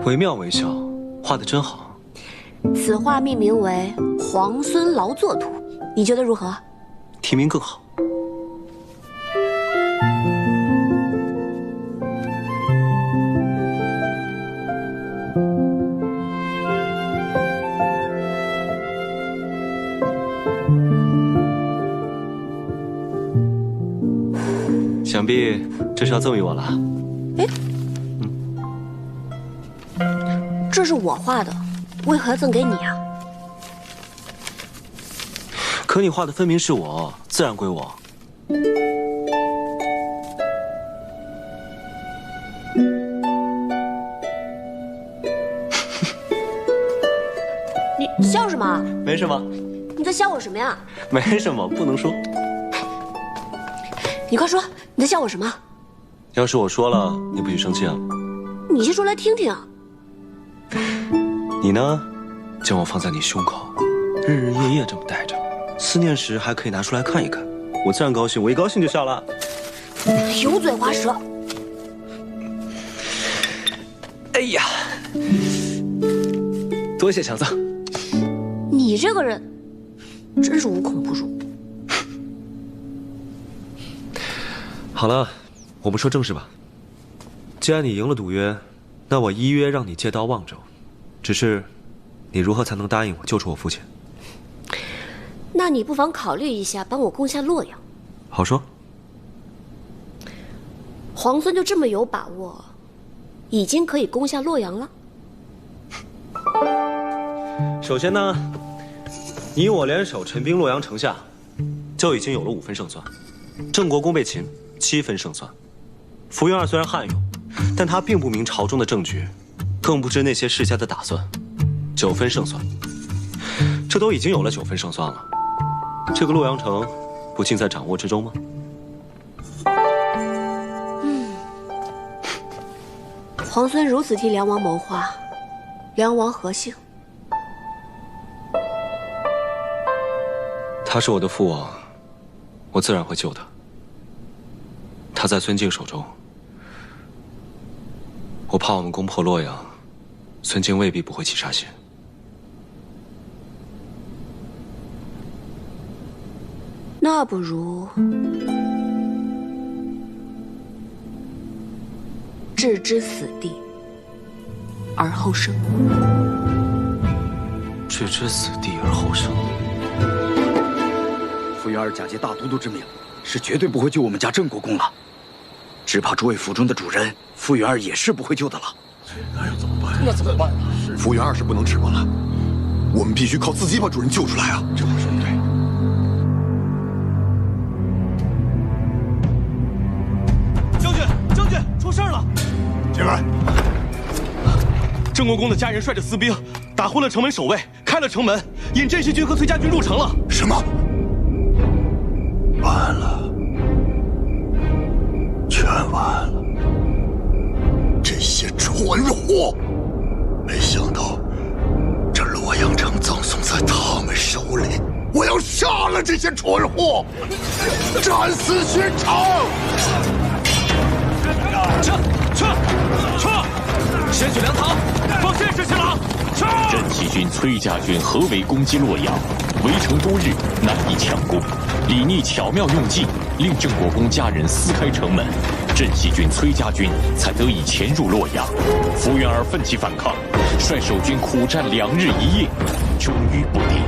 惟妙惟肖，画的真好。此画命名为皇孙劳作图，你觉得如何？题名更好。想必这是要赠予我了。这是我画的，为何要赠给你啊？可你画的分明是我，自然归我。你笑什么？没什么，你在笑我什么呀？没什么，不能说。你快说，你在笑我什么？要是我说了，你不许生气啊？你先说来听听。你呢，将我放在你胸口，日日夜夜这么带着，思念时还可以拿出来看一看，我自然高兴，我一高兴就笑了。油嘴滑舌。哎呀，多谢强赠。你这个人，真是无孔不入。好了，我们说正事吧。既然你赢了赌约，那我依约让你借刀望州。只是，你如何才能答应我救出我父亲？那你不妨考虑一下，帮我攻下洛阳。好说。皇孙就这么有把握，已经可以攻下洛阳了？首先呢，你我联手陈兵洛阳城下，就已经有了5分胜算。郑国公被擒，7分胜算。福原二虽然悍勇，但他并不明朝中的政局，更不知那些世家的打算。9分胜算，这都已经有了9分胜算了。这个洛阳城，不尽在掌握之中吗？皇孙如此替梁王谋划，梁王何幸？他是我的父王，我自然会救他。他在孙敬手中，我怕我们攻破洛阳，孙敬未必不会起杀心。那不如置之死地而后生。置之死地而后生。傅元儿假借大都督之名，是绝对不会救我们家郑国公了。只怕诸位府中的主人，傅元儿也是不会救的了。那要怎么办？那怎么办呢？傅元儿是不能指望了，我们必须靠自己把主人救出来啊！这话说得对。将军，出事了！进来。郑国公的家人率着私兵打昏了城门守卫，开了城门，引镇西军和崔家军入城了。什么？完了，全完了！这些蠢货，没想到这洛阳城葬送在他们手里。我要杀了这些蠢货，斩死寻常！撤！先去粮堂，放箭士去了！镇西军崔家军合围攻击洛阳，围城多日，难以强攻。李逆巧妙用计，令郑国公家人撕开城门，镇西军崔家军才得以潜入洛阳。福原儿奋起反抗，率守军苦战2日1夜，终于不敌。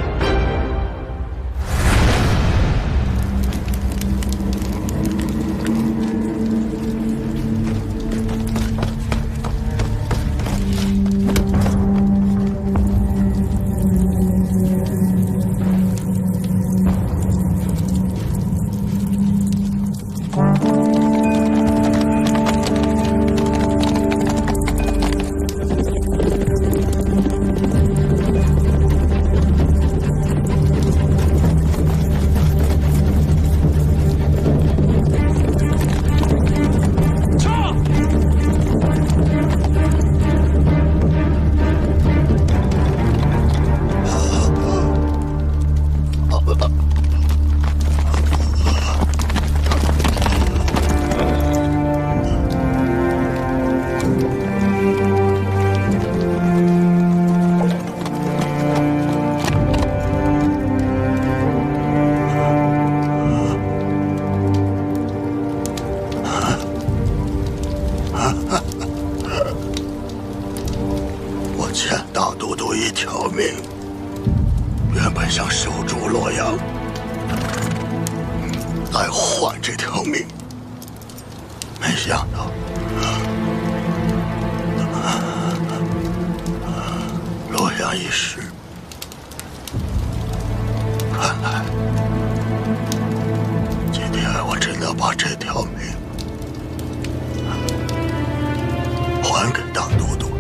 来换这条命。没想到，洛阳一失，看来今天我真的把这条命还给大都督了。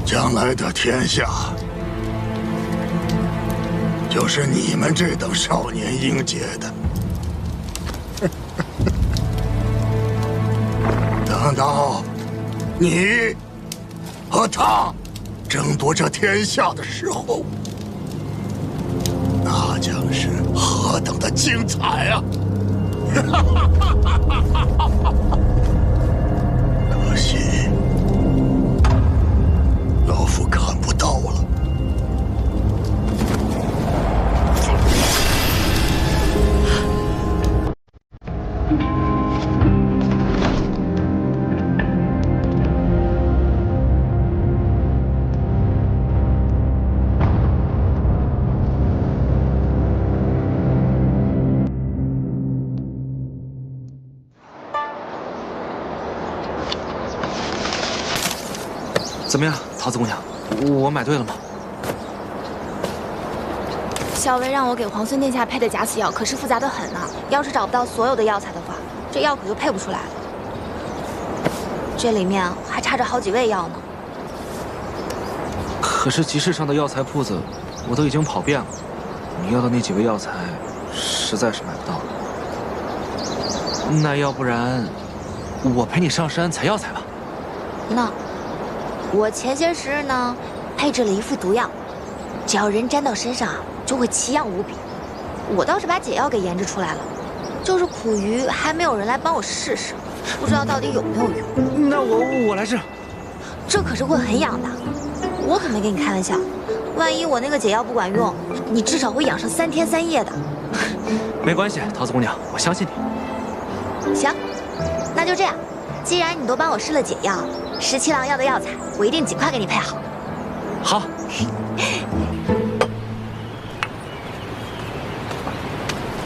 将来的天下，就是你们这等少年英杰的。等到你和他争夺这天下的时候，那将是何等的精彩啊！可惜。老夫看不到了。怎么样，桃子姑娘，我买对了吗？校尉让我给皇孙殿下配的假死药，可是复杂的很呢。要是找不到所有的药材的话，这药可就配不出来了。这里面还差着好几味药呢。可是集市上的药材铺子，我都已经跑遍了，你要的那几味药材，实在是买不到了。那要不然，我陪你上山采药材吧。那。我前些时日呢，配制了一副毒药，只要人沾到身上，就会奇痒无比。我倒是把解药给研制出来了，就是苦于还没有人来帮我试试，不知道到底有没有用。那我来试。这可是会很痒的，我可没跟你开玩笑。万一我那个解药不管用，你至少会痒上3天3夜的。没关系，桃子姑娘，我相信你。行，那就这样。既然你都帮我试了解药，17郎要的药材，我一定尽快给你配好。好。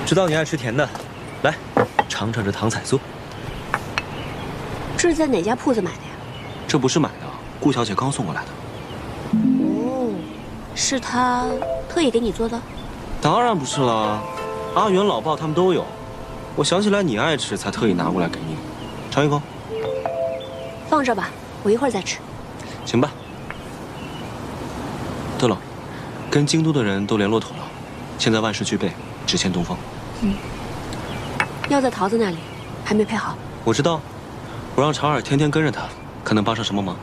知道你爱吃甜的，来尝尝这糖彩酥。这是在哪家铺子买的呀？这不是买的，顾小姐刚送过来的。哦，是她特意给你做的？当然不是了，阿元、老鲍他们都有。我想起来你爱吃，才特意拿过来给你。尝一口。放这吧，我一会儿再吃。行吧。对了，跟京都的人都联络妥了，现在万事俱备，只欠东风。药在桃子那里，还没配好。我知道，我让长耳天天跟着他，看能帮上什么忙。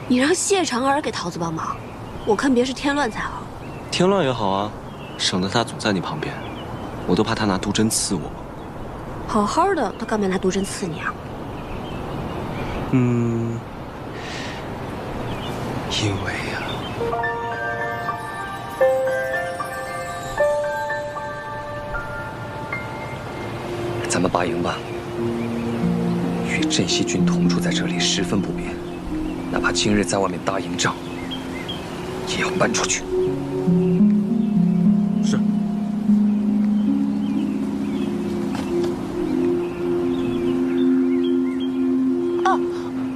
你让谢长耳给桃子帮忙，我看别是添乱才好。添乱也好啊，省得他总在你旁边，我都怕他拿毒针刺我。好好的，他干嘛拿毒针刺你啊？因为呀，咱们拔营吧。与镇西军同住在这里十分不便，哪怕今日在外面搭营帐，也要搬出去。是。哦，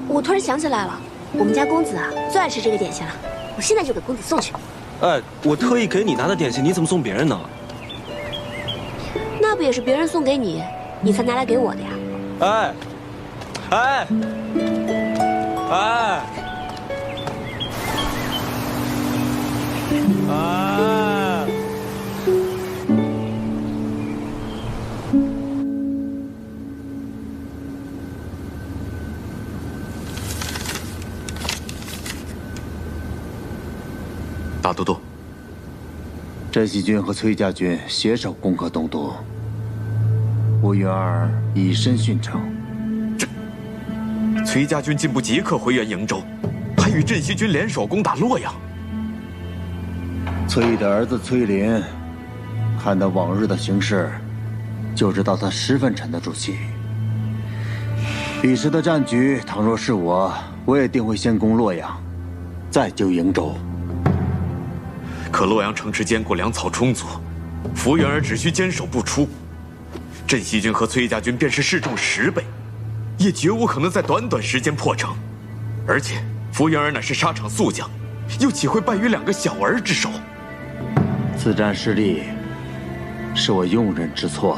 我突然想起来了。我们家公子啊，最爱吃这个点心了，我现在就给公子送去。哎，我特意给你拿的点心，你怎么送别人呢？那不也是别人送给你，你才拿来给我的呀？哎，哎，哎，哎！大都督，镇西军和崔家军携手攻克东都，吴云儿以身殉城。崔家军进不即刻回援瀛州，还与镇西军联手攻打洛阳。崔毅的儿子崔林，看到往日的形势，就知道他十分沉得住气。彼时的战局，倘若是我也定会先攻洛阳，再救瀛州。可洛阳城池坚固，粮草充足，福原儿只需坚守不出，镇西军和崔家军便是士众10倍，也绝无可能在短短时间破城。而且福原儿乃是沙场宿将，又岂会败于2个小儿之手？此战失利，是我用人之错。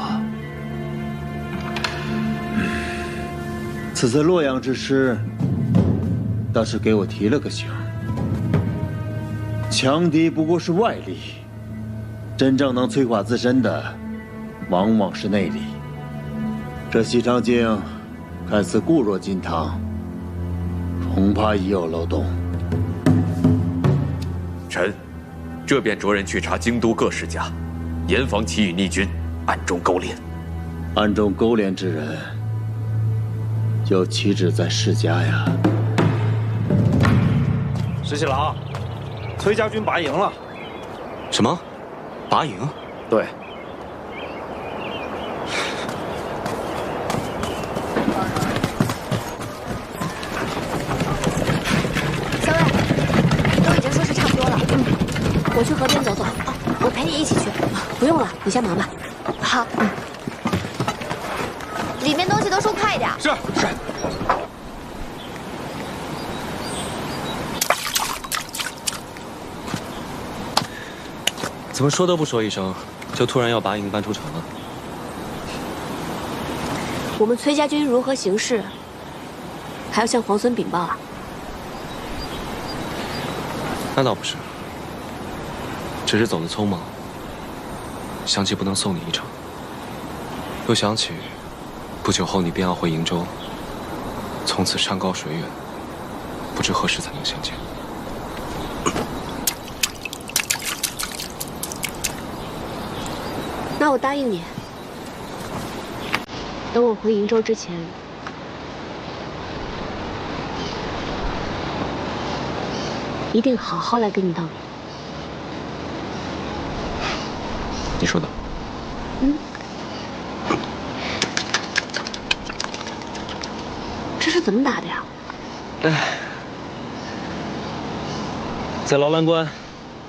此次洛阳之失，倒是给我提了个醒。强敌不过是外力，真正能摧垮自身的，往往是内力。这西长京看似固若金汤，恐怕已有漏洞。臣这便着人去查京都各世家，严防其与逆军暗中勾连。暗中勾连之人，又岂止在世家呀？石七郎，崔家军拔营了。什么？拔营？对。小魏，都已经收拾差不多了。我去河边走走。我陪你一起去。不用了，你先忙吧。好。里面东西都收快一点。是。怎么说都不说一声，就突然要拔营搬出城了？我们崔家军如何行事，还要向皇孙禀报啊？那倒不是，只是走得匆忙，想起不能送你一程，又想起不久后你便要回瀛州，从此山高水远，不知何时才能相见。那我答应你，等我回瀛州之前，一定好好来跟你道别。你说的。这是怎么打的呀？在劳兰关，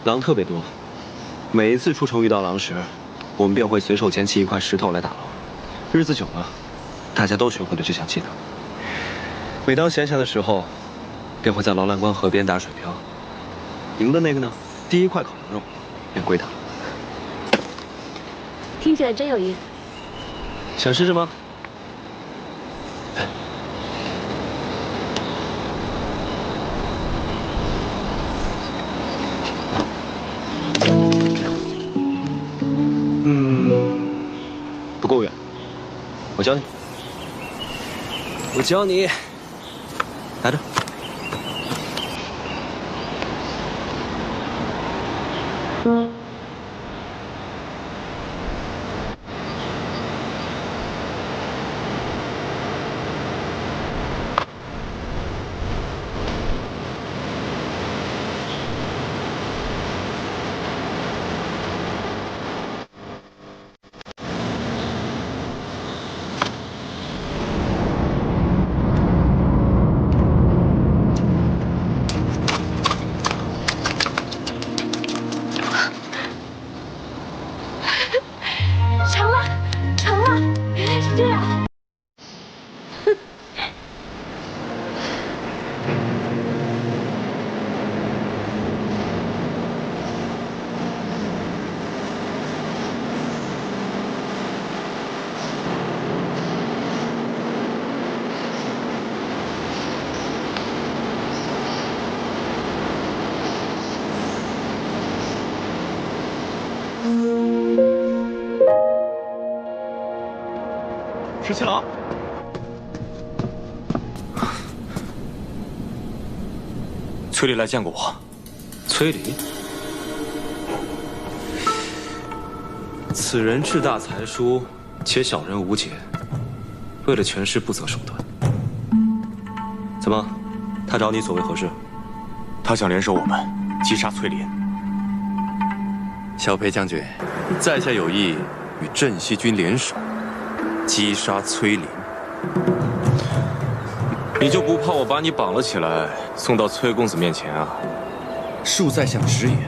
狼特别多，每一次出城遇到狼时，我们便会随手捡起一块石头来打捞。日子久了，大家都学会了这项技能。每当闲暇的时候，便会在劳兰关河边打水漂。赢的那个呢，第一块烤羊肉便归他。听起来真有意思。想试试吗？不够远，我教你。我教你，拿着。石七郎，崔离来见过我。崔离，此人志大才疏，且小人无解，为了权势不择手段。怎么，他找你所为何事？他想联手我们击杀崔林。小裴将军，在下有意与镇西军联手，击杀崔林。你就不怕我把你绑了起来，送到崔公子面前啊？恕在下直言，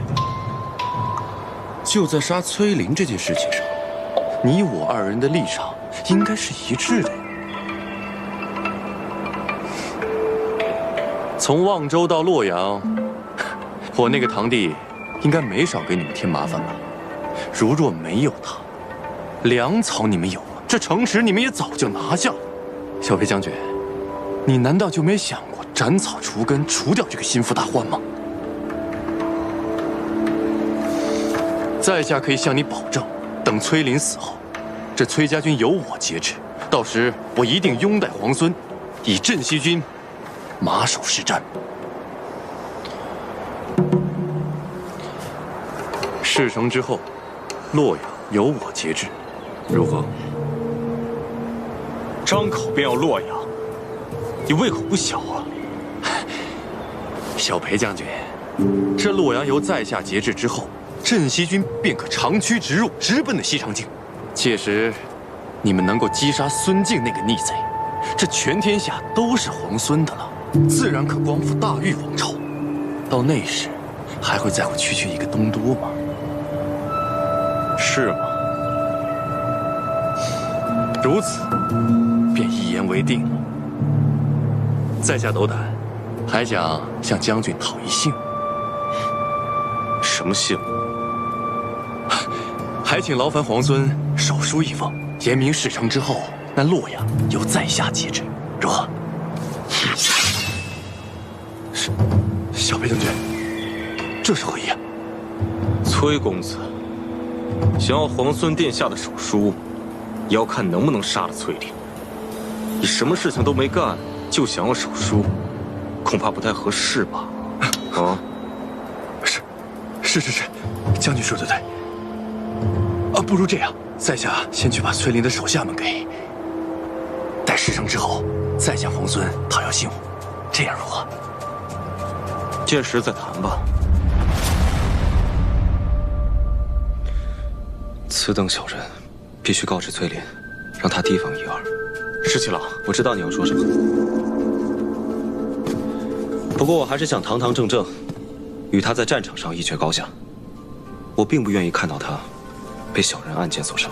就在杀崔林这件事情上，你我二人的立场应该是一致的呀。从望州到洛阳，我那个堂弟应该没少给你们添麻烦吧？如若没有他，粮草你们有了，这城池你们也早就拿下了。小裴将军，你难道就没想过斩草除根，除掉这个心腹大患吗？在下可以向你保证，等崔林死后，这崔家军由我节制，到时我一定拥戴皇孙，以镇西军马首是瞻。事成之后，洛阳由我节制，如何？张口便要洛阳，你胃口不小啊！小裴将军，这洛阳由在下节制之后，镇西军便可长驱直入，直奔的西长境。届时，你们能够击杀孙敬那个逆贼，这全天下都是皇孙的了，自然可光复大玉王朝。到那时，还会在乎区区一个东都吗？是吗？如此，便一言为定了。在下斗胆，还想向将军讨一信。什么信？还请劳烦皇孙手书一封，言明事成之后，那洛阳由在下节制，如何？小裴将军，这是何意啊？崔公子想要皇孙殿下的手书，也要看能不能杀了崔林。你什么事情都没干，就想要手书，恐怕不太合适吧？啊？是，将军说得对。不如这样，在下先去把崔林的手下们给，待事成之后，再向皇孙讨要信物，这样如何？届时再谈吧。此等小人，必须告知崔林，让他提防一二。十七郎，我知道你要说什么，不过我还是想堂堂正正，与他在战场上一决高下。我并不愿意看到他被小人暗箭所伤。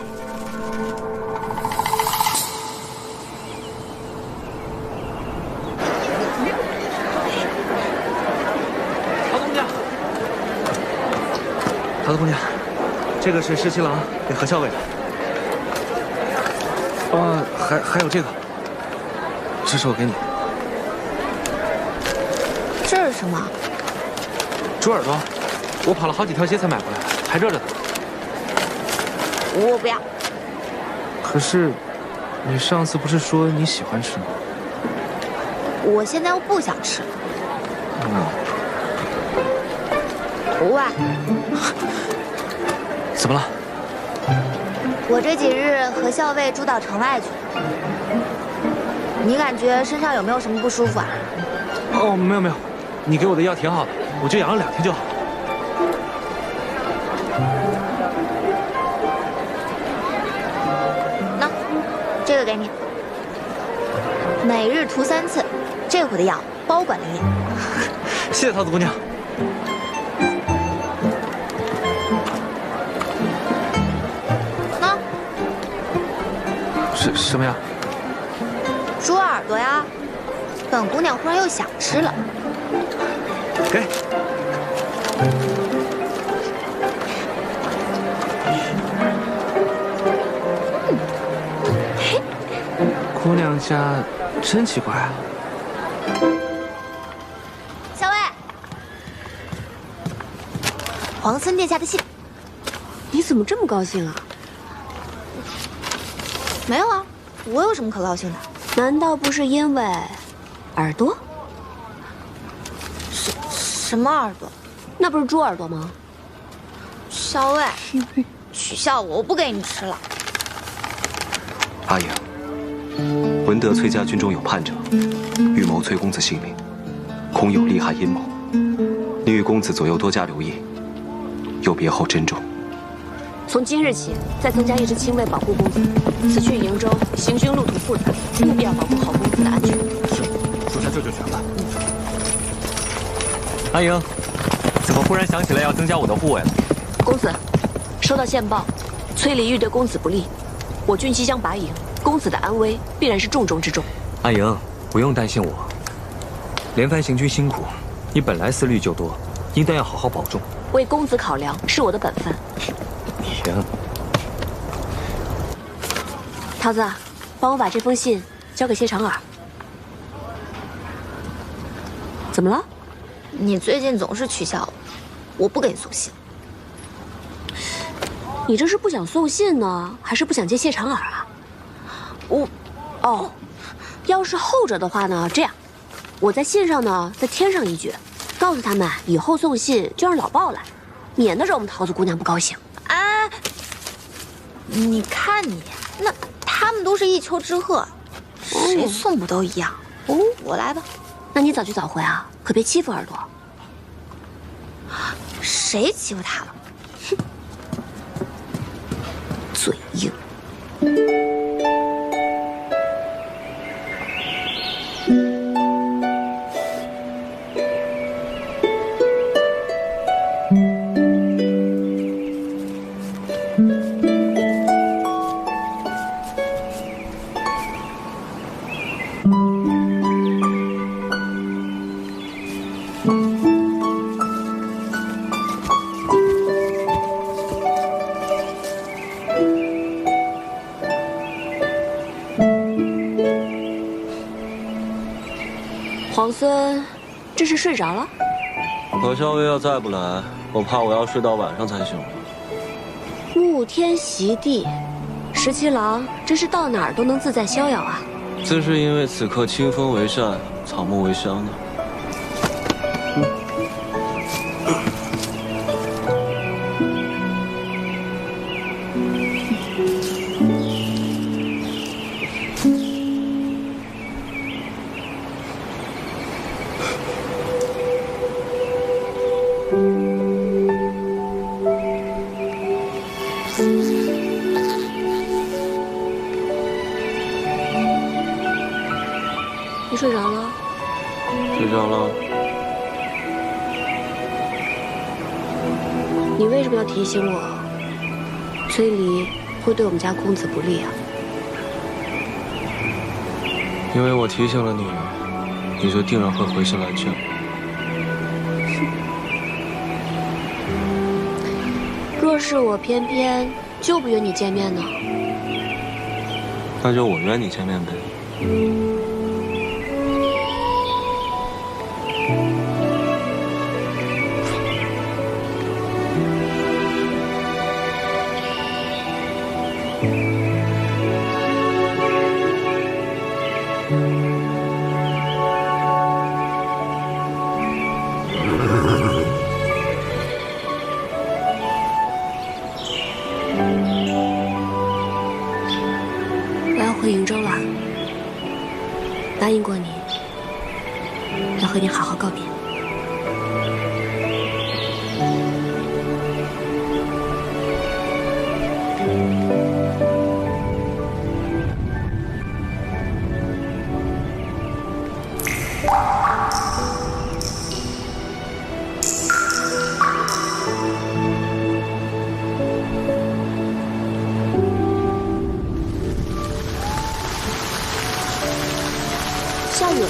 桃子姑娘，这个是十七郎给何校尉的。还有这个，这是我给你。这是什么？猪耳朵，我跑了好几条街才买回来，还热着呢。我不要。可是，你上次不是说你喜欢吃吗？我现在又不想吃。喂，怎么了？我这几日和校尉住到城外去了，你感觉身上有没有什么不舒服啊？哦，没有，你给我的药挺好的，我就养了2天就好。那，这个给你，每日涂3次，这回的药包管连营。谢谢桃子姑娘。那，什么呀？猪耳朵呀，本姑娘忽然又想吃了。给。姑娘家真奇怪啊。校尉，皇孙殿下的信。你怎么这么高兴啊？没有啊，我有什么可高兴的？难道不是因为耳朵？什么耳朵？那不是猪耳朵吗？校尉，取笑我，我不给你吃了。阿莹，闻得崔家军中有叛者，欲谋崔公子性命，恐有利害阴谋。你与公子左右多加留意，有别后珍重。从今日起，再增加一支亲卫保护公子。此去瀛州，行军路途复杂，务必要保护好公子的安全。是，属下这就全办。阿莹，怎么忽然想起来要增加我的护卫了？公子，收到线报，崔离欲对公子不利，我军即将拔营，公子的安危必然是重中之重。阿莹，不用担心我，连番行军辛苦，你本来思虑就多，应当要好好保重。为公子考量是我的本分。行。桃子，帮我把这封信交给谢长耳。怎么了？你最近总是取笑我，我不给你送信。你这是不想送信呢，还是不想接谢长耳啊？要是后者的话呢，这样，我在信上呢再添上一句，告诉他们以后送信就让老鲍来，免得惹我们桃子姑娘不高兴。哎，你看你，那他们都是一丘之貉，谁送不都一样？哦，我来吧。那你早去早回啊，可别欺负耳朵。谁欺负他了？哼，嘴硬。皇孙，这是睡着了？何少尉要再不来，我怕我要睡到晚上才行了。沐天席地，17郎真是到哪儿都能自在逍遥啊！自是因为此刻清风为扇，草木为香呢。你睡着了？睡着了。你为什么要提醒我？崔离会对我们家公子不利啊？因为我提醒了你，你就定然会回心来见我。若是我偏偏就不约你见面呢？那就我约你见面呗。我要回瀛州了，答应过你，要和你好好告别。下雨了，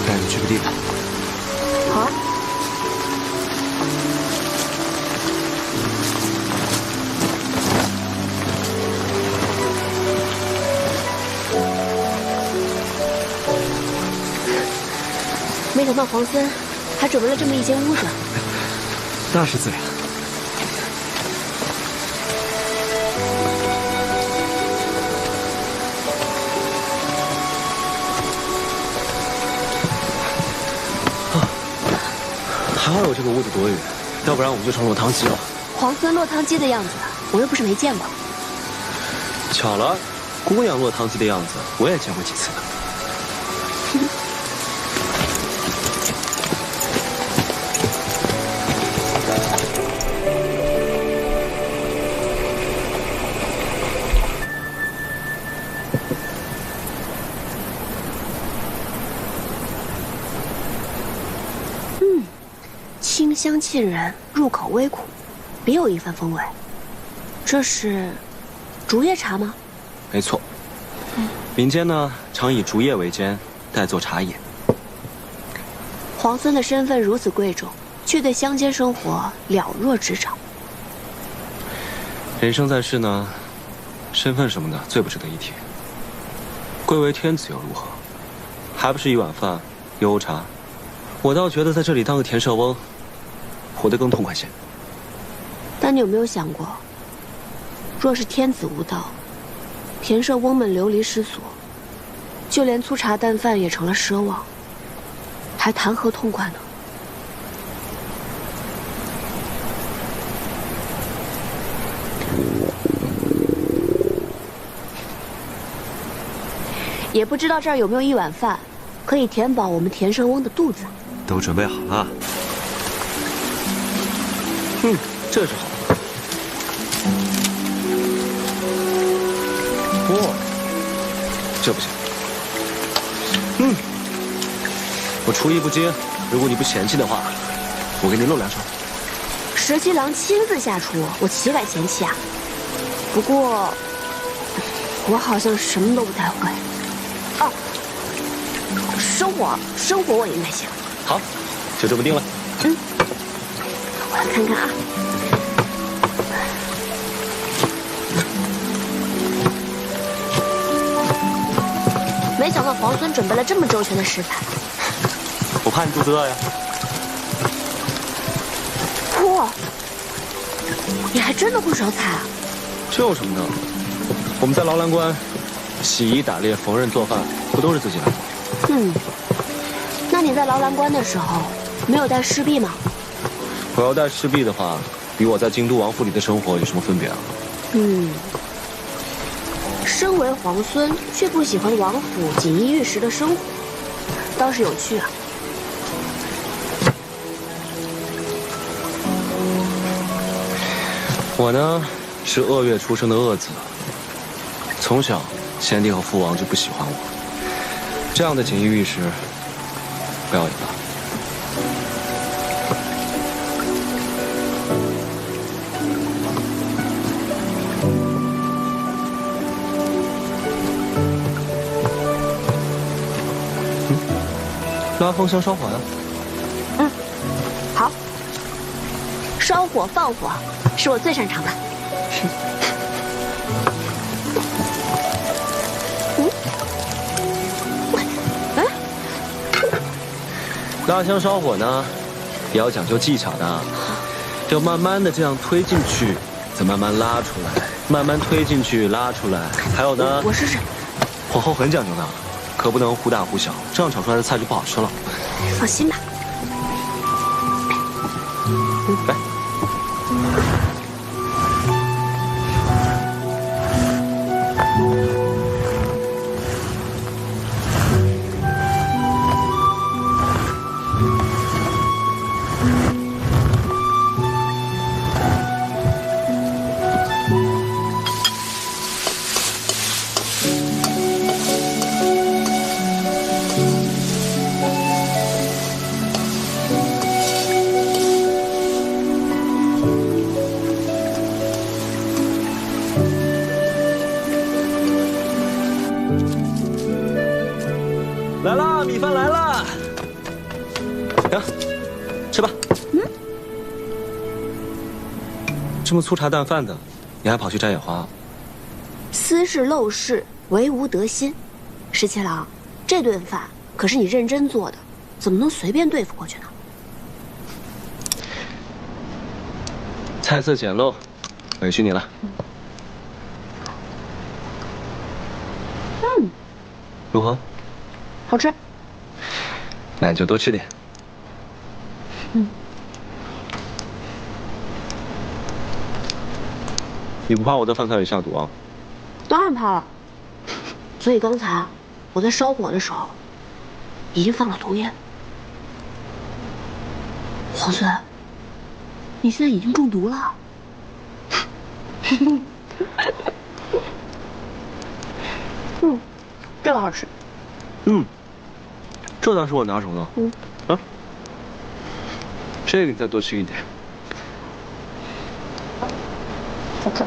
带你去个地方。好。没想到皇孙还准备了这么一间屋子。那是自然。还好有这个屋子躲雨，要不然我们就成落汤鸡了。皇孙落汤鸡的样子，我又不是没见过。巧了，姑娘落汤鸡的样子，我也见过几次呢。清香沁人，入口微苦，别有一番风味。这是竹叶茶吗？没错。民间呢，常以竹叶为煎，代做茶饮。皇孙的身份如此贵重，却对乡间生活了若指掌。人生在世呢，身份什么的最不值得一提。贵为天子又如何？还不是一碗饭，一瓯茶。我倒觉得在这里当个田舍翁，活得更痛快些。但你有没有想过，若是天子无道，田舍翁们流离失所，就连粗茶淡饭也成了奢望，还谈何痛快呢？也不知道这儿有没有一碗饭，可以填饱我们田舍翁的肚子。都准备好了。这是好。这不行。我厨艺不精，如果你不嫌弃的话，我给你露两手。十七郎亲自下厨，我岂敢嫌弃啊？不过，我好像什么都不太会。哦，生火我应该行。好，就这么定了。我来看看啊。没想到皇孙准备了这么周全的食材。我怕你肚子饿呀。嚯，你还真的会烧菜啊？这有什么的？我们在劳兰关，洗衣、打猎、缝纫、做饭，不都是自己来吗？那你在劳兰关的时候，没有带侍婢吗？我要带侍婢的话，与我在京都王府里的生活有什么分别啊？身为皇孙，却不喜欢王府锦衣玉食的生活，倒是有趣啊。我呢，是鄂月出生的鄂子，从小先帝和父王就不喜欢我，这样的锦衣玉食，不要也罢。拉风箱烧火呀。好。烧火放火是我最擅长的。拉香烧火呢，也要讲究技巧的，要慢慢的这样推进去，再慢慢拉出来，慢慢推进去拉出来。还有呢，我试试。火候很讲究的，可不能忽大忽小，这样炒出来的菜就不好吃了。放心吧。来。来啦，米饭来啦！行，吃吧。这么粗茶淡饭的，你还跑去摘野花？私事陋室，唯吾德馨。十七郎，这顿饭可是你认真做的，怎么能随便对付过去呢？菜色简陋，委屈你了。如何？好吃。那你就多吃点。你不怕我在饭菜里下毒啊？当然怕了。所以刚才我在烧火的时候，已经放了毒烟。皇孙，你现在已经中毒了。这个好吃。这倒是我拿手的。这个你再多吃一点。好吃。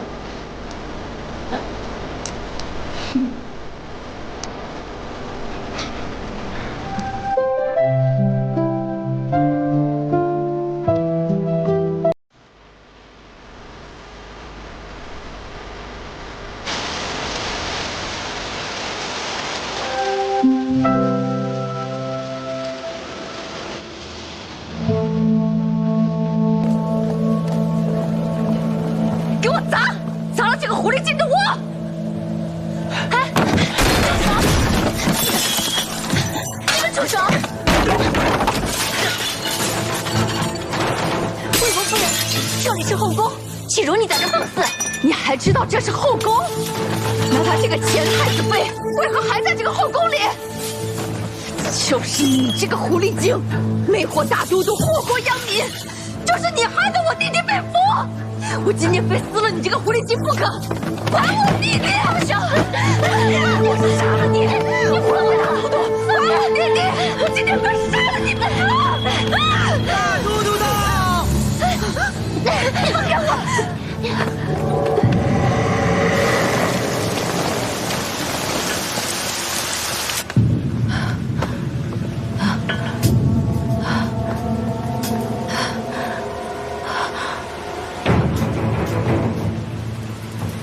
给我砸！砸了这个狐狸精的窝！哎，你们住手！魏国夫人，这里是后宫，岂容你在这放肆？你还知道这是后宫？那他这个前太子妃为何还在这个后宫里？就是你这个狐狸精，魅惑大都督，祸国殃民，就是你害得我弟弟被俘。我今天非撕了你这个狐狸精不可！还我弟弟！放手！我杀了你！你混混大都督，还我弟弟！我今天非杀了你们！大都督到！你放开我！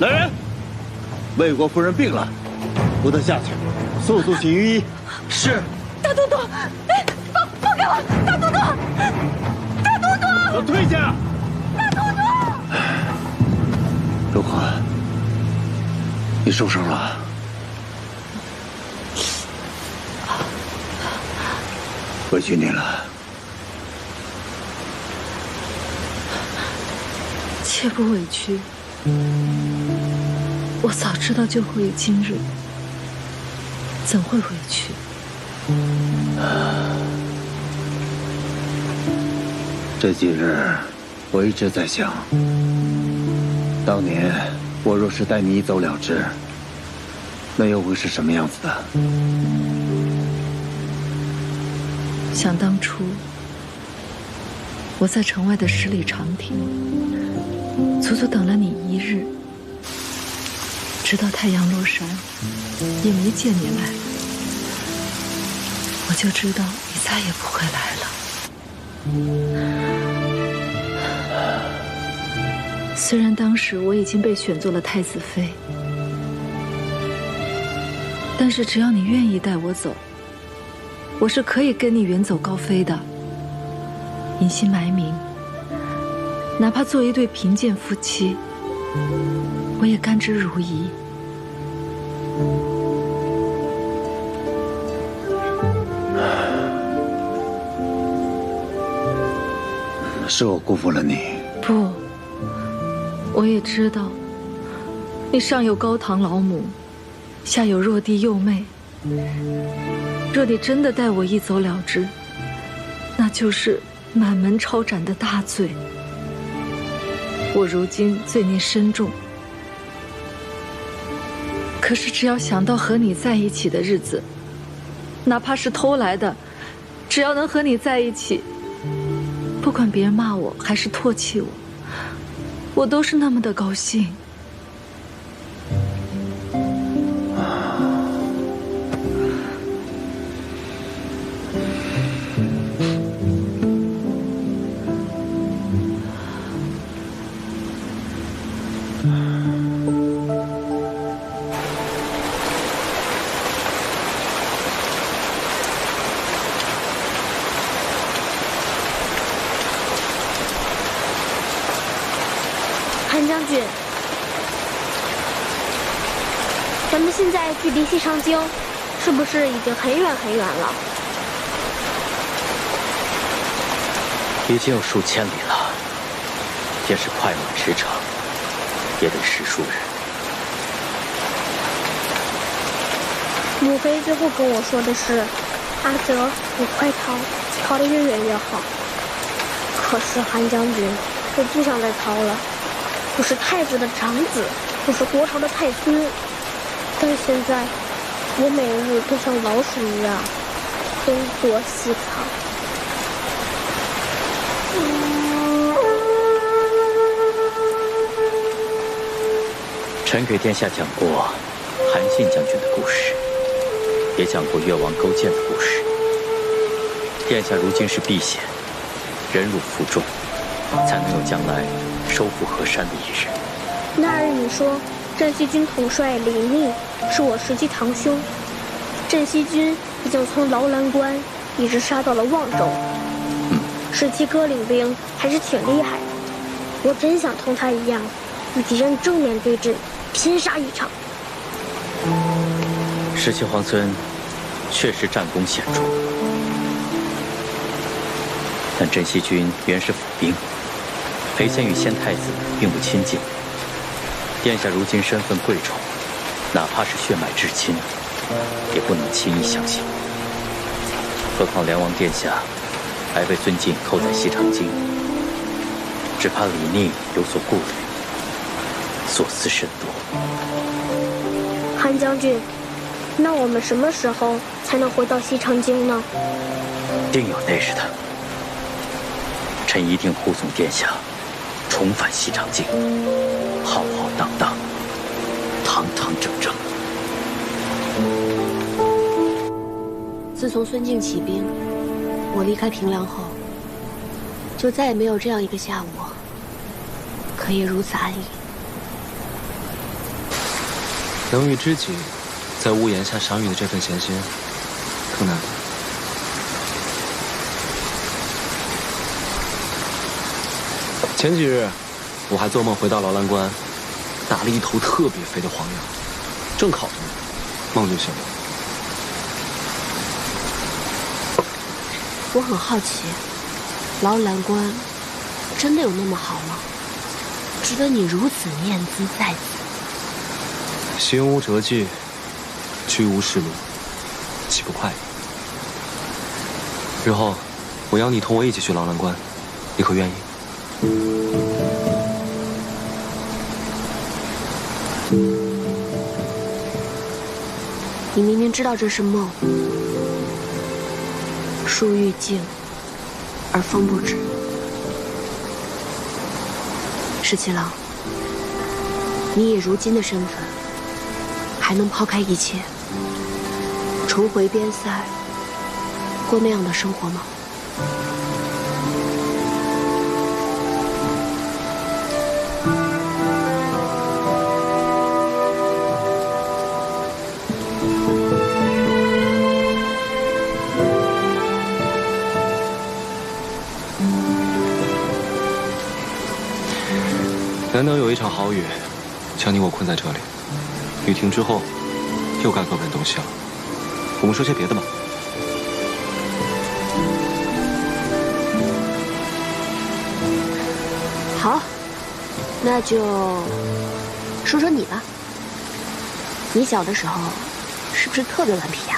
来人，魏国夫人病了，扶她下去，速速请御医。是。大都督，哎，放开我！大都督，大都督，给我退下！大都督，如何？你受伤了？委屈你了。切不委屈。我早知道就会有今日，怎会委屈？这几日，我一直在想，当年我若是带你一走了之，那又会是什么样子的？想当初，我在城外的十里长亭，足足等了你一日，直到太阳落山，也没见你来，我就知道你再也不会来了。虽然当时我已经被选做了太子妃，但是只要你愿意带我走，我是可以跟你远走高飞的，隐姓埋名，哪怕做一对贫贱夫妻，我也甘之如饴。是我辜负了你。不，我也知道，你上有高堂老母，下有弱弟幼妹。若你真的带我一走了之，那就是满门抄斩的大罪。我如今罪孽深重，可是只要想到和你在一起的日子，哪怕是偷来的，只要能和你在一起，不管别人骂我还是唾弃我，我都是那么的高兴。韩将军，咱们现在距离西长京，是不是已经很远很远了？已经有数千里了，也是快马驰骋。也得10数日。母妃最后跟我说的是：“阿泽，你快逃，逃得越远越好。”可是韩将军，我不想再逃了。我是太子的长子，我是国朝的太孙，但现在我每日都像老鼠一样东躲西藏。臣给殿下讲过韩信将军的故事，也讲过越王勾践的故事。殿下如今是避险，忍辱负重，才能有将来收复河山的一日。那日你说镇西军统帅李密是我实际堂兄，镇西军已经从劳兰关一直杀到了望州。17哥领兵还是挺厉害的，我真想同他一样，与敌人正面对阵，拼杀一场。17皇孙确实战功显著，但镇西军原是府兵，裴贤与县太子并不亲近。殿下如今身份贵重，哪怕是血脉至亲，也不能轻易相信。何况梁王殿下还被孙敬扣在西长京，只怕李逆有所顾虑，所思甚多。韩将军，那我们什么时候才能回到西长京呢？定有那日的。臣一定护送殿下重返西长京，浩浩荡荡，堂堂正正。自从孙敬起兵，我离开平凉后，就再也没有这样一个下午可以如此安逸。能遇知己，在屋檐下赏雨的这份闲心，更难得。前几日，我还做梦回到劳兰关，打了一头特别肥的黄羊，正烤着呢，梦就醒了。我很好奇，劳兰关真的有那么好吗？值得你如此念兹在兹？行无辙迹，居无仕路，岂不快意？日后，我邀你同我一起去劳兰关，你可愿意？你明明知道这是梦，树欲静而风不止。17郎，你以如今的身份，还能抛开一切，重回边塞，过那样的生活吗？难得有一场好雨，将你我困在这里。雨停之后，又该各奔东西了。我们说些别的吧。好，那就说说你吧。你小的时候是不是特别顽皮呀？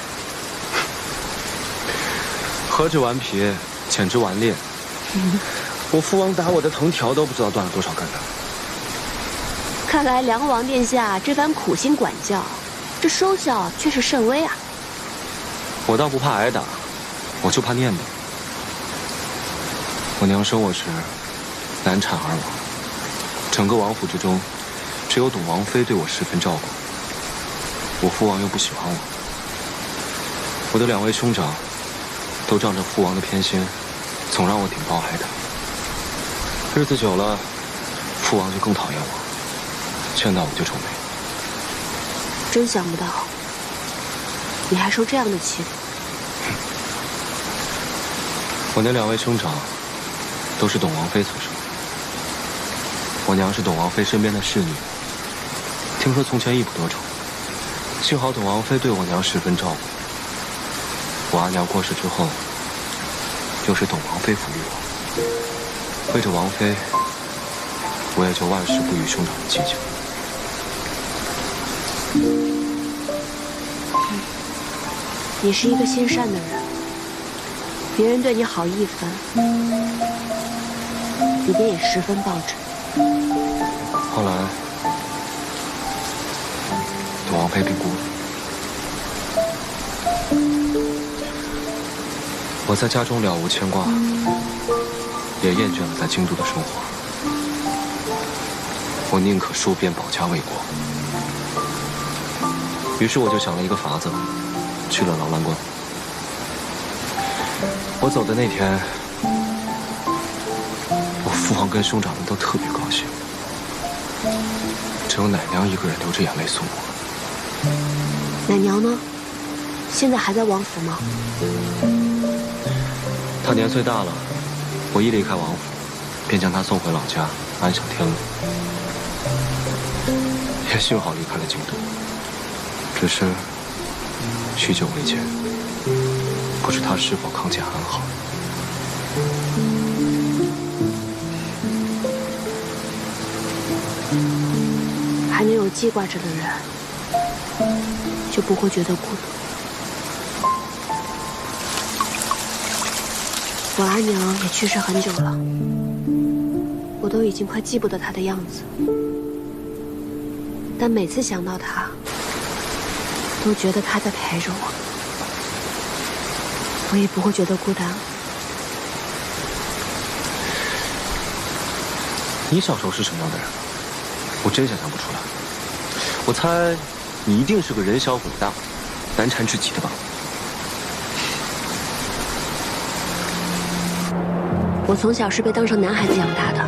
何止顽皮，简直顽劣。我父王打我的藤条都不知道断了多少根呢。看来梁王殿下这番苦心管教，这收效却是甚微啊。我倒不怕挨打，我就怕念叨。我娘生我时难产而亡，整个王府之中，只有董王妃对我十分照顾。我父王又不喜欢我，我的2位兄长都仗着父王的偏心，总让我顶包挨打。日子久了，父王就更讨厌我，见到我就皱眉。真想不到，你还受这样的气。我那2位兄长都是董王妃所生，我娘是董王妃身边的侍女，听说从前一不多愁。幸好董王妃对我娘十分照顾。我阿娘过世之后，又是董王妃抚育我。为着王妃，我也就万事不与兄长计较。你是一个心善的人，别人对你好一分，你便也十分报之。后来，董王妃病故了，我在家中了无牵挂，也厌倦了在京都的生活。我宁可戍边保家卫国。于是我就想了一个法子，去了劳兰关。我走的那天，我父皇跟兄长们都特别高兴，只有奶娘一个人流着眼泪送我。奶娘呢？现在还在王府吗？她年岁大了，我一离开王府，便将她送回老家，安享天伦。也幸好离开了京都，只是许久未见，不知她是否康健安好。还能有记挂着的人，就不会觉得孤独。我阿娘也去世很久了，我都已经快记不得她的样子，但每次想到她，都觉得她在陪着我，我也不会觉得孤单。你小时候是什么样的人？我真想象不出来。我猜你一定是个人小鬼大、难缠至极的吧？我从小是被当成男孩子养大的，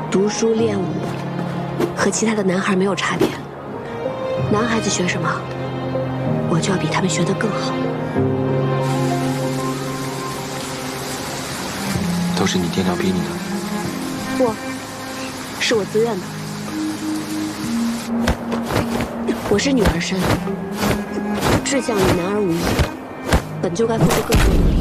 读书练武和其他的男孩没有差别。男孩子学什么，我就要比他们学得更好。都是你爹娘逼你的？不，是我自愿的。我是女儿身，志向与男儿无异，本就该付出更多努力。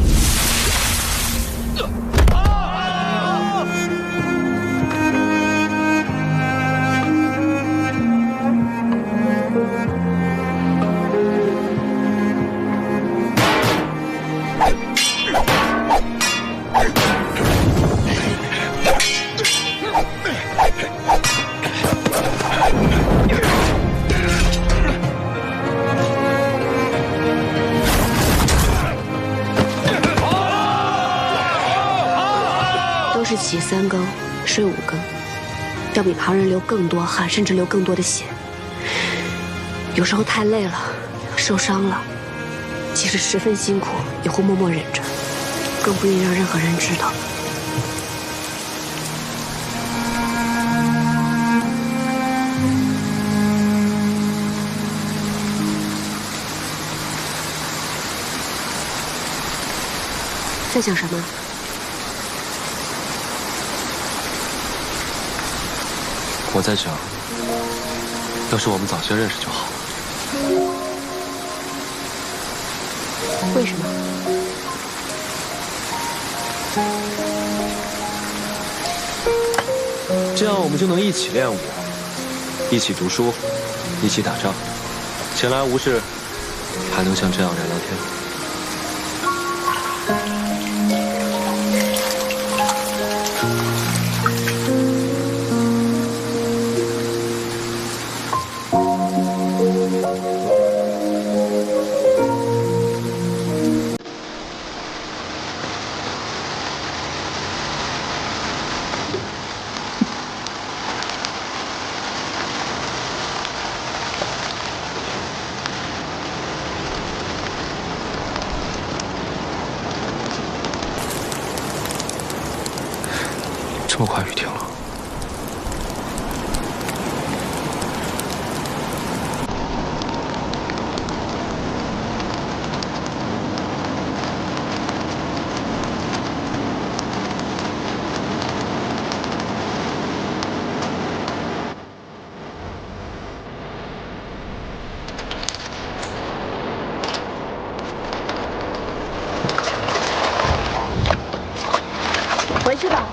起3更，睡5更，要比旁人流更多汗，甚至流更多的血。有时候太累了，受伤了，即使十分辛苦，也会默默忍着，更不愿意让任何人知道。在想什么？我在想，要是我们早些认识就好了。为什么？这样我们就能一起练武，一起读书，一起打仗，闲来无事，还能像这样聊聊天。这么快雨停了。回去吧。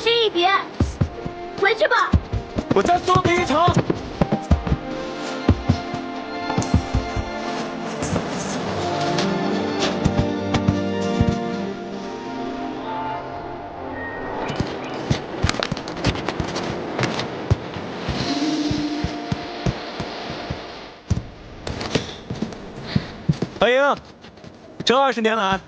心一别，回去吧。我再送你一程。白英，这20年来，